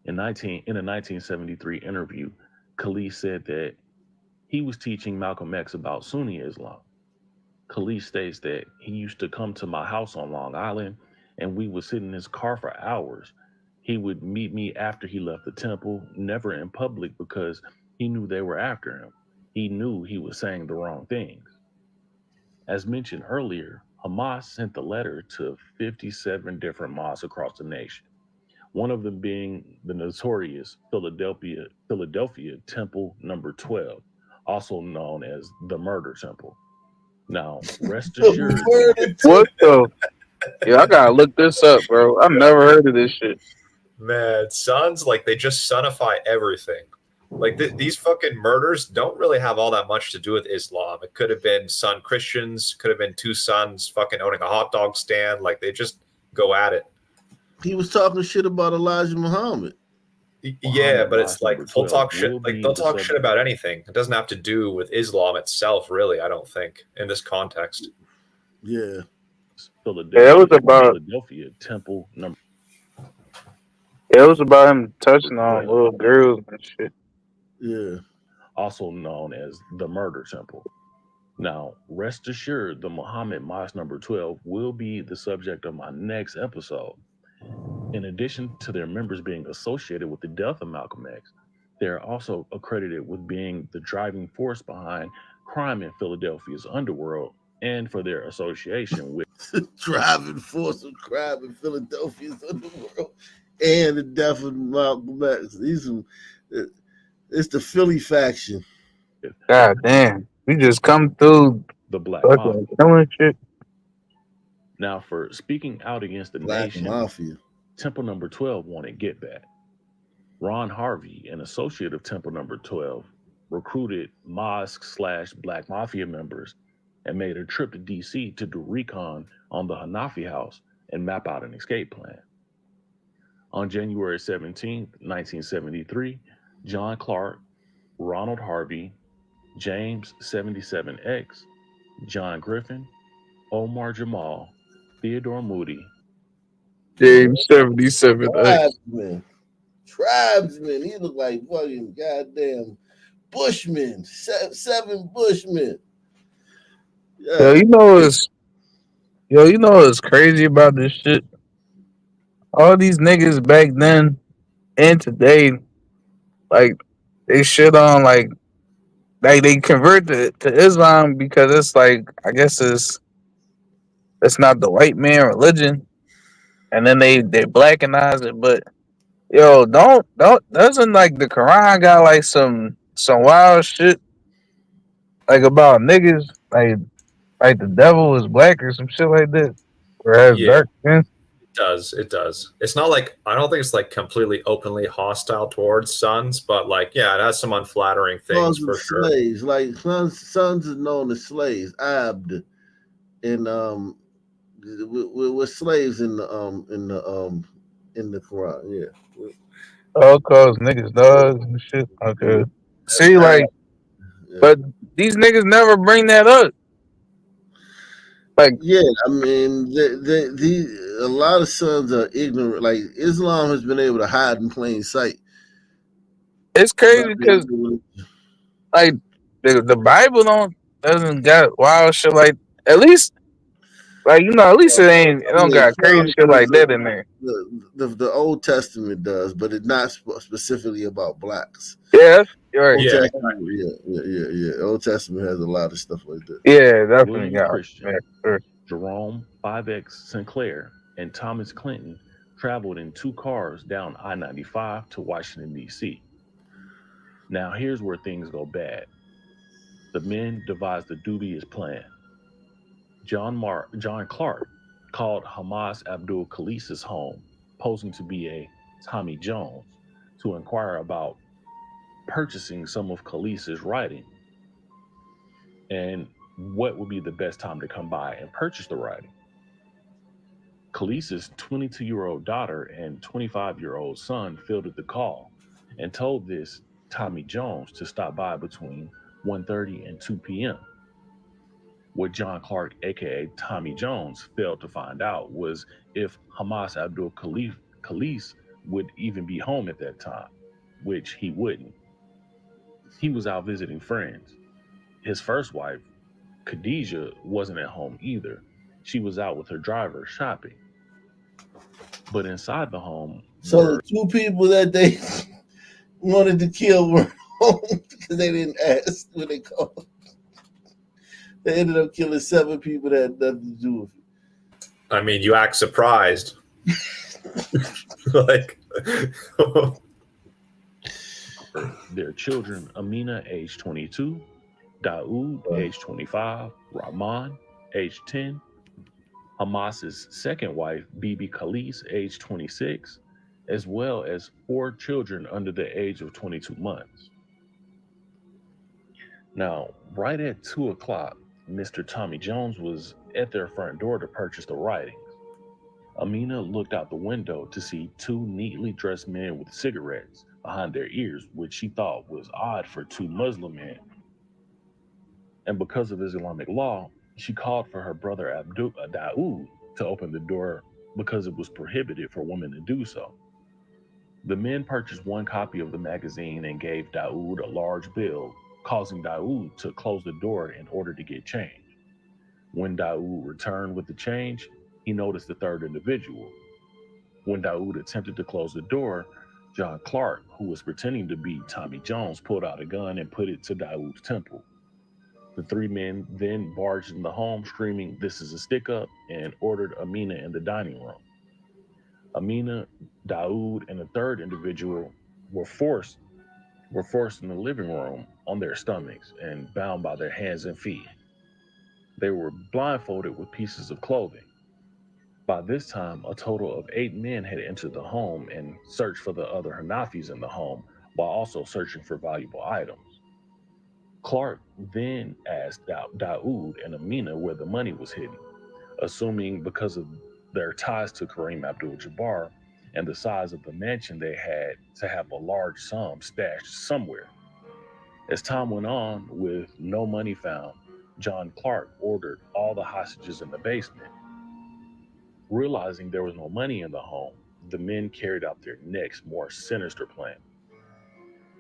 In a 1973 interview, Khalid said that he was teaching Malcolm X about Sunni Islam. Khalid states that he used to come to my house on Long Island and we would sit in his car for hours. He would meet me after he left the temple, never in public because he knew they were after him. He knew he was saying the wrong things. As mentioned earlier, Hamas sent the letter to 57 different mosques across the nation, one of them being the notorious Philadelphia Temple number 12, also known as the Murder Temple. Now, rest assured. What the? Yeah, I gotta look this up, bro. I've never heard of this shit. Man, sons, like they just sonify everything. Like these fucking murders don't really have all that much to do with Islam. It could have been son Christians, could have been two sons fucking owning a hot dog stand. Like they just go at it. He was talking shit about Elijah Muhammad. Yeah, but it's like they'll talk shit. Like they'll talk shit about anything. It doesn't have to do with Islam itself, really. I don't think in this context. Yeah. It was about Philadelphia Temple number. It was about him touching on little girls and shit. Yeah. Also known as the Murder Temple. Now, rest assured, the Muhammad Mosque number 12 will be the subject of my next episode. In addition to their members being associated with the death of Malcolm X, they are also accredited with being the driving force behind crime in Philadelphia's underworld and for their association with driving force of crime in Philadelphia's underworld and the death of Malcolm X. It's the Philly faction. God damn. We just come through the Black Mafia. Killing shit. Now, for speaking out against the Black nation, Mafia. Temple number 12 wanted get back. Ron Harvey, an associate of Temple number 12, recruited mosque/Black Mafia members and made a trip to D.C. to do recon on the Hanafi house and map out an escape plan. On January 17, 1973, John Clark, Ronald Harvey, James 77X, John Griffin, Omar Jamal, Theodore Moody, James 77X. Tribesmen. He look like fucking goddamn Bushmen. 7 Bushmen. Yeah. Yo, you know what's crazy about this shit? All these niggas back then and today, like they shit on like they convert to Islam because it's like I guess it's not the white man religion, and then they blackenize it. But yo, doesn't like the Quran got like some wild shit like about niggas like the devil is black or some shit like that, or has dark skin. It does. It's not like, I don't think it's like completely openly hostile towards sons, but like, yeah, it has some unflattering things for sure. Slaves, like sons are known as slaves, abd, and we're slaves in the Quran, yeah. All cause niggas dogs and shit. Okay. See, like, but these niggas never bring that up. Like, yeah, I mean, a lot of sons are ignorant. Like, Islam has been able to hide in plain sight. It's crazy because, like, the Bible doesn't got wild shit like. At least, like, at least it don't got crazy shit like that in there. The Old Testament does, but it's not specifically about blacks. Yeah, you're right. Yeah. Old Testament has a lot of stuff like that. Yeah, definitely. William Christian, Jerome 5X Sinclair, and Thomas Clinton traveled in 2 cars down I-95 to Washington, D.C. Now, here's where things go bad. The men devised a dubious plan. John Clark called Hamas Abdul Khalees's home, posing to be a Tommy Jones, to inquire about purchasing some of Khalees's writing and what would be the best time to come by and purchase the writing. Khalees's 22-year-old daughter and 25-year-old son fielded the call and told this Tommy Jones to stop by between 1:30 and 2 p.m. What John Clark, aka Tommy Jones, failed to find out was if Hamas Abdul Khalees would even be home at that time, which he wouldn't. He was out visiting friends. His first wife, Khadijah, wasn't at home either. She was out with her driver shopping. But inside the home, so the two people that they wanted to kill were home because they didn't ask when they called. They ended up killing 7 people that had nothing to do with it. I mean, you act surprised. Like their children, Amina, age 22, Daoud, age 25, Rahman, age 10, Hamas's second wife, Bibi Khalees, age 26, as well as 4 children under the age of 22 months. Now, right at 2 o'clock, Mr. Tommy Jones was at their front door to purchase the writings. Amina looked out the window to see 2 neatly dressed men with cigarettes behind their ears, which she thought was odd for 2 Muslim men. And because of Islamic law, she called for her brother Daoud to open the door because it was prohibited for women to do so. The men purchased 1 copy of the magazine and gave Daoud a large bill, causing Daoud to close the door in order to get change. When Daoud returned with the change, he noticed the 3rd individual. When Daoud attempted to close the door, John Clark, who was pretending to be Tommy Jones, pulled out a gun and put it to Daoud's temple. The 3 men then barged in the home screaming, "This is a stick-up," and ordered Amina in the dining room. Amina, Daoud, and the 3rd individual were forced in the living room on their stomachs and bound by their hands and feet. They were blindfolded with pieces of clothing. By this time, a total of 8 men had entered the home and searched for the other Hanafis in the home, while also searching for valuable items. Clark then asked Daoud and Amina where the money was hidden, assuming because of their ties to Kareem Abdul-Jabbar and the size of the mansion they had to have a large sum stashed somewhere. As time went on, with no money found, John Clark ordered all the hostages in the basement. Realizing there was no money in the home, the men carried out their next, more sinister plan.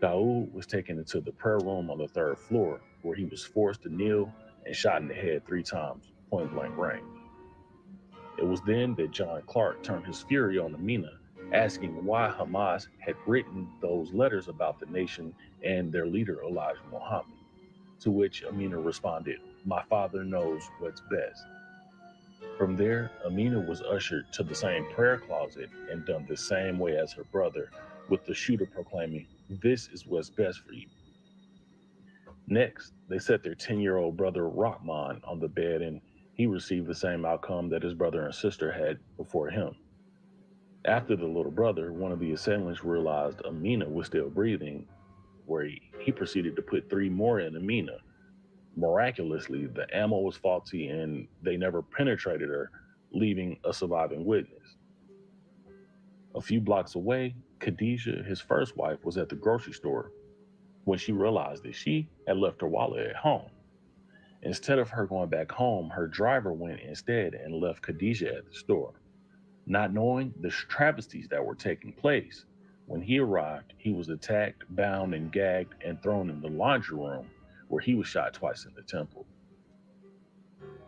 Daoud was taken into the prayer room on the 3rd floor, where he was forced to kneel and shot in the head 3 times, point-blank range. It was then that John Clark turned his fury on Amina, asking why Hamas had written those letters about the nation and their leader, Elijah Muhammad, to which Amina responded, "My father knows what's best." From there, Amina was ushered to the same prayer closet and done the same way as her brother, with the shooter proclaiming, "This is what's best for you." Next, they set their 10-year-old brother Rahman on the bed, and he received the same outcome that his brother and sister had before him. After the little brother, one of the assailants realized Amina was still breathing, where he proceeded to put 3 more in Amina. Miraculously, the ammo was faulty and they never penetrated her, leaving a surviving witness. A few blocks away, Khadijah, his first wife, was at the grocery store when she realized that she had left her wallet at home. Instead of her going back home, her driver went instead and left Khadijah at the store. Not knowing the travesties that were taking place, when he arrived, he was attacked, bound, and gagged, and thrown in the laundry room, where he was shot twice in the temple.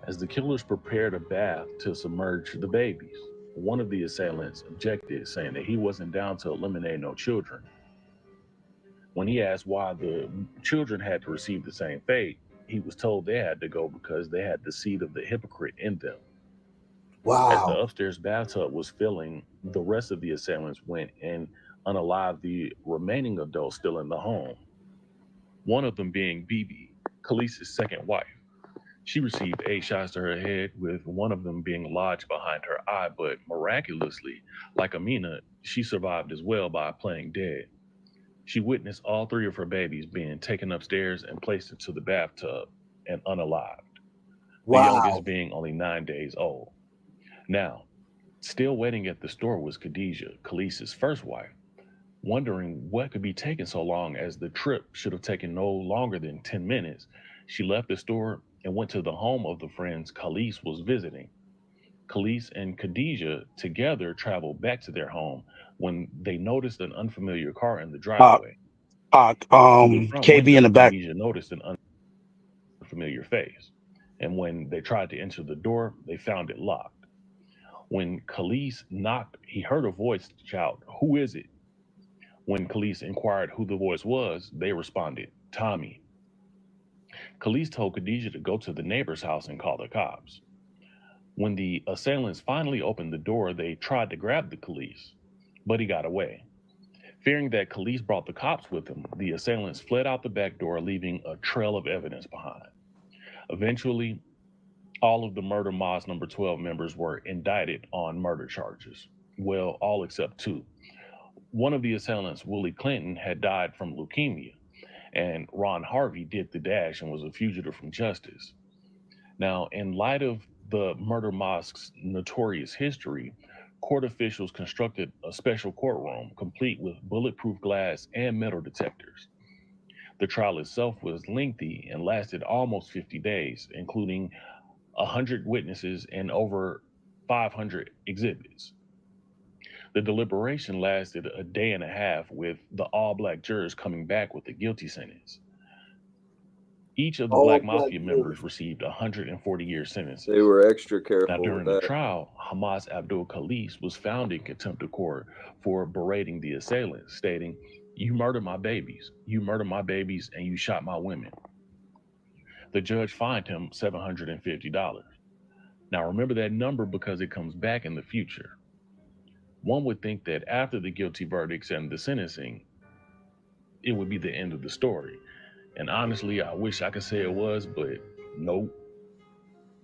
As the killers prepared a bath to submerge the babies, one of the assailants objected, saying that he wasn't down to eliminate no children. When he asked why the children had to receive the same fate, he was told they had to go because they had the seed of the hypocrite in them. Wow. As the upstairs bathtub was filling, the rest of the assailants went and unalived the remaining adults still in the home. One of them being Bibi, Khalees's second wife. She received 8 shots to her head, with one of them being lodged behind her eye, but miraculously, like Amina, she survived as well by playing dead. She witnessed all 3 of her babies being taken upstairs and placed into the bathtub and unalived, the youngest being only 9 days old. Now, still waiting at the store was Khadijah, Khalees's first wife, wondering what could be taking so long, as the trip should have taken no longer than 10 minutes. She left the store and went to the home of the friends Khalees was visiting. Khalees and Khadijah together traveled back to their home when they noticed an unfamiliar car in the driveway. Through the front KB in window, the back. Khadijah noticed an unfamiliar face, and when they tried to enter the door, they found it locked. When Khalees knocked, he heard a voice shout, "Who is it?" When Khalees inquired who the voice was, they responded, "Tommy." Khalees told Khadijah to go to the neighbor's house and call the cops. When the assailants finally opened the door, they tried to grab the Khalees, but he got away. Fearing that Khalees brought the cops with him, the assailants fled out the back door, leaving a trail of evidence behind. Eventually, all of the Murder Moss number 12 members were indicted on murder charges. Well, all except 2. One of the assailants, Willie Clinton, had died from leukemia, and Ron Harvey did the dash and was a fugitive from justice. Now, in light of the Murder Mosque's notorious history, court officials constructed a special courtroom complete with bulletproof glass and metal detectors. The trial itself was lengthy and lasted almost 50 days, including 100 witnesses and over 500 exhibits. The deliberation lasted a day and a half, with the all-black jurors coming back with a guilty sentence. Each of the Black Mafia members received 140-year sentences. They were extra Now, careful during with the that. trial, Hamas Abdul Khalees was found in contempt of court for berating the assailants, stating, "You murdered my babies, and you shot my women." The judge fined him $750. Now, remember that number because it comes back in the future. One would think that after the guilty verdicts and the sentencing, it would be the end of the story. And honestly, I wish I could say it was, but nope.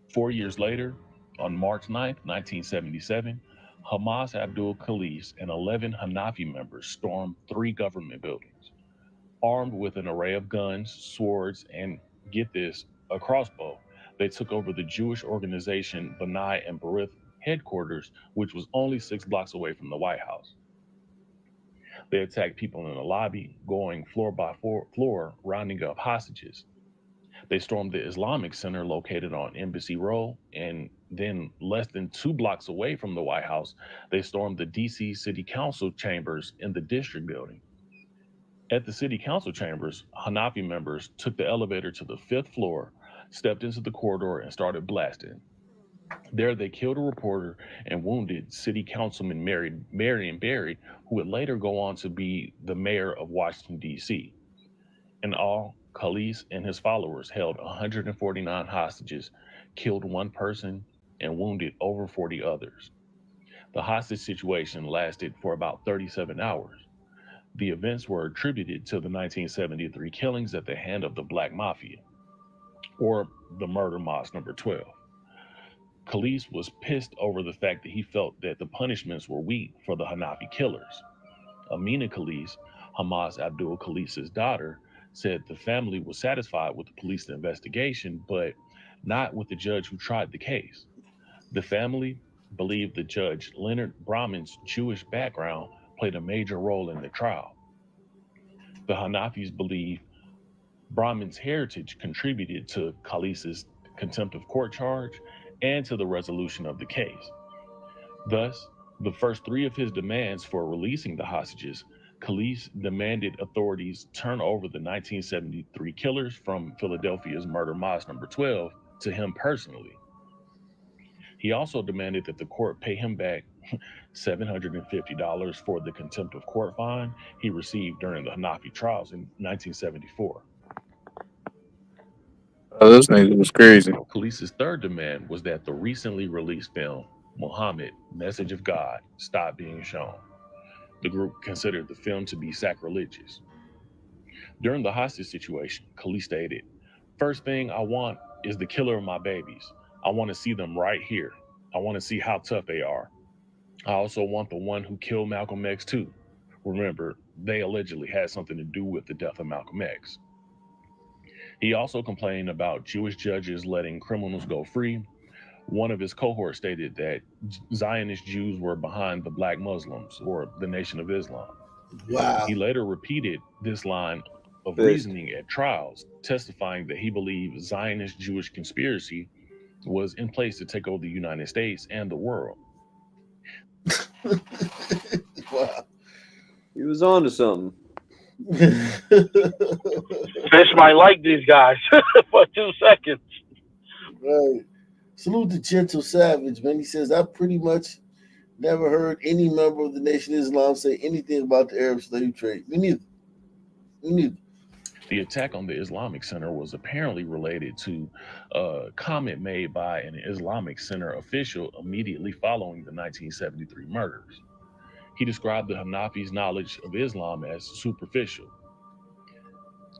4 years later, on March 9th, 1977, Hamas Abdul Khalees and 11 Hanafi members stormed 3 government buildings. Armed with an array of guns, swords, and, get this, a crossbow, they took over the Jewish organization B'nai and Berith headquarters, which was only 6 blocks away from the White House. They attacked people in the lobby, going floor by floor, rounding up hostages. They stormed the Islamic Center located on Embassy Row, and then less than 2 blocks away from the White House, they stormed the DC City Council chambers in the District Building. At the City Council chambers, Hanafi members took the elevator to the 5th floor, stepped into the corridor, and started blasting. There, they killed a reporter and wounded City Councilman Marion Barry, who would later go on to be the mayor of Washington, D.C. In all, Khalees and his followers held 149 hostages, killed 1 person, and wounded over 40 others. The hostage situation lasted for about 37 hours. The events were attributed to the 1973 killings at the hand of the Black Mafia, or the Murder Mosque number 12. Khalees was pissed over the fact that he felt that the punishments were weak for the Hanafi killers. Amina Khalees, Hamas Abdul Khalees' daughter, said the family was satisfied with the police investigation, but not with the judge who tried the case. The family believed the judge, Leonard Brahman's Jewish background, played a major role in the trial. The Hanafis believe Brahman's heritage contributed to Khalees' contempt of court charge and to the resolution of the case. Thus, the first 3 of his demands for releasing the hostages, Khalees demanded authorities turn over the 1973 killers from Philadelphia's Murder Mosque number 12 to him personally. He also demanded that the court pay him back $750 for the contempt of court fine he received during the Hanafi trials in 1974. Oh, this nigga was crazy. Khalees' third demand was that the recently released film, Muhammad, Message of God, stop being shown. The group considered the film to be sacrilegious. During the hostage situation, Khalees stated, "First thing I want is the killer of my babies. I want to see them right here. I want to see how tough they are. I also want the one who killed Malcolm X too. Remember, they allegedly had something to do with the death of Malcolm X. He also complained about Jewish judges letting criminals go free. One of his cohorts stated that Zionist Jews were behind the Black Muslims, or the Nation of Islam. Wow. He later repeated this line of reasoning at trials, testifying that he believed Zionist Jewish conspiracy was in place to take over the United States and the world. Wow. He was on to something. Fish might like these guys for 2 seconds. Right. Salute to Gentle Savage, man. He says, I pretty much never heard any member of the Nation of Islam say anything about the Arab slave trade. Me neither. The attack on the Islamic Center was apparently related to a comment made by an Islamic Center official immediately following the 1973 murders. He described the Hanafi's knowledge of Islam as superficial.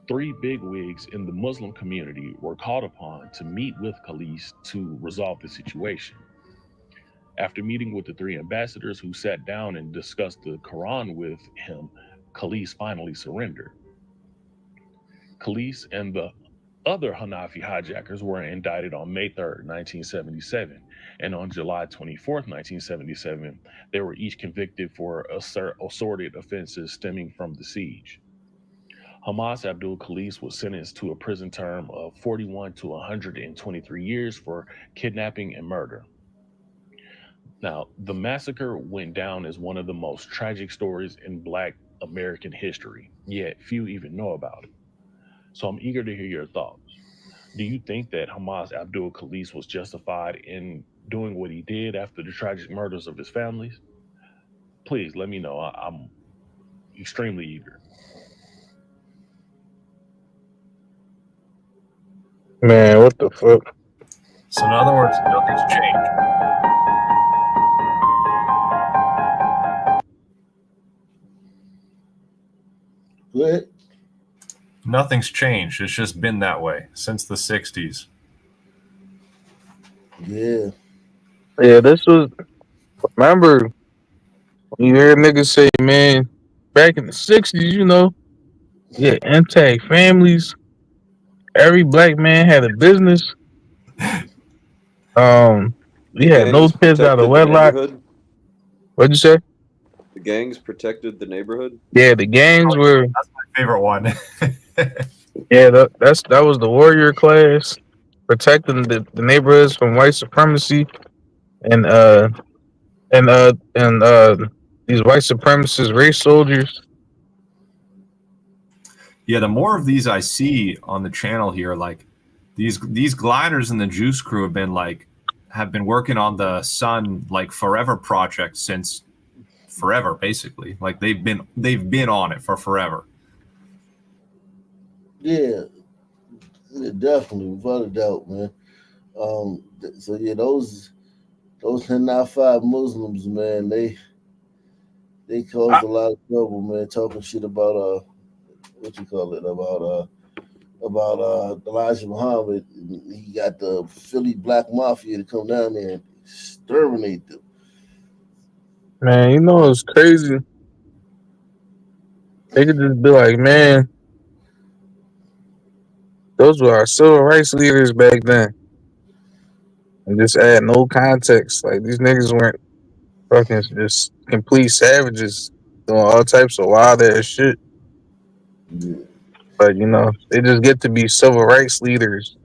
3 bigwigs in the Muslim community were called upon to meet with Khalis to resolve the situation. After meeting with the 3 ambassadors who sat down and discussed the Quran with him, Khalis finally surrendered. Khalis and the other Hanafi hijackers were indicted on May 3rd, 1977, and on July 24th, 1977, they were each convicted for assorted offenses stemming from the siege. Hamas Abdul Khalis was sentenced to a prison term of 41 to 123 years for kidnapping and murder. Now, the massacre went down as one of the most tragic stories in Black American history, yet few even know about it. So I'm eager to hear your thoughts. Do you think that Hamas Abdul Khalis was justified in doing what he did after the tragic murders of his families? Please let me know. I'm extremely eager. Man, what the fuck? So in other words, nothing's changed. Good. Nothing's changed. It's just been that way since the 60s. Yeah. Yeah, this was. Remember when you hear niggas say, man, back in the 60s, you know, yeah, intact families. Every black man had a business. We had no kids out of wedlock. What'd you say? The gangs protected the neighborhood. Yeah, the gangs were. That's my favorite one. Yeah, that was the warrior class protecting the neighborhoods from white supremacy and these white supremacist race soldiers. Yeah, the more of these I see on the channel here, like these gliders in the Juice Crew have been working on the Sun like Forever project since forever, basically. Like they've been on it for forever. Yeah, definitely, without a doubt, man. So yeah, those Hanafi Muslims, man, they caused a lot of trouble, man. Talking shit about about Elijah Muhammad. He got the Philly Black Mafia to come down there and exterminate them. Man, you know it's crazy. They could just be like, man, those were our civil rights leaders back then. And just add no context. Like these niggas weren't fucking just complete savages doing all types of wild ass shit. But you know, they just get to be civil rights leaders.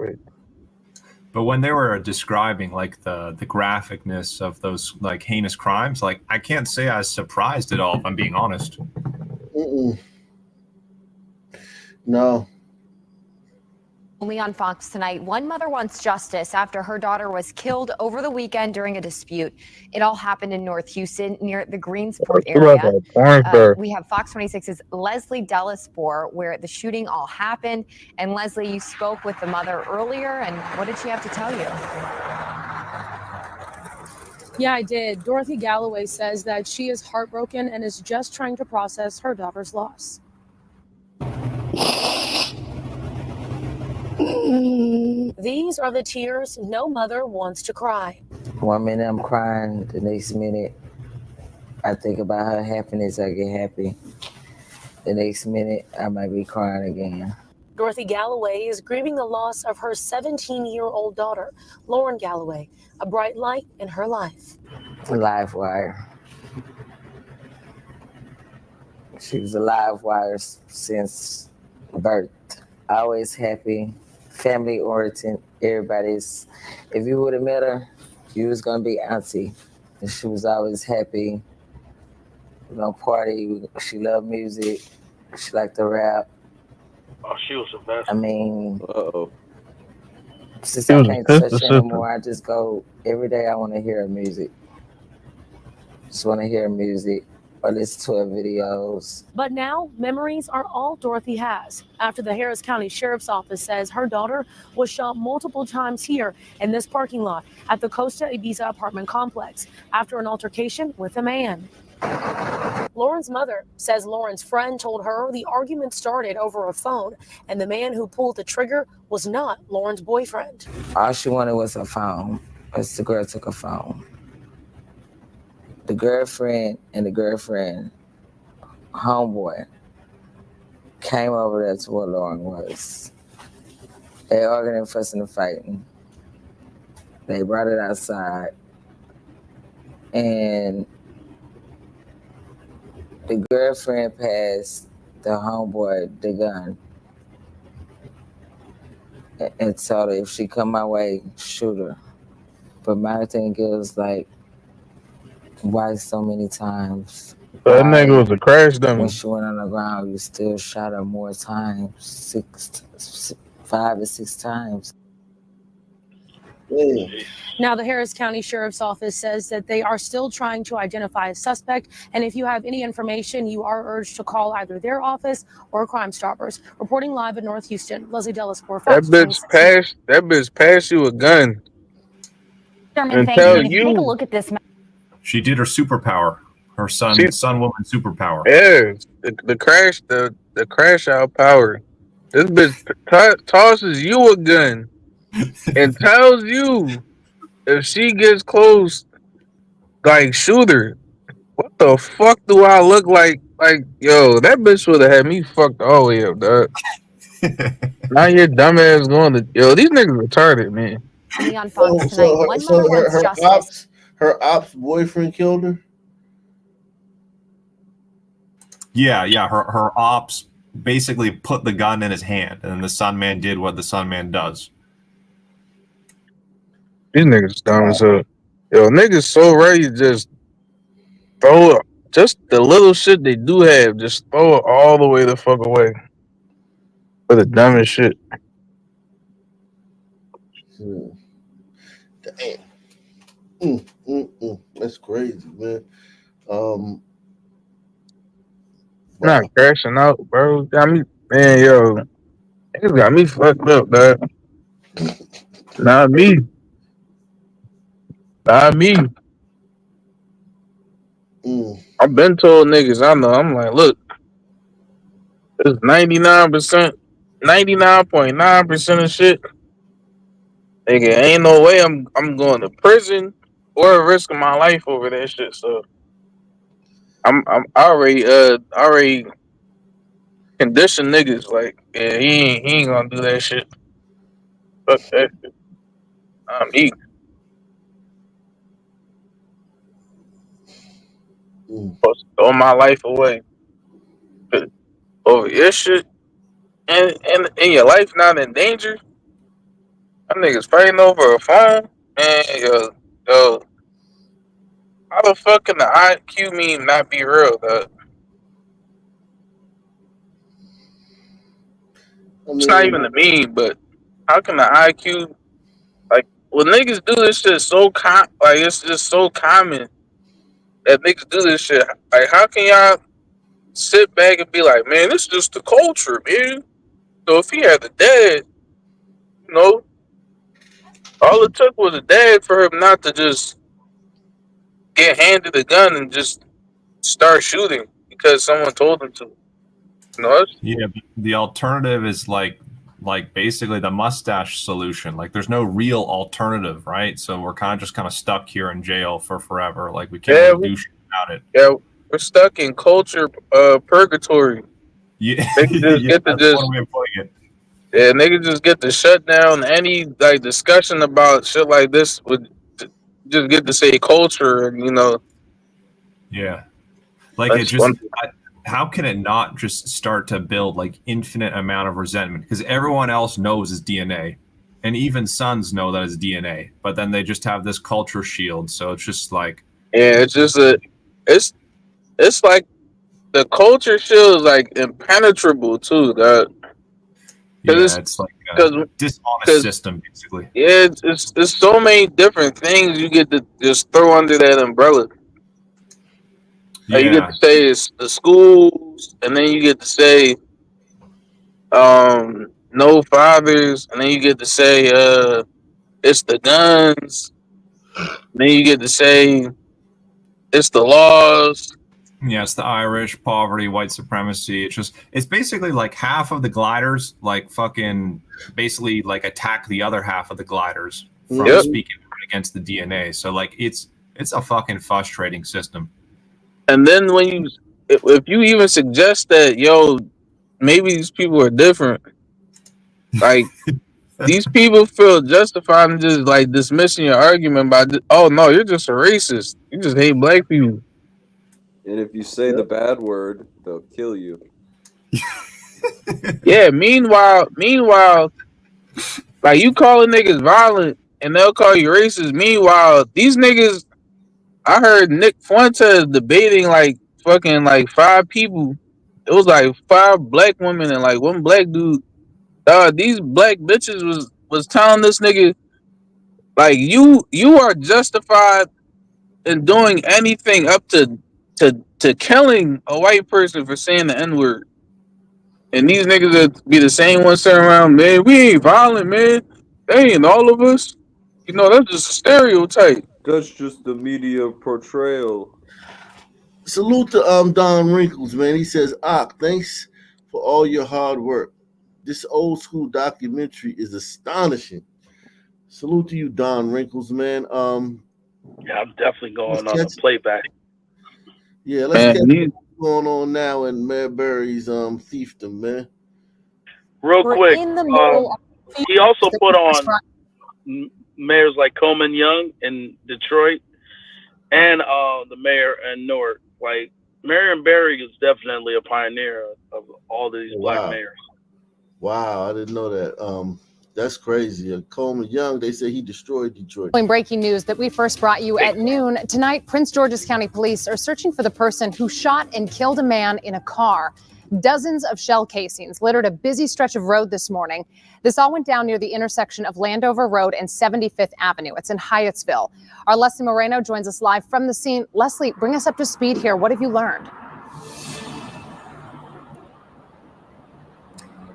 But when they were describing like the graphicness of those like heinous crimes, like I can't say I was surprised at all, if I'm being honest. No. Only on Fox tonight, one mother wants justice after her daughter was killed over the weekend during a dispute. It all happened in North Houston near the Greensport area. We have Fox 26's Leslie Delaspore where the shooting all happened. And Leslie, you spoke with the mother earlier, and what did she have to tell you? Yeah, I did. Dorothy Galloway says that she is heartbroken and is just trying to process her daughter's loss. These are the tears no mother wants to cry. 1 minute I'm crying, the next minute I think about her happiness, I get happy. The next minute I might be crying again. Dorothy Galloway is grieving the loss of her 17-year-old daughter, Lauren Galloway, a bright light in her life. Live wire. She was a live wire since birth. Always happy, family oriented. Everybody's. If you would have met her, you was gonna be auntie. And she was always happy. We gonna party. She loved music. She liked to rap. Oh, she was the best. I mean, since She I was a can't touch sister. her anymore, I just go every day. I want to hear her music. Just want to hear her music or listen to her videos. But now, memories are all Dorothy has. After the Harris County Sheriff's Office says her daughter was shot multiple times here in this parking lot at the Costa Ibiza apartment complex after an altercation with a man. Lauren's mother says Lauren's friend told her the argument started over a phone and the man who pulled the trigger was not Lauren's boyfriend. All she wanted was her phone, because the girl took her phone. The girlfriend and the girlfriend homeboy came over there to where Lauren was. They arguing and fussing and fighting. They brought it outside. And the girlfriend passed the homeboy the gun and told her if she come my way, shoot her. But my thing is like, why so many times? That nigga was a crash dummy. When she went on the ground, you still shot her more times, 5 or 6 times. Now, the Harris County Sheriff's Office says that they are still trying to identify a suspect. And if you have any information, you are urged to call either their office or Crime Stoppers. Reporting live in North Houston, Leslie Delasport, That Fox bitch passed you a gun. Sherman, thank tell you. And if you take a you. look at this map, She did her superpower, her son woman superpower. Yeah, the crash out power. This bitch tosses you a gun and tells you if she gets close, like shoot her. What the fuck do I look like? Like, yo, that bitch would have had me fucked all the way up, dog. Now your dumb ass going to these niggas retarded, man. only on Fox tonight, one mother wants justice. Her ops boyfriend killed her. Yeah. Her ops basically put the gun in his hand, and then the Sun Man did what the Sun Man does. These niggas dumb as hell. Yo, niggas so ready to just throw it. Just the little shit they do have, just throw it all the way the fuck away. For the dumbest shit. Damn. That's crazy, man. Not crashing out, bro. Got me, man, yo. Niggas got me fucked up, dog. Not me. Not me. I've been told niggas, I know. I'm like, look, it's 99%, 99.9% of shit. Nigga, ain't no way I'm going to prison or risking my life over that shit. So I'm already conditioned niggas like, yeah, he ain't gonna do that shit. Fuck that shit. I'm eating. Supposed to throw my life away over your shit, and your life not in danger. Them niggas fighting over a phone, and yo, how the fuck can the IQ meme not be real, though? It's not even a meme, but how can the IQ, like, when niggas do this shit it's just so common that niggas do this shit. Like, how can y'all sit back and be like, man, this is just the culture, man. So if he had a dad, all it took was a dad for him not to just get handed a gun and just start shooting because someone told him to. Yeah, the alternative is like like basically the mustache solution. Like there's no real alternative, right? So we're kind of stuck here in jail for forever. Like we can't really do shit about it. Yeah, we're stuck in culture purgatory. Yeah, They can just get to that's just one way of putting it. yeah, they can just get to shut down any like discussion about shit like this with just get to say culture and Yeah. Like it just, how can it not just start to build like infinite amount of resentment? Because everyone else knows it's DNA, and even sons know that it's DNA. But then they just have this culture shield, so it's just like it's just it's like the culture shield is like impenetrable too. It's like a dishonest system, basically. Yeah, it's so many different things you get to just throw under that umbrella. Like you get to say it's the schools, and then you get to say no fathers, and then you get to say it's the guns, then you get to say it's the laws. Yeah, it's the Irish, poverty, white supremacy. It's basically like half of the gliders like fucking basically like attack the other half of the gliders from speaking against the DNA. So like it's a fucking frustrating system. And then if you even suggest that, maybe these people are different, like these people feel justified in just like dismissing your argument by, oh no, you're just a racist. You just hate black people. And if you say the bad word, they'll kill you. Yeah. Meanwhile, like you calling niggas violent and they'll call you racist. Meanwhile, these niggas, I heard Nick Fuentes debating like fucking like 5 people. It was like 5 black women and like 1 black dude. These black bitches was telling this nigga like you are justified in doing anything up to killing a white person for saying the N-word. And these niggas that be the same ones sitting around, man, we ain't violent, man. They ain't all of us. That's just a stereotype. That's just the media portrayal. Salute to Don Wrinkles, man. He says, thanks for all your hard work. This old school documentary is astonishing. Salute to you, Don Wrinkles, man. Yeah, I'm definitely going on a playback. Yeah, let's get what's going on now in Mayberry's fiefdom, man. Real quick, he also put on mayors like Coleman Young in Detroit and the mayor in Newark. Like Marion Barry is definitely a pioneer of all these black mayors. Wow, I didn't know that. That's crazy. Coleman Young, they say he destroyed Detroit. Breaking news that we first brought you at noon. Tonight, Prince George's County Police are searching for the person who shot and killed a man in a car. Dozens of shell casings littered a busy stretch of road this morning. This all went down near the intersection of Landover Road and 75th Avenue. It's in Hyattsville. Our Leslie Moreno joins us live from the scene. Leslie, bring us up to speed here. What have you learned?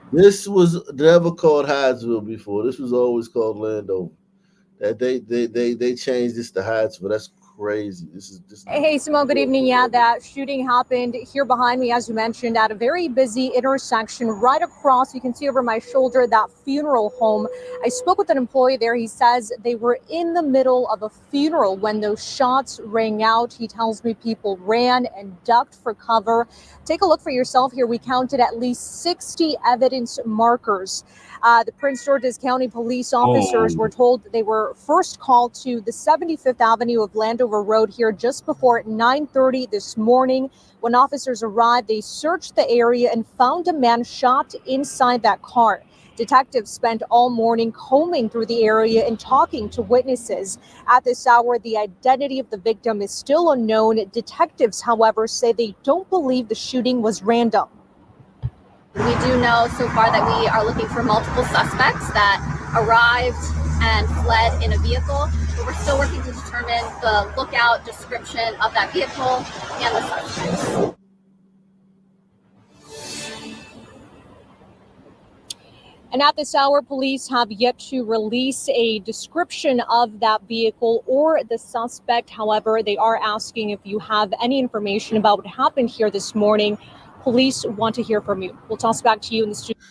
This was never called Hyattsville before. This was always called Landover. That they changed this to Hyattsville. That's crazy. Hey, Simone, good evening. Yeah, that shooting happened here behind me, as you mentioned, at a very busy intersection right across. You can see over my shoulder that funeral home. I spoke with an employee there. He says they were in the middle of a funeral when those shots rang out. He tells me people ran and ducked for cover. Take a look for yourself here. We counted at least 60 evidence markers. The Prince George's County police officers were told they were first called to the 75th Avenue of Landover Road here just before 9:30 this morning. When officers arrived, they searched the area and found a man shot inside that car. Detectives spent all morning combing through the area and talking to witnesses. At this hour, the identity of the victim is still unknown. Detectives, however, say they don't believe the shooting was random. We do know so far that we are looking for multiple suspects that arrived and fled in a vehicle, but we're still working to determine the lookout description of that vehicle and the suspects. And at this hour, police have yet to release a description of that vehicle or the suspect. However, they are asking if you have any information about what happened here this morning. Police want to hear from you. We'll toss back to you in the studio.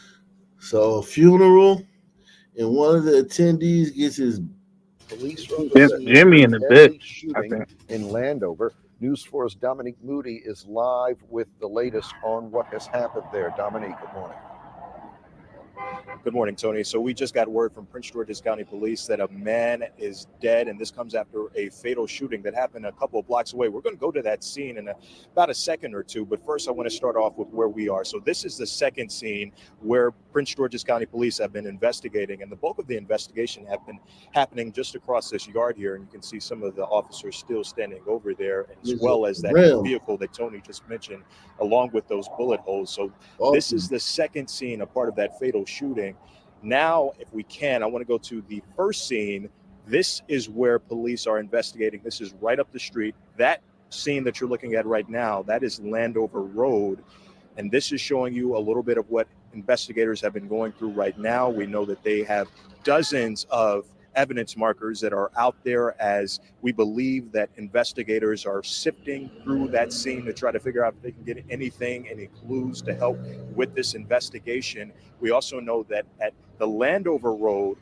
So a funeral, and one of the attendees gets his. Police from the scene Jimmy in of the a bit, deadly I shooting think. in Landover. News 4's Dominique Moody is live with the latest on what has happened there. Dominique, good morning. Good morning, Tony. So we just got word from Prince George's County Police that a man is dead, and this comes after a fatal shooting that happened a couple of blocks away. We're going to go to that scene in about a second or two, but first I want to start off with where we are. So this is the second scene where Prince George's County Police have been investigating, and the bulk of the investigation have been happening just across this yard here, and you can see some of the officers still standing over there, as well as that vehicle that Tony just mentioned, along with those bullet holes. So this is the second scene, a part of that fatal shooting. Now, if we can, I want to go to the first scene. This is where police are investigating. This is right up the street. That scene that you're looking at right now, that is Landover Road. And this is showing you a little bit of what investigators have been going through right now. We know that they have dozens of evidence markers that are out there, as we believe that investigators are sifting through that scene to try to figure out if they can get anything, any clues to help with this investigation. We also know that at the Landover Road,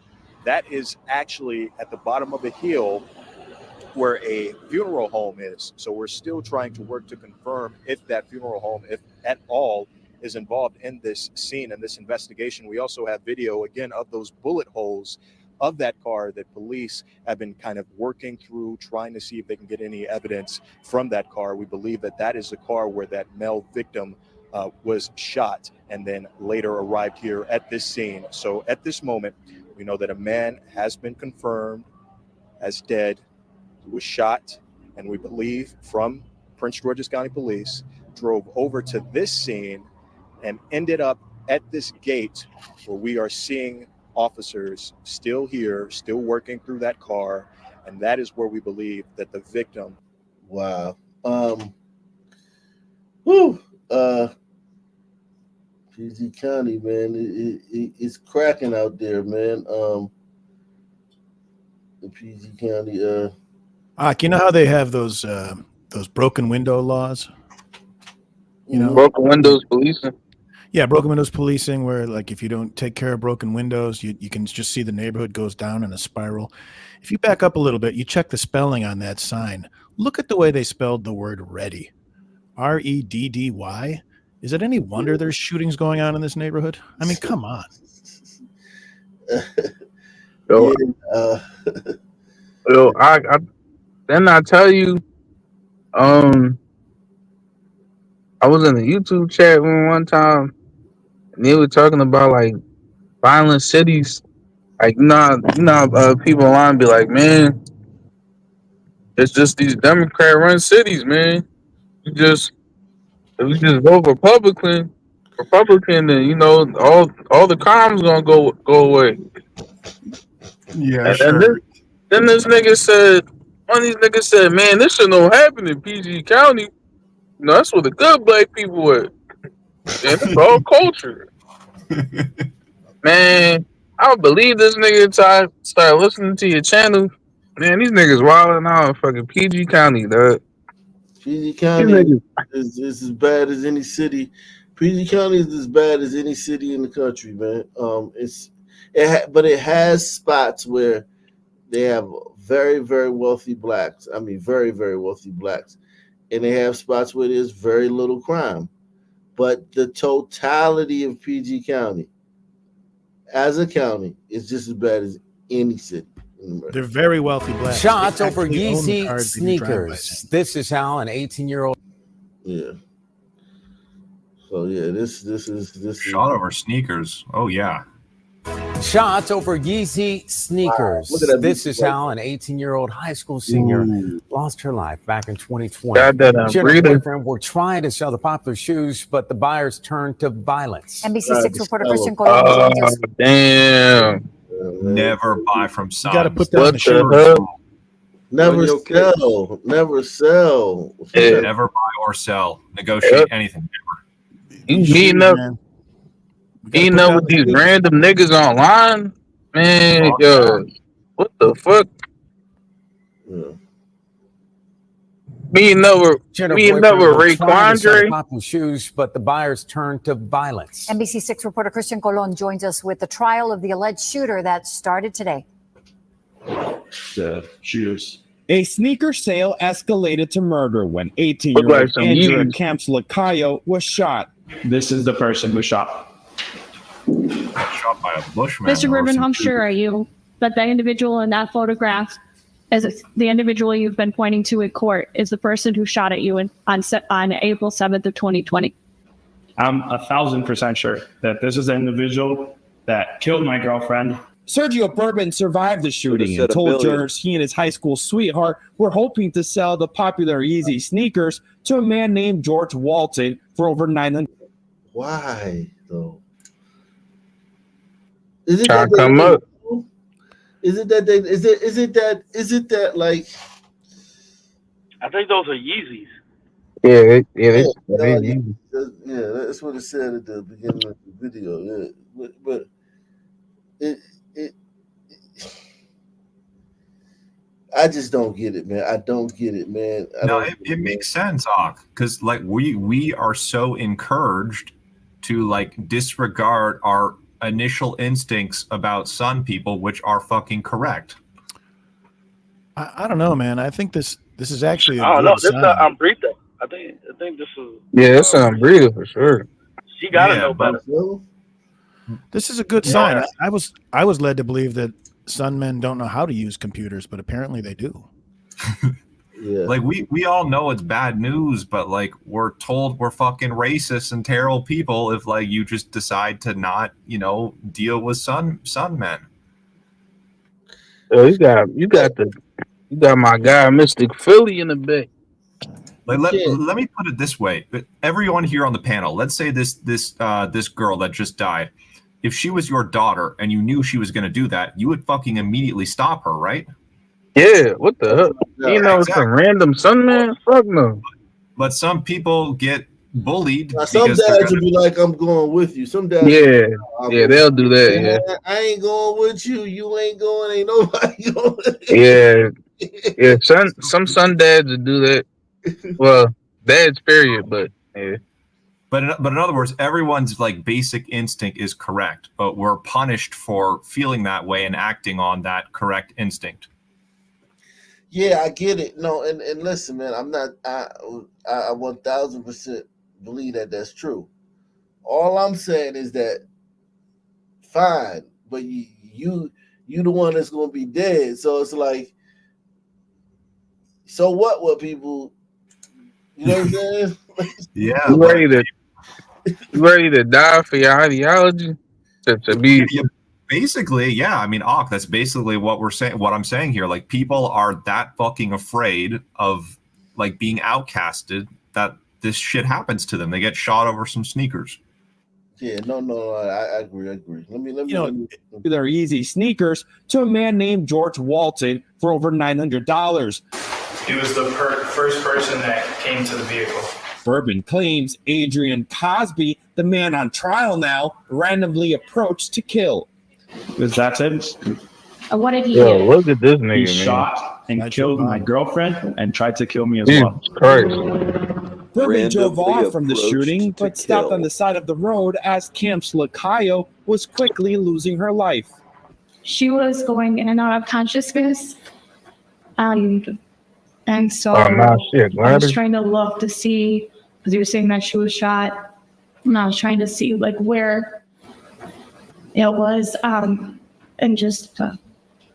that is actually at the bottom of a hill where a funeral home is. So we're still trying to work to confirm if that funeral home, if at all, is involved in this scene and this investigation. We also have video, again, of those bullet holes of that car that police have been kind of working through, trying to see if they can get any evidence from that car. We believe that that is the car where that male victim was shot and then later arrived here at this scene. So at this moment, we know that a man has been confirmed as dead, who was shot, and we believe from Prince George's County Police drove over to this scene and ended up at this gate where we are seeing officers still here, still working through that car, and that is where we believe that the victim. Wow. PG County, man, it's cracking out there, man. The PG County. You know how they have those broken window laws? You know, broken windows policing. Yeah, broken windows policing, where like if you don't take care of broken windows, you can just see the neighborhood goes down in a spiral. If you back up a little bit, you check the spelling on that sign. Look at the way they spelled the word ready. REDDY. Is it any wonder there's shootings going on in this neighborhood? I mean, come on. I then I tell you, I was in the YouTube chat room one time, and they were talking about like violent cities. Like people online be like, man, it's just these Democrat-run cities, man. If we just vote Republican, then all the crime's gonna go away. Yeah, and sure. Then this nigga said, one of these niggas said, man, this shit don't happen in PG County. That's where the good black people were. And it's all culture. Man, I don't believe this nigga until I start listening to your channel. Man, these niggas wilding out in fucking PG County, dog. PG County is as bad as any city. PG County is as bad as any city in the country, man. But it has spots where they have very, very wealthy blacks. I mean, very, very wealthy blacks, and they have spots where there's very little crime. But the totality of PG County, as a county, is just as bad as any city. They're very wealthy blacks. Shots They over actually own the Yeezy cars they do drive-bys sneakers. This is how an 18-year-old. Yeah. So yeah, this shot over sneakers. Oh yeah. Shots over Yeezy sneakers. Wow, this is how an 18-year-old high school senior lost her life back in 2020. She and her boyfriend were trying to sell the popular shoes, but the buyers turned to violence. NBC6 reporter Christian Colon. Damn. Never buy from signs. You got to put that on the shoes. Never sell. Never sell. Never buy or sell. Negotiate anything. Never. You meeting up with these random niggas online? Man, yo. What the fuck? Yeah. Me and that were Ray trying to sell the Quandre. popular shoes, but the buyers turned to violence. NBC6 reporter Christian Colon joins us with the trial of the alleged shooter that started today. The shooters. A sneaker sale escalated to murder when 18-year-old Andrea Camps Lacayo was shot. This is the person who shot. Shot by a bushman. Mr. Griffin, how sure are you that the individual in that photograph, as the individual you've been pointing to in court, is the person who shot at you on April 7th of 2020? I'm 1,000% sure that this is the individual that killed my girlfriend. Sergio Bourbon survived the shooting and told jurors he and his high school sweetheart were hoping to sell the popular Yeezy sneakers to a man named George Walton for over $900. Why though? Is it Trying that to come they, up. Is it that they? Is it that like? I think those are Yeezys. Yeah, that's what it said at the beginning of the video. Yeah, but it I just don't get it, man. I don't get it, man. It makes sense, because like we are so encouraged to like disregard our initial instincts about Sun people, which are fucking correct. I don't know, man. I think this is actually. I don't know. This is Ambrita. I think this is. Yeah, it's Ambrita for sure. She gotta know better. This is a good sign. I was led to believe that Sun men don't know how to use computers, but apparently they do. Yeah. Like we all know it's bad news, but like we're told we're fucking racist and terrible people if like you just decide to not, deal with sun men. Oh, you got my guy Mystic Philly in the back. Like let me put it this way. Everyone here on the panel, let's say this girl that just died. If she was your daughter and you knew she was going to do that, you would fucking immediately stop her, right? Yeah, what the hell? It's a random Sun man? Fuck no. But some people get bullied. Now, some dads will be like, "I'm going with you." Some dads, they'll do that. Yeah, I ain't going with you. You ain't going. Ain't nobody going. yeah. Some Sun dads will do that. Well, dads, period. But yeah. But in other words, everyone's like basic instinct is correct, but we're punished for feeling that way and acting on that correct instinct. Yeah, I get it. No, and listen, man, I'm not. I 1,000% believe that that's true. All I'm saying is that fine, but you the one that's gonna be dead. So it's like, so what people? You know what I'm saying? Yeah, you ready to die for your ideology? To be basically, yeah. I mean, that's basically what we're saying. What I'm saying here, like people are that fucking afraid of like being outcasted that this shit happens to them. They get shot over some sneakers. Yeah, no, I agree. Let me. Their Yeezy sneakers to a man named George Walton for over $900. He was the first person that came to the vehicle. Bourbon claims Adrian Cosby, the man on trial now, randomly approached to kill. Was that it? What did he Yo, do? look at this nigga, He man. shot and killed my girlfriend and tried to kill me as Jesus well. Christ. Bourbon drove Randomly off from the approached shooting, to but stopped kill. on the side of the road as Camps Lacayo was quickly losing her life. She was going in and out of consciousness. And so Oh, nah, shit, I was ladder. trying to look to see, because you were saying that she was shot, and I was trying to see like where it was, and just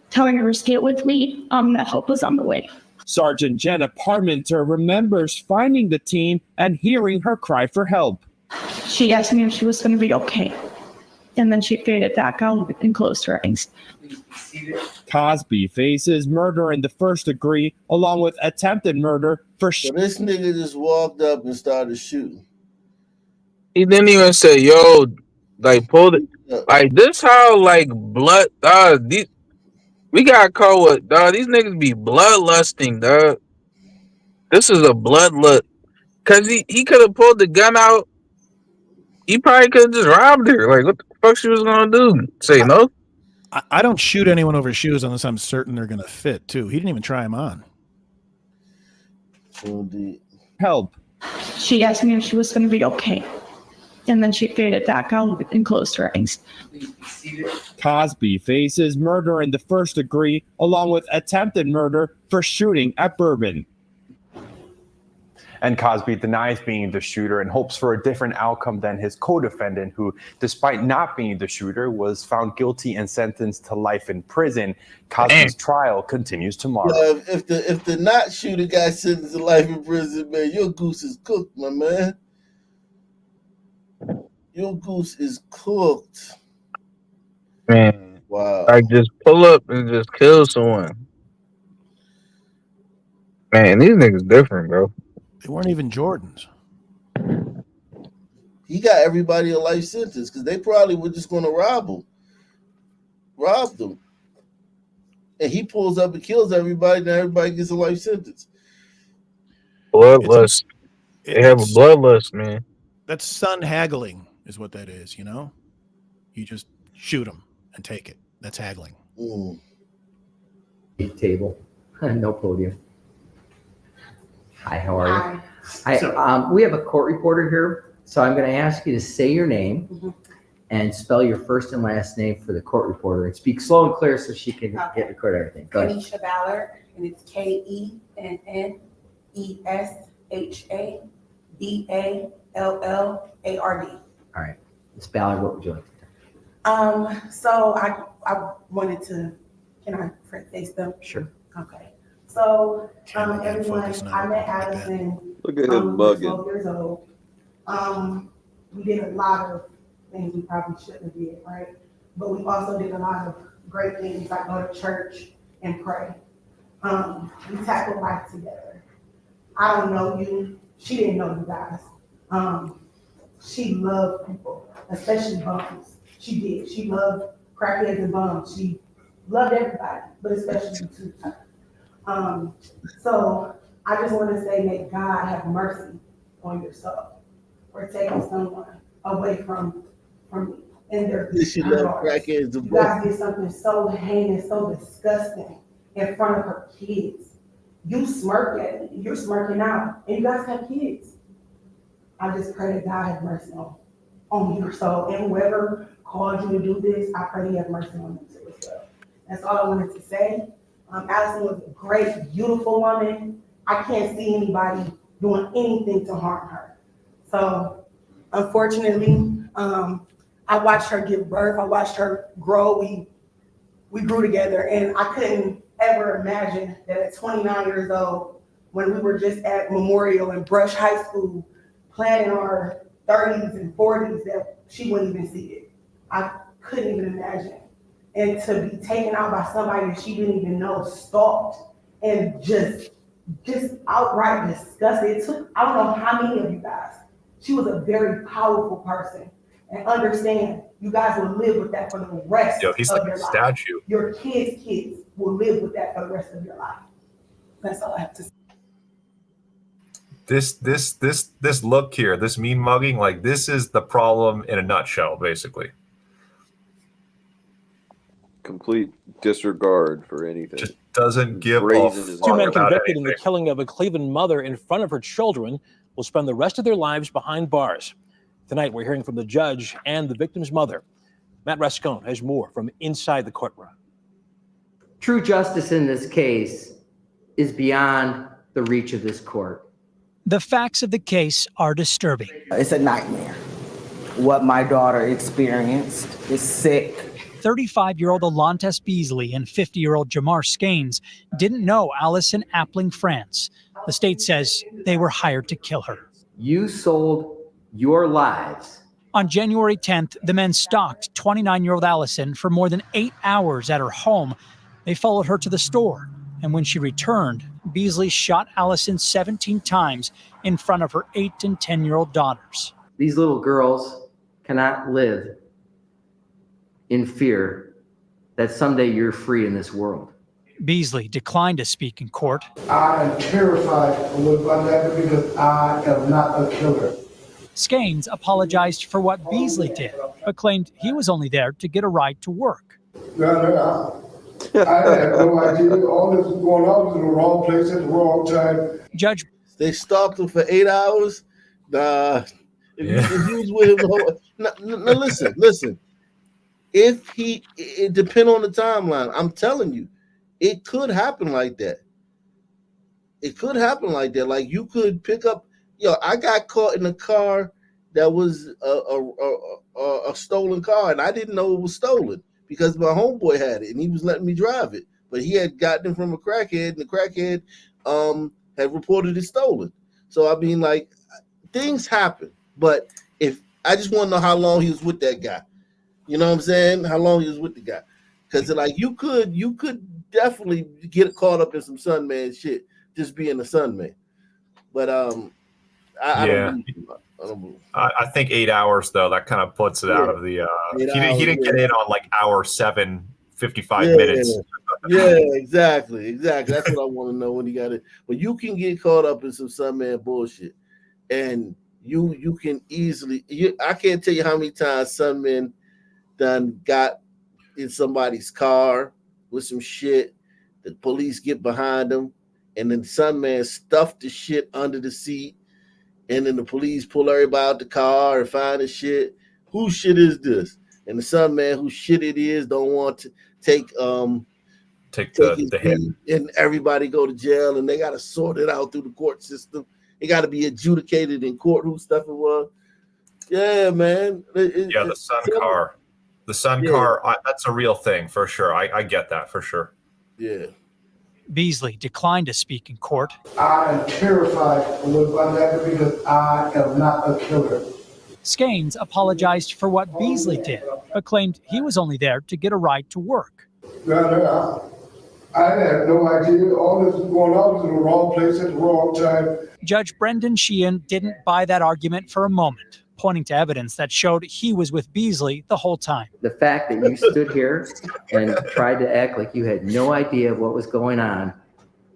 telling her to skate with me, that help was on the way. Sergeant Jenna Parmenter remembers finding the teen and hearing her cry for help. She asked me if she was going to be okay, and then she faded back out and closed her eyes. Cosby faces murder in the first degree, along with attempted murder for So this nigga just walked up and started shooting. He didn't even say, yo, like, pull it. Like, this how, like, blood, we got caught with, dog, these niggas be bloodlusting, dog. This is a bloodlust. Because he could have pulled the gun out. He probably could have just robbed her. Like, what the fuck she was going to do? Say no? I don't shoot anyone over shoes unless I'm certain they're going to fit, too. He didn't even try them on. Indeed. Help. She asked me if she was going to be okay. And then she faded back out and closed her eyes. Cosby faces murder in the first degree, along with attempted murder for shooting at Bourbon. And Cosby denies being the shooter and hopes for a different outcome than his co-defendant, who, despite not being the shooter, was found guilty and sentenced to life in prison. Cosby's trial continues tomorrow. Yeah, if the not shooter got sentenced to life in prison, man, your goose is cooked, my man. Your goose is cooked. Man, wow. Like just pull up and just kill someone. Man, these niggas different, bro. They weren't even Jordans. He got everybody a life sentence because they probably were just going to rob them. And he pulls up and kills everybody, and everybody gets a life sentence. Bloodlust. They have a bloodlust, man. That's son haggling is what that is, you know? You just shoot them and take it. That's haggling. Table. No podium. Hi, how are you? Hi. We have a court reporter here, so I'm going to ask you to say your name and spell your first and last name for the court reporter, and speak slow and clear so she can get record everything. Go ahead. Kenesha Ballard, and it's KENNESHABALLARD. All right. Ms. Ballard, what would you like to do? So I wanted to, can I face them? Sure. Okay. So everyone, I met Addison. Look at him bugging. 12 years old. We did a lot of things we probably shouldn't have did, right? But we also did a lot of great things like go to church and pray. We tackled life together. I don't know you. She didn't know you guys. She loved people, especially bums. She did. She loved crackheads and bums. She loved everybody, but especially you too. So I just want to say, may God have mercy on your soul for taking someone away from me and their She loved crackheads and you guys did something so heinous, so disgusting in front of her kids. You smirk at me. You're smirking out, and you guys have kids. I just pray that God have mercy on your soul, and whoever called you to do this, I pray He have mercy on them too as well. That's all I wanted to say. Allison was a great, beautiful woman. I can't see anybody doing anything to harm her. So, unfortunately, I watched her give birth. I watched her grow. We grew together, and I couldn't ever imagine that at 29 years old, when we were just at Memorial and Brush High School, planning our 30s and 40s, that she wouldn't even see it. I couldn't even imagine. And to be taken out by somebody that she didn't even know, stalked, and just outright disgusted. It took, I don't know how many of you guys. She was a very powerful person. And understand, you guys will live with that for the rest of he's your like a life. statue. Your kids will live with that for the rest of your life. That's all I have to say. This look here, this mean mugging, like this is the problem in a nutshell, basically. Complete disregard for anything. Just doesn't give a Two men convicted in the killing of a Cleveland mother in front of her children will spend the rest of their lives behind bars. Tonight, we're hearing from the judge and the victim's mother. Matt Rascone has more from inside the courtroom. True justice in this case is beyond the reach of this court. The facts of the case are disturbing. It's a nightmare. What my daughter experienced is sick. 35-year-old Alontes Beasley and 50-year-old Jamar Skanes didn't know Allison Appling France. The state says they were hired to kill her. You sold your lives. On January 10th, the men stalked 29-year-old Allison for more than 8 hours at her home. They followed her to the store, and when she returned, Beasley shot Allison 17 times in front of her 8 and 10-year-old daughters. These little girls cannot live in fear that someday you're free in this world. Beasley declined to speak in court. I am terrified of what's going to happen because I am not a killer. Skanes apologized for what Beasley did, but claimed he was only there to get a ride to work. No, I had no idea. All this was going on. I was in the wrong place at the wrong time. Judge, They stalked him for 8 hours. Nah, if you was with him the whole. No, listen. If it depends on the timeline. I'm telling you, it could happen like that. It could happen like that. Like you could pick up. I got caught in a car that was a stolen car, and I didn't know it was stolen because my homeboy had it, and he was letting me drive it. But he had gotten it from a crackhead, and the crackhead had reported it stolen. So I mean, like, things happen. But if I just want to know how long he was with that guy, you know what I'm saying? How long he was with the guy? Because like you could definitely get caught up in some Sunman shit just being a Sunman. But I don't believe. I think 8 hours though, that kind of puts it out of the. He didn't get in on like hour 7:55 minutes. Yeah, exactly. That's what I want to know when he got it. But you can get caught up in some Sunman bullshit, and you can easily. I can't tell you how many times Sunmen done got in somebody's car with some shit. The police get behind them, and then Sunman stuffed the shit under the seat, and then the police pull everybody out the car and find the shit. Whose shit is this? And the Sunman, whose shit it is, don't want to take the hit, and everybody go to jail, and they got to sort it out through the court system. It got to be adjudicated in court whose stuff it was. Yeah, man. The Sun car. That's a real thing for sure. I get that for sure. Yeah. Beasley declined to speak in court. I am terrified of what happened because I am not a killer. Skanes apologized for what Beasley did, but claimed he was only there to get a ride to work. I had no idea all this was going on. I was in the wrong place at the wrong time. Judge Brendan Sheehan didn't buy that argument for a moment, pointing to evidence that showed he was with Beasley the whole time. The fact that you stood here and tried to act like you had no idea what was going on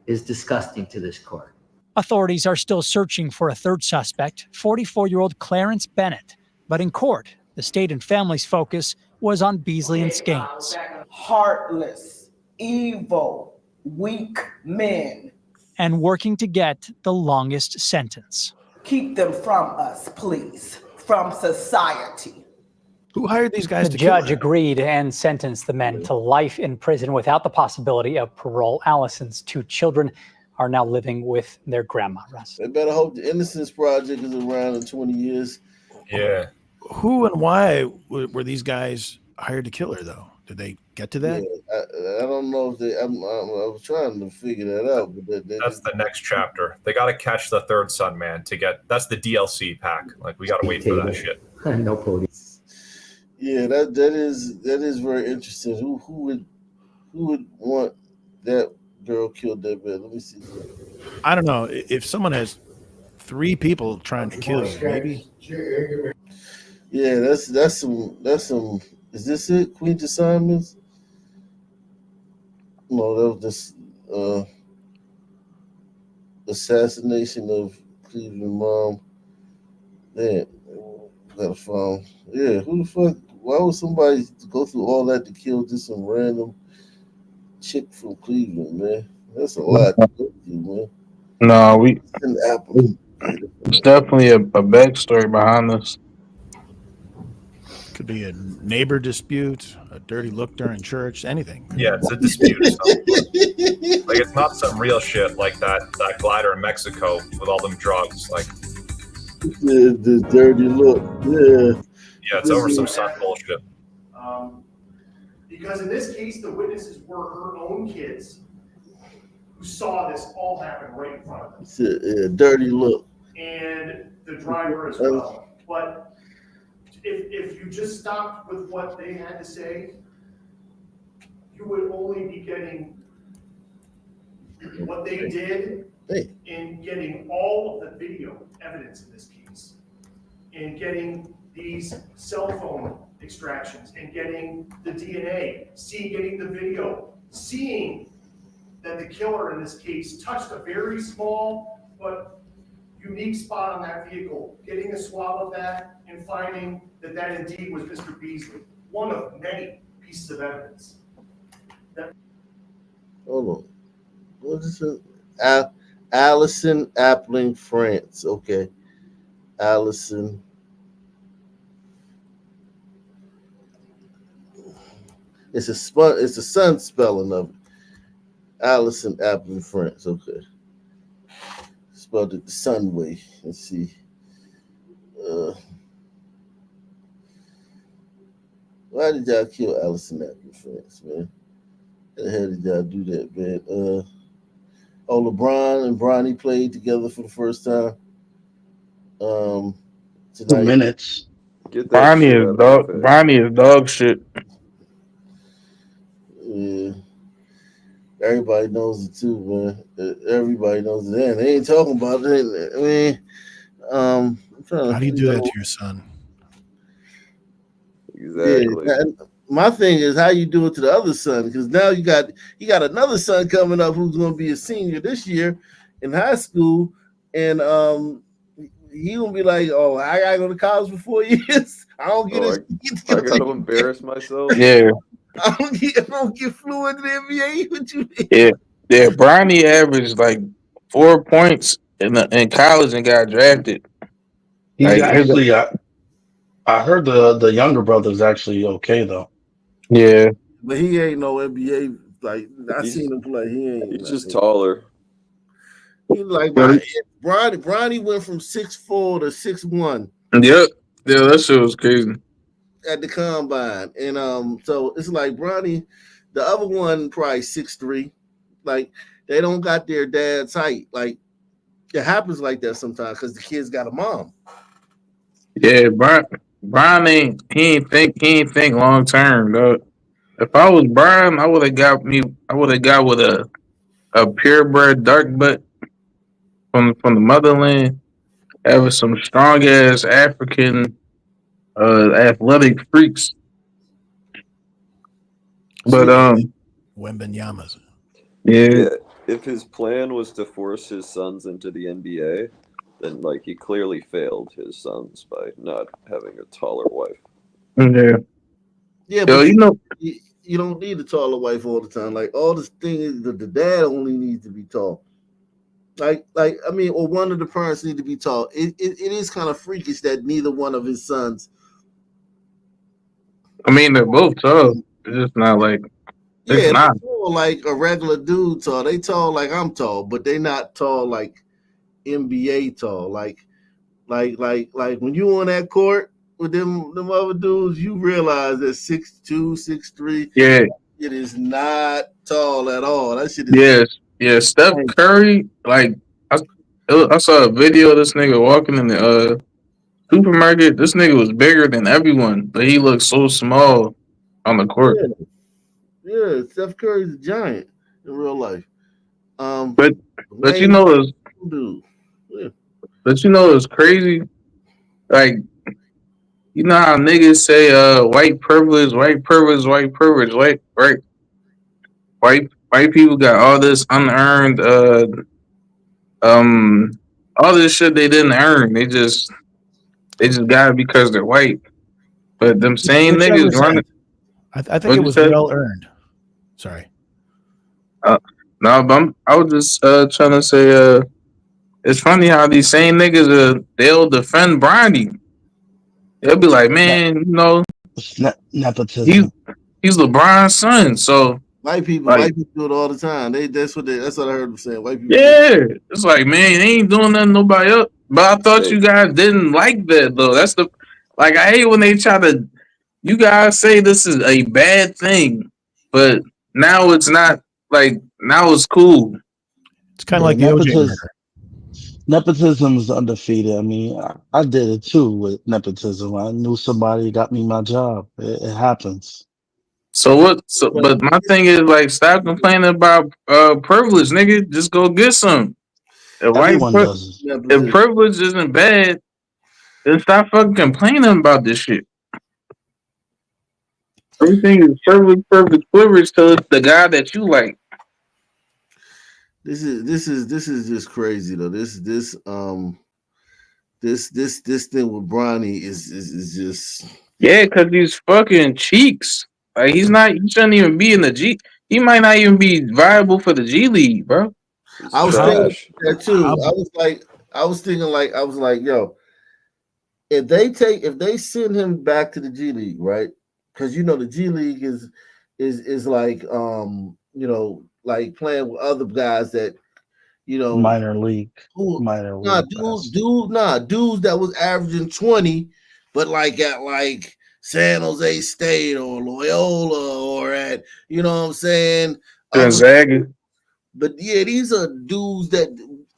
is disgusting to this court. Authorities are still searching for a third suspect, 44-year-old Clarence Bennett. But in court, the state and family's focus was on Beasley and Skanes. Heartless, evil, weak men. And working to get the longest sentence. Keep them from us, please. From society. Who hired these guys The to kill judge her? agreed and sentenced the men to life in prison without the possibility of parole. Allison's 2 children are now living with their grandma. They better hope the Innocence Project is around in 20 years. Yeah. Who and why were these guys hired to kill her, though? Did they get to that? Yeah, I don't know if they. I was trying to figure that out, but That's the next chapter. They got to catch the third Sunman to get. That's the DLC pack. Like we got to wait for that shit. No podium. Yeah, that is very interesting. Who would want that girl killed that bad? Let me see. I don't know. If someone has 3 people trying to kill you, maybe. Yeah, that's some. Is this it? Queen's Assignments? No, that was this assassination of Cleveland mom. Man, got a phone. Yeah, who the fuck? Why would somebody go through all that to kill just some random chick from Cleveland, man? That's a lot to go through, man. No, An apple. it's definitely a backstory behind this. Could be a neighbor dispute, a dirty look during church, anything. Yeah, it's a dispute. Like it's not some real shit like that glider in Mexico with all them drugs. Like the dirty look. Yeah, it's over some Sun bullshit. Because in this case, the witnesses were her own kids who saw this all happen right in front of them. It's a dirty look. And the driver as well. But if you just stopped with what they had to say, you would only be getting what they did in getting all of the video evidence in this case, in getting these cell phone extractions, and getting the DNA, getting the video, seeing that the killer in this case touched a very small but unique spot on that vehicle, getting a swab of that and finding that that indeed was Mr. Beasley, one of many pieces of evidence. Hold on. What is it? Allison Appling France. Okay. Allison. It's a sun spelling of it. Allison Appling France. Okay. Spelled it the sun way. Let's see. Why did y'all kill Allison Appling France, man? How the hell did y'all do that, man? LeBron and Bronny played together for the first time. Two Tonight. minutes. Get that shit out of my face. Bronny is dog shit. Yeah. Everybody knows it too, man. Everybody knows it. And they ain't talking about it. I mean, I'm trying to. How do you do that to your son? Exactly. Yeah, my thing is how you do it to the other son, because now you got another son coming up who's going to be a senior this year in high school, and he gonna be like, "Oh, I gotta go to college for 4 years. I don't get it. I gotta embarrass myself." Yeah. I don't get fluent in the NBA. What you mean? Yeah. Bronny averaged like 4 points in college and got drafted. He's Like, actually, I heard the younger brother's actually okay though. Yeah. But he ain't no NBA. Like I seen him play. He's just taller. He like Bronny went from 6'4" to 6'1". Yep. Yeah, that shit was crazy. At the combine, and so it's like Bronny, the other one probably 6'3". Like they don't got their dad's height. Like it happens like that sometimes because the kid's got a mom. Yeah, Brian ain't think long term, though. If I was Brian, I would have got with a purebred dark butt from the motherland, having some strong ass African athletic freaks. But Wembanyamas. Yeah. If his plan was to force his sons into the NBA, then like he clearly failed his sons by not having a taller wife. Yeah. Yeah, but you don't need a taller wife all the time. Like all this thing is the dad only needs to be tall. Like I mean, or one of the parents need to be tall. It is kind of freakish that neither one of his sons. I mean, they're both tall. It's just not like it's not. They're tall like a regular dude tall. They tall like I'm tall, but they not tall like NBA tall. Like when you on that court with them other dudes, you realize that 6'2", 6'3". Yeah. It is not tall at all. That shit is Yeah. Steph Curry, like I saw a video of this nigga walking in the supermarket. This nigga was bigger than everyone, but he looked so small on the court. Yeah, Steph Curry's a giant in real life. But you know it's But you know it's crazy. Like, you know how niggas say white privilege, white people got all this unearned all this shit they didn't earn. They just got it because they're white. But them same niggas running. I think it was well earned. Sorry. No, but I was just trying to say it's funny how these same niggas they'll defend Bronny. They'll be like, man, you know, nepotism. He's LeBron's son, so white people do it all the time. That's what I heard them saying. White people. Yeah, it's like, man, they ain't doing nothing nobody else. But I thought you guys didn't like that though. That's I hate when they try to. You guys say this is a bad thing, but now it's not. Like now it's cool. It's kind of like the OJ murder. Nepotism is undefeated. I mean, I did it too with nepotism. I knew somebody got me my job. It happens. So what? But my thing is like, stop complaining about privilege, nigga. Just go get some. If privilege isn't bad, then stop fucking complaining about this shit. Everything is privilege till it's the guy that you like. This is just crazy though. This thing with Bronny is just because these fucking cheeks. Like he shouldn't even be in the G. He might not even be viable for the G League, bro. I was thinking trash. that too. I was like, yo, if they send him back to the G League, right? Because the G League is like like playing with other guys that Minor league. who Minor nah league. dudes that was averaging 20, but like at like San Jose State or Loyola or at what I'm saying. Gonzaga. But yeah, these are dudes that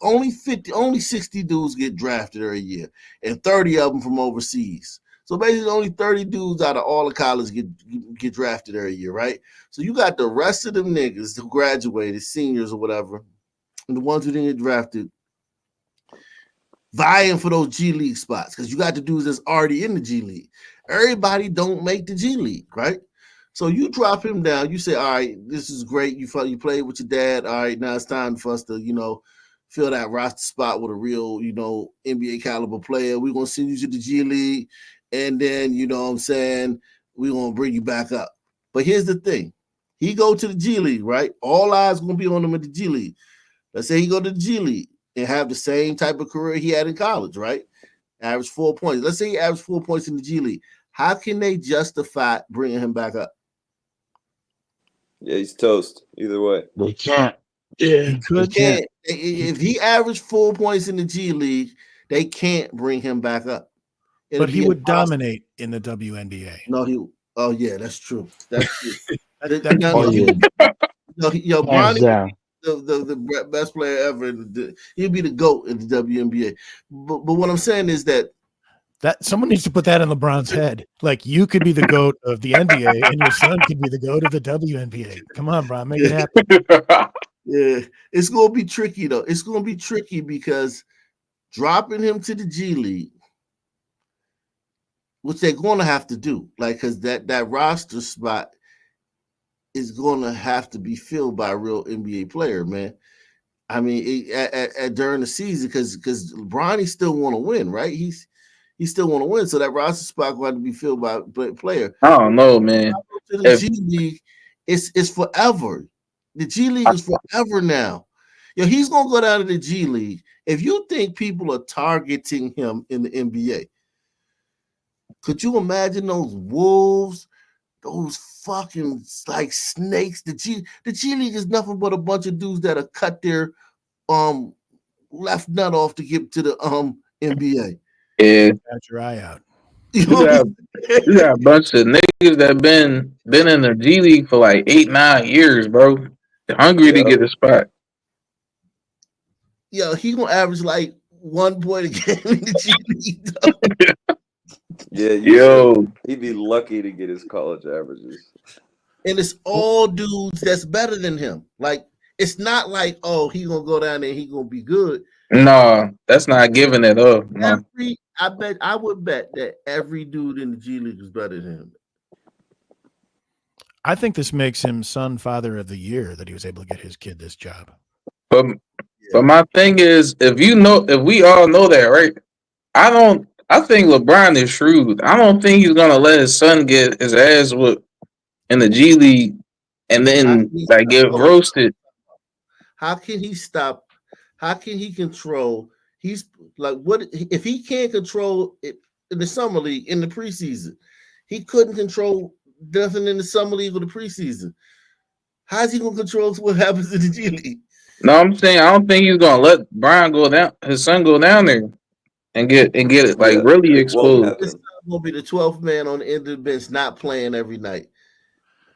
only 60 dudes get drafted every year, and 30 of them from overseas. So basically, only 30 dudes out of all the college get drafted every year, right? So you got the rest of them niggas who graduated, seniors or whatever, and the ones who didn't get drafted, vying for those G League spots because you got the dudes that's already in the G League. Everybody don't make the G League, right? So you drop him down. You say, all right, this is great. You played with your dad. All right, now it's time for us to, fill that roster spot with a real, NBA caliber player. We're going to send you to the G League. And then, what I'm saying, we're going to bring you back up. But here's the thing. He go to the G League, right? All eyes going to be on him at the G League. Let's say he go to the G League and have the same type of career he had in college, right? Average 4 points. Let's say he averaged 4 points in the G League. How can they justify bringing him back up? Yeah, he's toast either way. They can't. Yeah, He can't. If he averaged 4 points in the G League, they can't bring him back up. But he would dominate in the WNBA. No, oh yeah, that's true. That's true. Bronny, the best player ever. He'd be the GOAT in the WNBA. But what I'm saying is that someone needs to put that in LeBron's head. Like, you could be the GOAT of the NBA, and your son could be the GOAT of the WNBA. Come on, Bron, make it happen. Yeah, it's gonna be tricky though. It's gonna be tricky because dropping him to the G League, which they're gonna have to do, like, because that roster spot is gonna have to be filled by a real NBA player, man. I mean, during the season, because Bronny still want to win, right? He still want to win, so that roster spot going to be filled by a player. I don't know, man. To the G League, it's forever. The G League is forever now. He's gonna go down to the G League. If you think people are targeting him in the NBA, could you imagine those wolves, those fucking like snakes? The G League is nothing but a bunch of dudes that have cut their left nut off to get to the NBA. Yeah. Got your eye out. You got a bunch of niggas that been in the G League for like 8-9 years, bro. They're hungry to get a spot. Yo, he gonna average like 1 point a game in the G League. Yeah, he'd be lucky to get his college averages. And it's all dudes that's better than him. Like, it's not like, oh, he gonna go down there and he gonna be good. No, that's not giving it up. No. I would bet that every dude in the G League is better than him. I think this makes him son father of the year that he was able to get his kid this job. But my thing is, if we all know that, right? I think LeBron is shrewd. I don't think he's gonna let his son get his ass whooped in the G League and then like get roasted. How can he stop? How can he control? He's like, what if he can't control it in the summer league in the preseason? He couldn't control nothing in the summer league or the preseason. How's he gonna control what happens in the G League? No, I'm saying I don't think he's gonna let Brian his son go down there and get it like really exposed. This gonna be the 12th man on the end of the bench, not playing every night.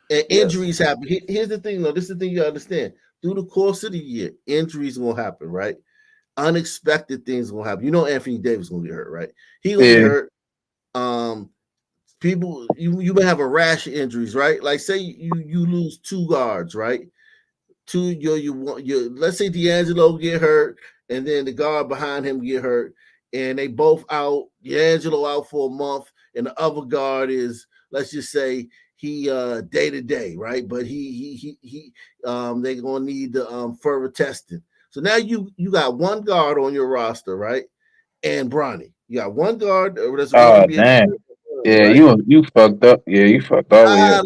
And injuries happen. Here's the thing, though. This is the thing you understand. Through the course of the year, injuries gonna happen, right? Unexpected things gonna happen. Anthony Davis gonna get hurt, right? He gonna get hurt. People, you may have a rash of injuries, right? Like, say you lose 2 guards, right? Let's say D'Angelo get hurt, and then the guard behind him get hurt, and they both out. D'Angelo out for a month, and the other guard is, let's just say, he day to day, right? But they're gonna need the further testing. So now you got 1 guard on your roster, right? And Bronny, you got 1 guard. Oh damn! Yeah, right? you fucked up. Yeah, you fucked up.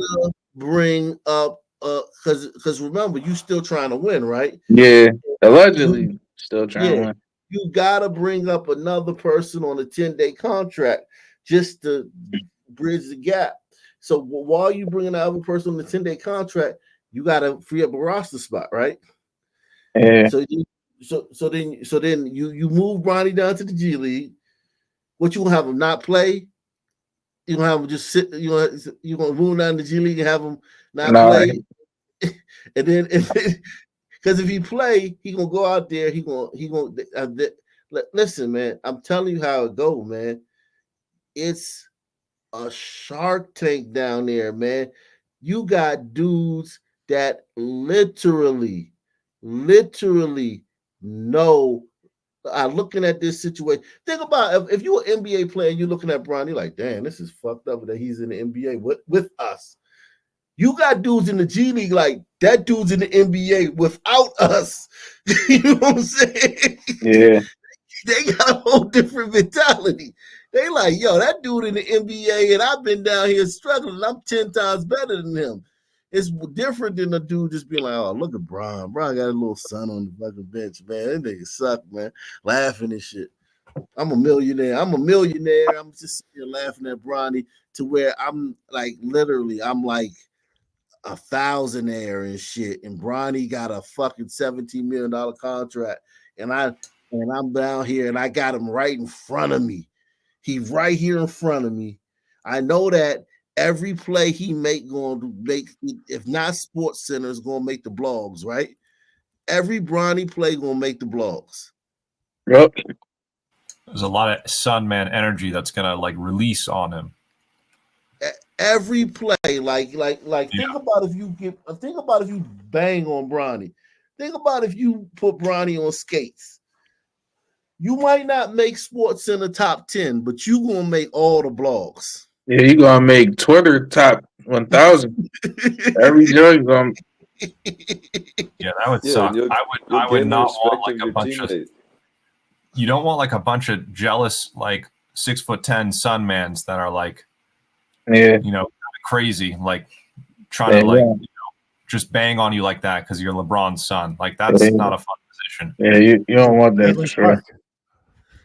Bring up because remember, you still trying to win, right? Yeah. Allegedly, still trying to Yeah, win. you gotta bring up another person on a 10-day contract just to bridge the gap. So while you bringing the other person on the 10-day contract, you gotta free up a roster spot, right? Yeah. So then you move Bronny down to the G League. What you gonna have him not play? You gonna have him just sit? You gonna move down to the G League and have him not play? And then because if he play, he gonna go out there. He gonna listen, man. I'm telling you how it go, man. It's a Shark Tank down there, man. You got dudes that literally know. Looking at this situation. Think about if you're an NBA player, you're looking at Bron, you're like, damn, this is fucked up that he's in the NBA with us. You got dudes in the G League like that dude's in the NBA without us. You know what I'm saying? Yeah. They got a whole different mentality. They like, yo, that dude in the NBA, and I've been down here struggling. I'm 10 times better than him. It's different than a dude just being like, oh, look at Bron. Bron got a little son on the fucking bench, man. That nigga suck, man. Laughing and shit. I'm a millionaire. I'm just sitting here laughing at Bronny to where I'm like, literally, I'm like a thousandaire and shit. And Bronny got a fucking $17 million contract. And I'm down here and I got him right in front of me. He's right here in front of me. I know that every play he going to make, if not Sports Center, is going to make the blogs, right? Every Bronny play going to make the blogs. Yep. There's a lot of Sun Man energy that's going to like release on him. Every play, like think about if you bang on Bronny. Think about if you put Bronny on skates. You might not make Sports Center top 10, but you gonna make all the blogs. Yeah, you gonna make Twitter top 1,000. Every joint gonna. Yeah, that would suck. I would not want like a bunch of. You don't want like a bunch of jealous like 6'10" Sun Mans that are like, crazy, like trying to like just bang on you like that because you're LeBron's son. Like that's not a fun position. Yeah, you don't want that for sure.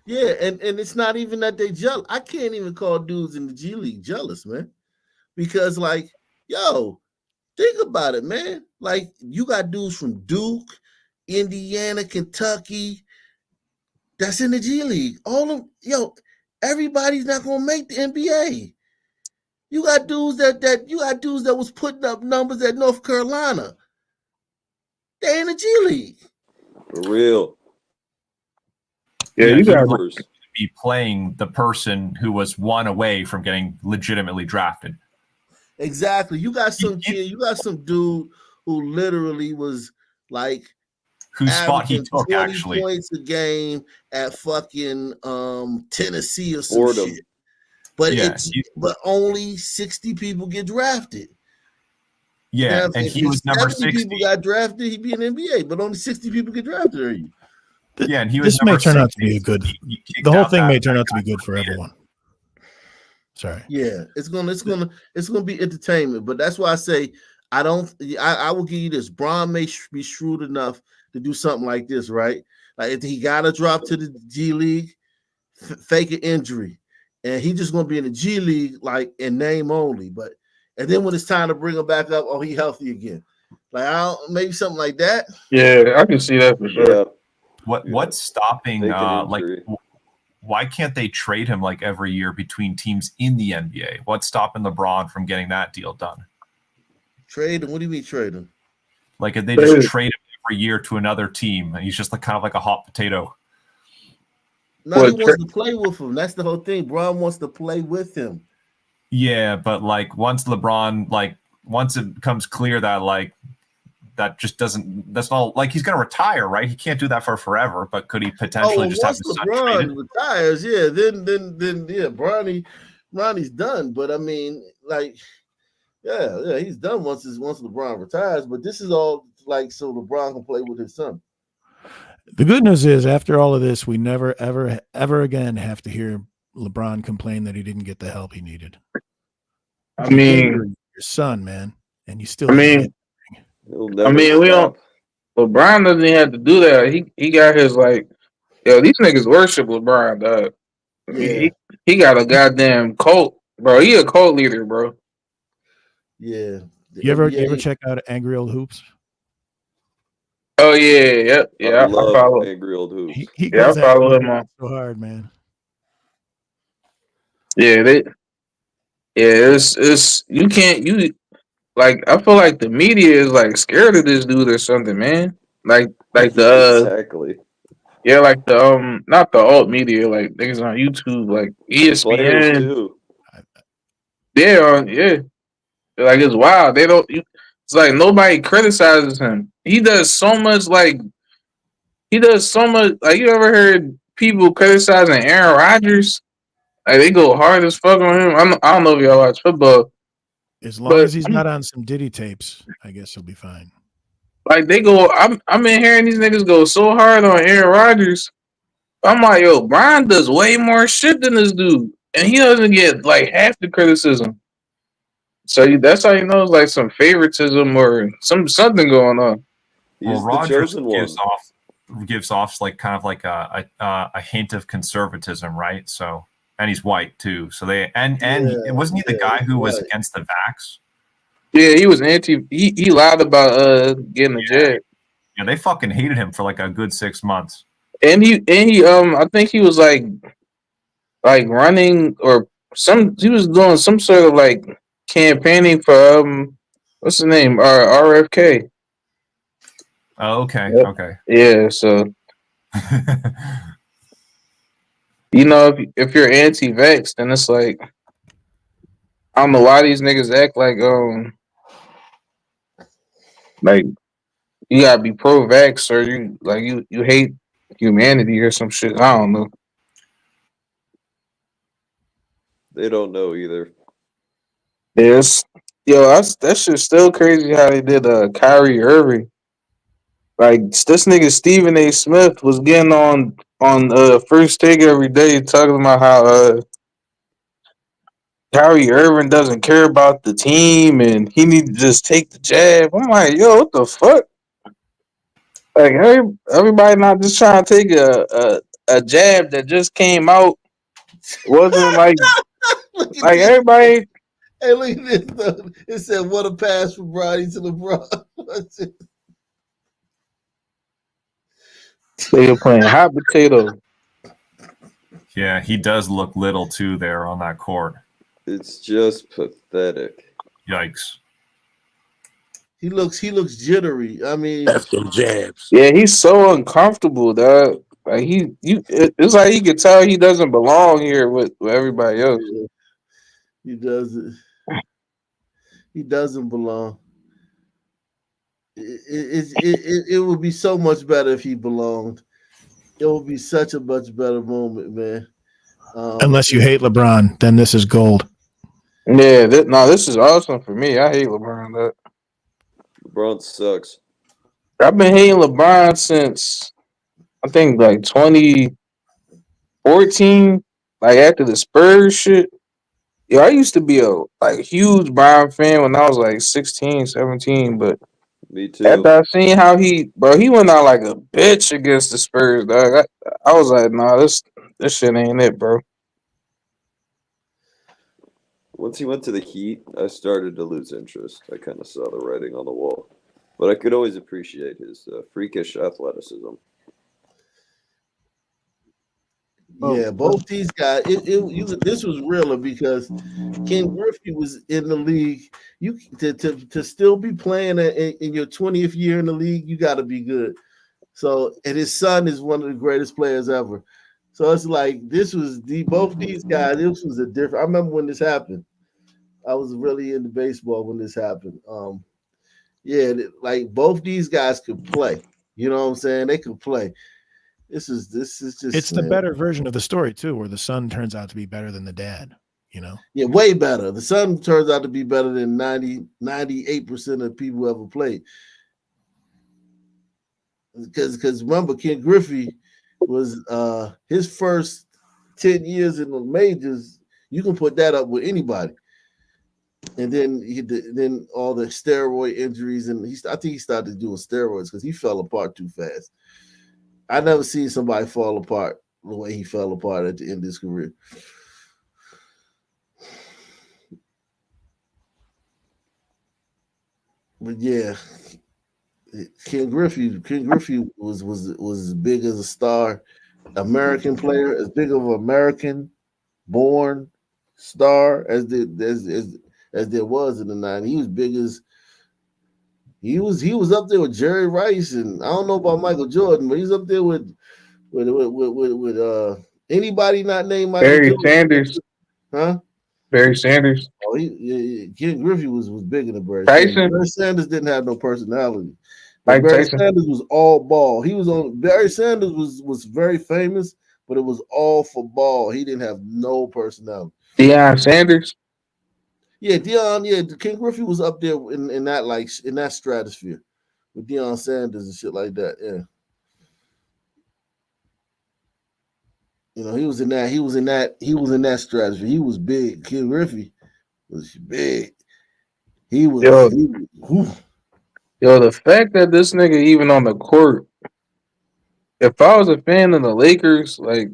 Yeah, and it's not even that they jealous. I can't even call dudes in the G League jealous, man. Because like, yo, think about it, man. Like you got dudes from Duke, Indiana, Kentucky, that's in the G League. Everybody's not gonna make the NBA. You got dudes that was putting up numbers at North Carolina. They in the G League. For real. Yeah, you got to be playing the person who was one away from getting legitimately drafted. Exactly. You got some kid, you got some dude who literally was like whose spot he took 20 actually points a game at fucking Tennessee or some shit. But but only 60 people get drafted. Yeah, and he was number 60. People got drafted, he'd be in the NBA, but only 60 people get drafted. Are you? Yeah, and he was. This may turn out to be a good. The whole thing may turn out to be good for everyone. Sorry. Yeah, it's gonna be entertainment, but that's why I say I will give you this. Bron may be shrewd enough to do something like this, right? Like if he got to drop to the G League, fake an injury, and he just gonna be in the G League like in name only. And then when it's time to bring him back up, he healthy again. Like maybe something like that. Yeah, I can see that for sure. Yeah. What's stopping why can't they trade him like every year between teams in the NBA? What's stopping LeBron from getting that deal done? Trade him? What do you mean trade him? Like if they just trade him every year to another team and he's just like kind of like a hot potato. No, he wants to play with him. That's the whole thing. Bron wants to play with him. Yeah, but like once it becomes clear that like that just doesn't. That's not like he's going to retire, right? He can't do that for forever. But could he potentially just have his son traded? Retires, yeah. Then yeah, Bronny's done. But I mean, like, yeah, he's done once LeBron retires. But this is all like so LeBron can play with his son. The good news is, after all of this, we never, ever again have to hear LeBron complain that he didn't get the help he needed. I mean, your son, man, and you still. We LeBron doesn't even have to do that. He got his like, yo, these niggas worship LeBron, dog. Yeah. He got a goddamn cult, bro. He a cult leader, bro. Yeah. You ever check out Angry Old Hoops? Oh yeah, I I love follow. Angry Old Hoops. He Yeah, I goes after follow him on. so hard, man. Yeah, it's you can't like I feel like the media is like scared of this dude or something, man. Like the Exactly. yeah, like the not the alt media, like niggas on YouTube, like Players ESPN. too. Yeah. Like it's wild. It's like nobody criticizes him. He does so much. Like he does so much. Like you ever heard people criticizing Aaron Rodgers? Like they go hard as fuck on him. I don't know if y'all watch football, As long but as he's not on some Diddy tapes, I guess he'll be fine. like they go. I'm in hearing these niggas go so hard on Aaron Rodgers. I'm like, yo, Brian does way more shit than this dude, and he doesn't get like half the criticism. So that's how you know it's like some favoritism or something going on. Well, Rogers gives off like kind of like a hint of conservatism, right? So, and he's white too. So wasn't he the guy who was against the vax? Yeah, he was anti. He lied about getting a jab. Yeah, they fucking hated him for like a good 6 months. And he I think he was like running or he was doing some sort of like campaigning for what's the name? RFK. Oh, okay. Yep. Okay. Yeah, so you know if you're anti-vax, then it's like I don't know why these niggas act like you gotta be pro-vax or you hate humanity or some shit. I don't know. They don't know either. Yes, that shit's still crazy how they did Kyrie Irving. Like this nigga Stephen A. Smith was getting on First Take every day talking about how Kyrie Irving doesn't care about the team and he need to just take the jab. I'm like, yo, what the fuck? Like everybody not just trying to take a jab that just came out. Wasn't like everybody. Hey, look at this though. It said, "What a pass from Bronny to LeBron." They were playing hot potato. Yeah, he does look little too there on that court. It's just pathetic. Yikes. He looks jittery. I mean, that's them jabs. Yeah, he's so uncomfortable, dog. Like it's like he could tell he doesn't belong here with everybody else. Yeah, he doesn't. He doesn't belong. It would be so much better if he belonged. It would be such a much better moment, man. Unless you hate LeBron, then this is gold. Yeah, this is awesome for me. I hate LeBron. LeBron sucks. I've been hating LeBron since I think like 2014, like after the Spurs shit. Yeah, I used to be a huge Brian fan when I was like 16, 17, but me too. After I seen how he went out like a bitch against the Spurs, dog. I was like, nah, this shit ain't it, bro. Once he went to the Heat, I started to lose interest. I kind of saw the writing on the wall, but I could always appreciate his freakish athleticism. Yeah, both these guys. This was realer because Ken Griffey was in the league. You to still be playing in your 20th year in the league, you got to be good. So, and his son is one of the greatest players ever. So it's like both these guys. This was a different. I remember when this happened. I was really into baseball when this happened. Yeah, like both these guys could play. You know what I'm saying? They could play. This is just. It's the better version of the story too, where the son turns out to be better than the dad. You know? Yeah, way better. The son turns out to be better than 98% of people who ever played. Because remember, Ken Griffey was his first 10 years in the majors. You can put that up with anybody. And then then all the steroid injuries, and I think he started doing steroids because he fell apart too fast. I never seen somebody fall apart the way he fell apart at the end of his career. But yeah, Ken Griffey was as big as a star, American player, as big of an American born star as there was in the 90s. He was big as he was up there with Jerry Rice, and I don't know about Michael Jordan, but he's up there with anybody not named Michael Barry Jordan. Sanders. Huh? Barry Sanders. Oh, Ken Griffey was bigger than Barry Tyson? Sanders. Barry Sanders didn't have no personality. But Mike Barry Tyson. Sanders was all ball. Barry Sanders was very famous, but it was all for ball. He didn't have no personality. Deion Sanders. Yeah, Ken Griffey was up there in that stratosphere with Deion Sanders and shit like that. Yeah. You know, he was in that stratosphere. He was big. Ken Griffey was big. Yo, the fact that this nigga even on the court, if I was a fan of the Lakers, like,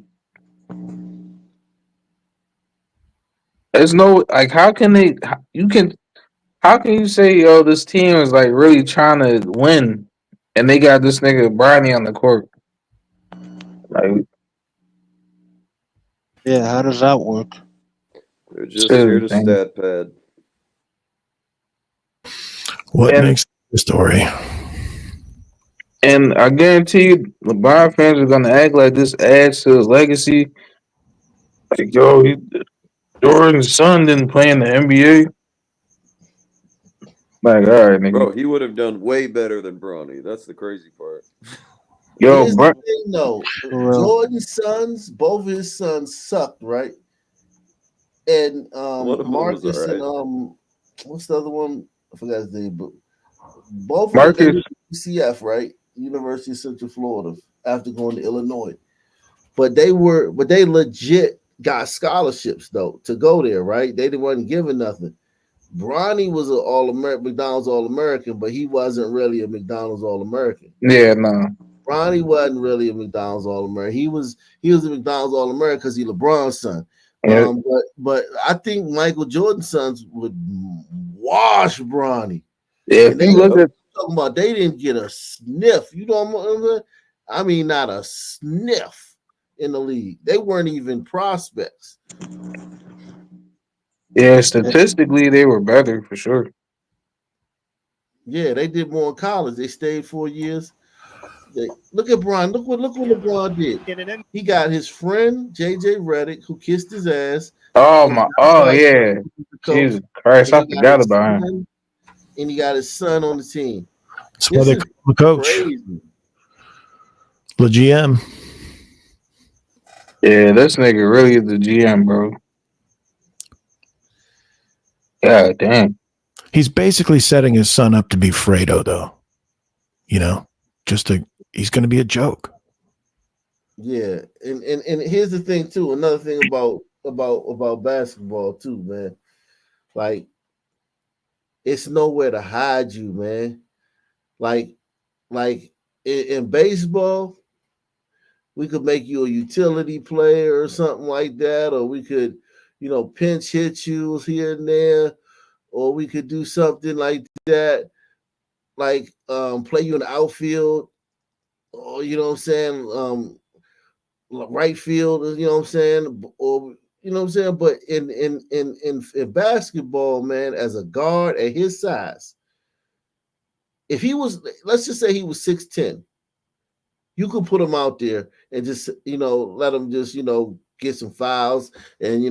there's no, like, how can you say, yo, this team is like really trying to win and they got this nigga Bronny on the court? Like, Yeah, how does that work? They're just here to stat pad. What makes the story? And I guarantee you, LeBron fans are gonna act like this adds to his legacy. Like, yo, Jordan's son didn't play in the NBA. Like, all right, nigga. Bro, he would have done way better than Bronny. That's the crazy part. Yo, Here's bro. the thing, though. Jordan's sons, both of his sons sucked, right? And One of them was Marcus all right. and what's the other one? I forgot his name, but both Marcus. of them UCF, right? University of Central Florida, after going to Illinois. But they legit got scholarships though to go there, right? They wasn't giving nothing. Bronny was an McDonald's All-American, but he wasn't really a McDonald's All-American. Yeah, no. Bronny wasn't really a McDonald's All-American. He was a McDonald's All-American because he LeBron's son. Yeah. But I think Michael Jordan's sons would wash Bronny. Yeah, And if you look at talking about they didn't get a sniff. You know what I'm saying? I mean, not a sniff in the league. They weren't even prospects. yeah, statistically they were better for sure. Yeah, they did more in college. They stayed 4 years. Look at Bron. Look what LeBron did. He got his friend JJ Redick, who kissed his ass. Oh my! Oh yeah! Jesus Christ! I forgot about him. And he got his son on the team. That's why they call him the coach. Crazy. The GM. Yeah, this nigga really is the GM, bro. God damn. He's basically setting his son up to be Fredo, though. You know, he's going to be a joke. Yeah, and here's the thing too. Another thing about basketball too, man. Like, it's nowhere to hide you, man. Like in baseball, we could make you a utility player or something like that, or we could, pinch hit you here and there, or we could do something like that, like play you in the outfield, or you know what I'm saying, right field, you know what I'm saying, or you know what I'm saying. But in basketball, man, as a guard at his size, if he was, let's just say he was 6'10", you could put him out there and just, let him just, get some fouls and,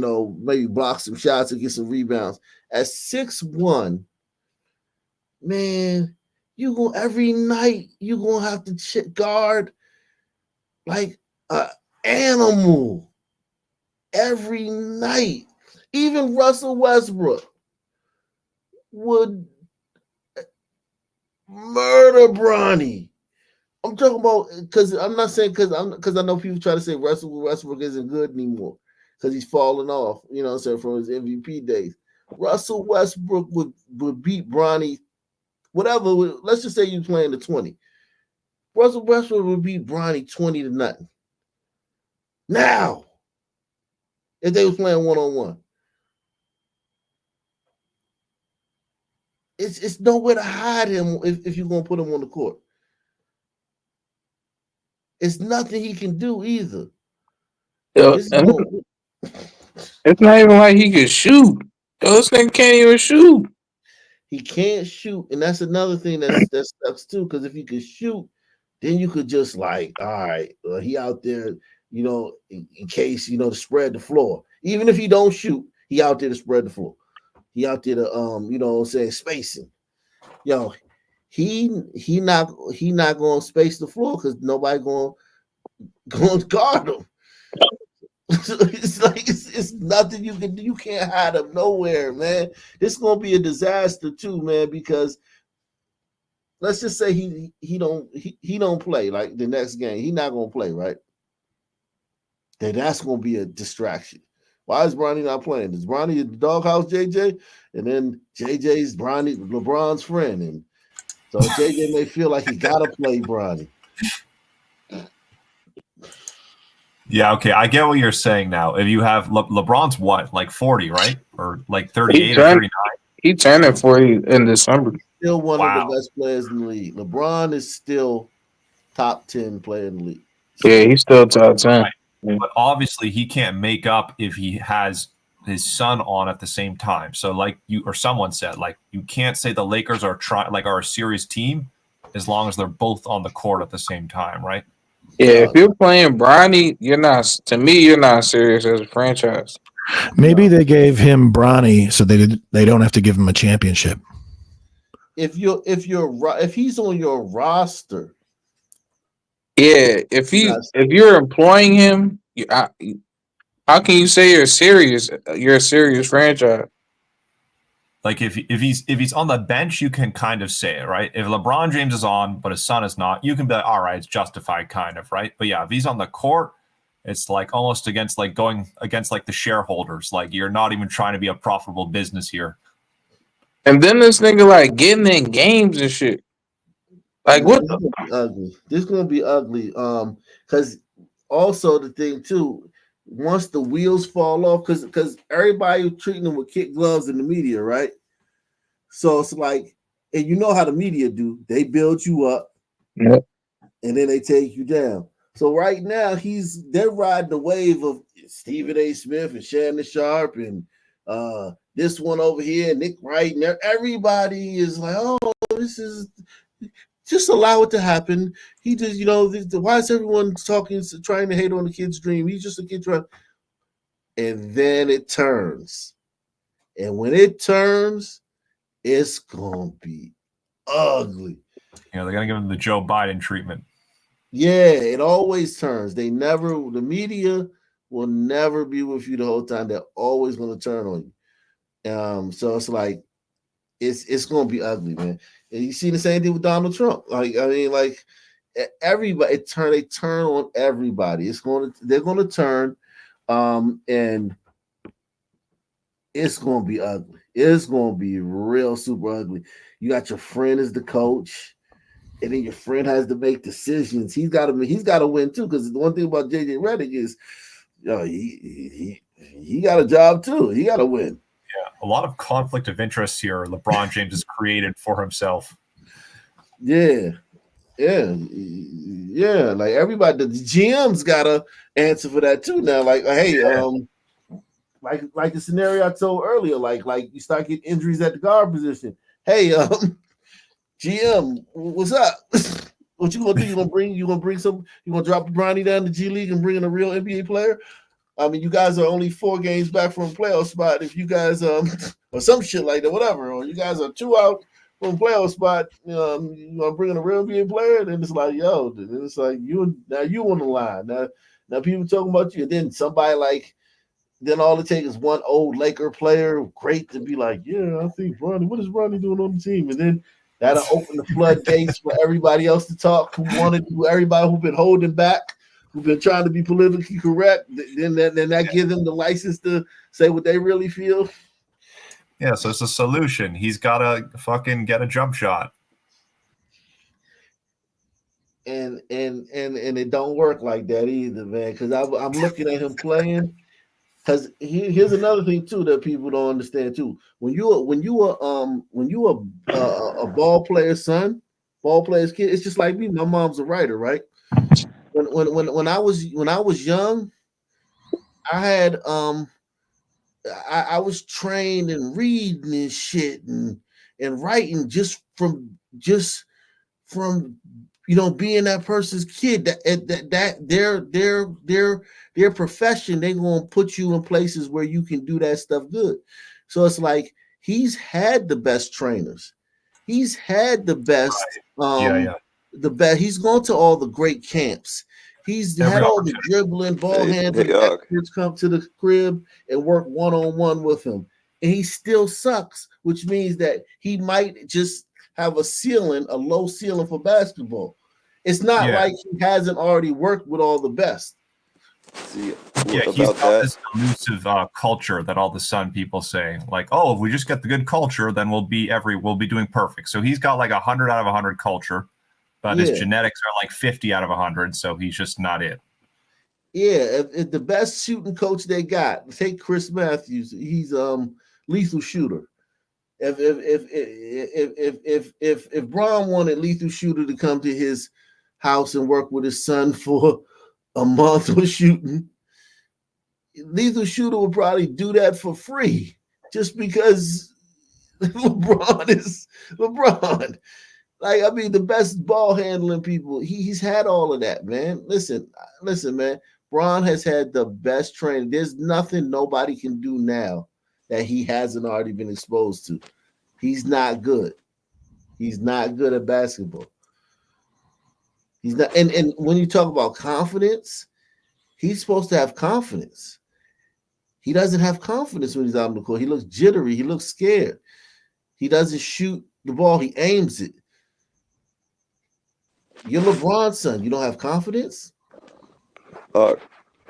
maybe block some shots and get some rebounds. At 6'1", man, every night you're going to have to guard like an animal every night. Even Russell Westbrook would murder Bronny. I'm talking about, because I'm not saying because I know people try to say Russell Westbrook isn't good anymore because he's falling off, from his MVP days. Russell Westbrook would beat Bronny, whatever. Let's just say you're playing the 20. Russell Westbrook would beat Bronny 20-0. Now, if they was playing one-on-one. It's nowhere to hide him if you're going to put him on the court. It's nothing he can do either. It's not even like he can shoot. Those niggas can't even shoot. He can't shoot, and that's another thing that sucks too. Because if he could shoot, then you could just like, all right, he out there, in case to spread the floor. Even if he don't shoot, he out there to spread the floor. He out there to spacing. He not going to space the floor because nobody going to guard him. It's like it's nothing you can do. You can't hide him nowhere, man. It's gonna be a disaster too, man. Because let's just say he don't play like the next game. He not gonna play, right? Then that's gonna be a distraction. Why is Bronny not playing? Is Bronny in the doghouse, JJ? And then JJ's LeBron's friend, and so JJ may feel like he gotta play Bronny. Yeah, okay, I get what you're saying now. If you have LeBron's what, like 40, right? Or like 38 or 39? He turned at 40 in December. Still one of the best players in the league. LeBron is still top 10 player in the league. Yeah, he's still top 10. Right. But obviously he can't make up if he has his son on at the same time. So like you or someone said, like you can't say the Lakers are are a serious team as long as they're both on the court at the same time, right? Yeah, if you're playing Bronny, you're not serious as a franchise. Maybe they gave him Bronny so they don't have to give him a championship. If he's on your roster, yeah. If you're employing him, how can you say you're serious? You're a serious franchise. Like if he's on the bench, you can kind of say it, right? If LeBron James is on, but his son is not, you can be like, all right, it's justified, kind of, right? But yeah, if he's on the court, it's like almost going against like the shareholders. Like you're not even trying to be a profitable business here. And then this nigga like getting in games and shit. Like what? This is gonna be ugly. Because also the thing too, once the wheels fall off, because everybody was treating them with kid gloves in the media, right? So it's like, and you know how the media do, they build you up, and then they take you down. So right now they're riding the wave of Stephen A. Smith and Shannon Sharp and this one over here, Nick Wright, and everybody is like, oh, this is just allow it to happen. He just, why is everyone trying to hate on the kid's dream? He's just a kid trying. And then it turns. And when it turns, it's going to be ugly. They're going to give him the Joe Biden treatment. Yeah, it always turns. The media will never be with you the whole time. They're always going to turn on you. So it's like, it's going to be ugly, man. And you see the same thing with Donald Trump. Everybody, they turn on everybody. They're going to turn, and it's going to be ugly. It's going to be real super ugly. You got your friend as the coach, and then your friend has to make decisions. He's got to win too. Because the one thing about JJ Redick is, he got a job too. He got to win. Yeah, a lot of conflict of interest here LeBron James has created for himself. Yeah. Like everybody, the GM's gotta answer for that too now. Like, hey, like the scenario I told earlier, like you start getting injuries at the guard position. Hey, GM, what's up? What you gonna do? You gonna drop Bronny down to G League and bring in a real NBA player? I mean, you guys are only 4 games back from a playoff spot. If you guys or some shit like that, whatever, or you guys are 2 out from a playoff spot, you want to bring in a real NBA player, then it's like, then it's like you on the line. Now people talking about you, and then somebody then all it takes is one old Laker player, great to be like, yeah, I think Bronny, what is Bronny doing on the team? And then that'll open the floodgates for everybody else to talk, everybody who's been holding back, who've been trying to be politically correct, then that gives them the license to say what they really feel. Yeah, so it's a solution. He's got to fucking get a jump shot. And it don't work like that either, man. Because I'm looking at him playing. Because here's another thing too that people don't understand too. When you a ball player's son, ball player's kid, it's just like me. My mom's a writer, right? When I was young, I had I was trained in reading and shit and writing just from being that person's kid. That their profession, they're gonna put you in places where you can do that stuff good. So it's like he's had the best trainers. He's had the best the best. He's gone to all the great camps. He's had all the dribbling, ball handling experts come to the crib and work one-on-one with him. And he still sucks, which means that he might just have a low ceiling for basketball. It's not like he hasn't already worked with all the best. He's got this elusive culture that all the Sun people say, like, oh, if we just get the good culture, then we'll be doing perfect. So he's got like 100 out of 100 culture, but his genetics are like 50 out of 100, so he's just not it. Yeah, if the best shooting coach they got, take Chris Matthews. He's lethal shooter. If Bron wanted lethal shooter to come to his house and work with his son for a month of shooting, lethal shooter would probably do that for free just because LeBron is LeBron. Like, I mean, the best ball handling people, he's had all of that, man. Listen, man. Bron has had the best training. There's nothing nobody can do now that he hasn't already been exposed to. He's not good. He's not good at basketball. He's not, and when you talk about confidence, he's supposed to have confidence. He doesn't have confidence when he's out on the court. He looks jittery. He looks scared. He doesn't shoot the ball. He aims it. You're LeBron's son. You don't have confidence?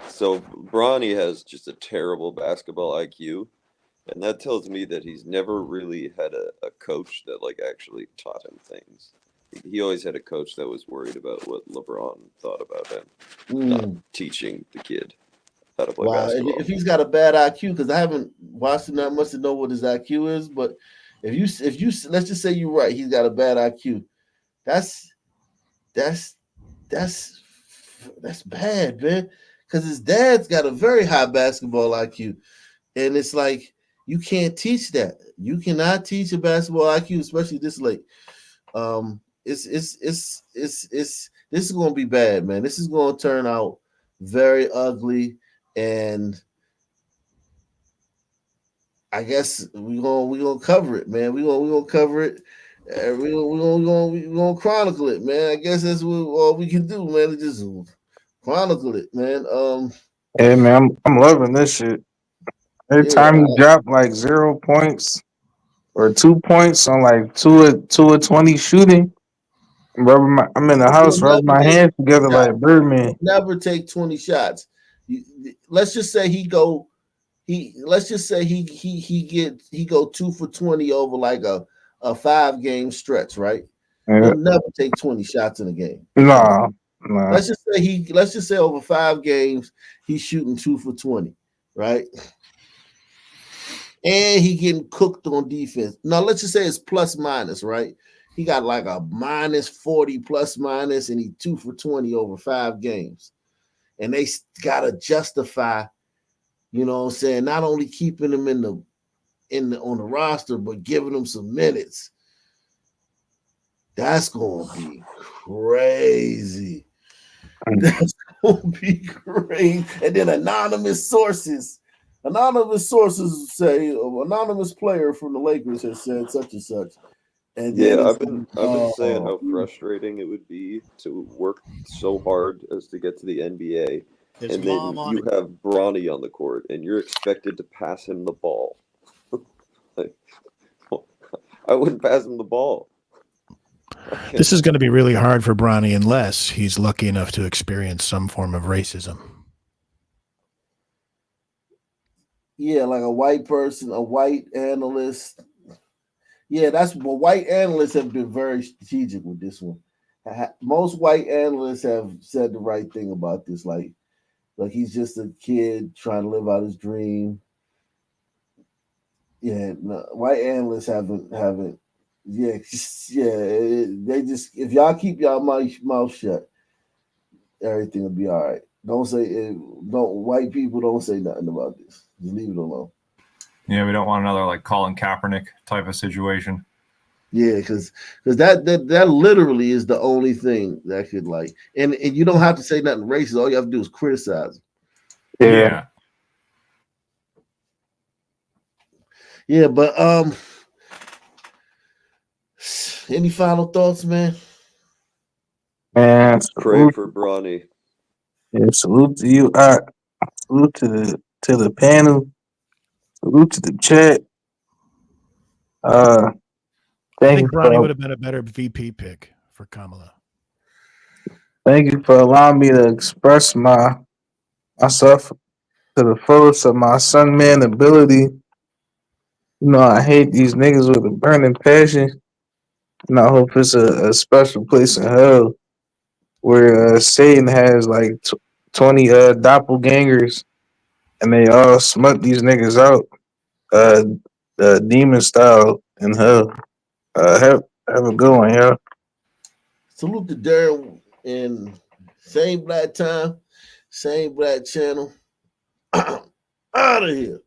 So Bronny has just a terrible basketball IQ, and that tells me that he's never really had a coach that like actually taught him things. He always had a coach that was worried about what LeBron thought about him, not teaching the kid how to play basketball. If he's got a bad IQ, because I haven't watched him that much to know what his IQ is, but if you let's just say you're right, he's got a bad IQ. That's bad, man. Because his dad's got a very high basketball IQ, and it's like you can't teach that. You cannot teach a basketball IQ, especially this late. This is going to be bad, man. This is going to turn out very ugly, and I guess we're gonna cover it, man. We're gonna cover it. We're gonna chronicle it, man. I guess that's all we can do, man. Just chronicle it, man. Hey man, I'm loving this shit. Every time you drop like 0 points or 2 points on like 2 of 20 shooting, I'm in the house rubbing my hands together like Birdman. Never take 20 shots. Let's just say he go 2 for 20 over like a 5-game stretch, right? He'll never take 20 shots in a game. Nah. Let's just say over 5 games he's shooting 2 for 20, right? And he getting cooked on defense. Now let's just say it's plus minus, right? He got like a minus 40 plus minus, and he 2 for 20 over 5 games. And they gotta justify, you know what I'm saying, not only keeping him on the roster, but giving him some minutes. That's gonna be crazy. That's gonna be great. And then anonymous sources say an anonymous player from the Lakers has said such and such. And yeah, I've been saying how frustrating it would be to work so hard as to get to the NBA, and then you have Bronny on the court, and you're expected to pass him the ball. Like, I wouldn't pass him the ball. This is going to be really hard for Bronny unless he's lucky enough to experience some form of racism. Yeah, like a white person, a white analyst. Yeah, that's what white analysts have been very strategic with this one. Most white analysts have said the right thing about this. Like he's just a kid trying to live out his dream. Yeah, no, white analysts haven't. Yeah, they just if y'all keep y'all mouth shut, everything will be all right. Don't say it. Don't white people don't say nothing about this. Just leave it alone. Yeah, we don't want another like Colin Kaepernick type of situation. Yeah, because that literally is the only thing that could like, and you don't have to say nothing racist. All you have to do is criticize him. Yeah. Yeah, but any final thoughts, man? Man, Pray for Bronny. Yeah, salute to you. Salute to the panel. Salute to the chat. I Thank think you Bronny for would have been a better VP pick for Kamala. thank you for allowing me to express myself to the fullest of my son man ability. You know, I hate these niggas with a burning passion, and I hope it's a special place in hell where Satan has like 20 doppelgangers, and they all smut these niggas out, demon style in hell. Have a good one, y'all. Salute to Darren and same black time, same black channel. Out of here.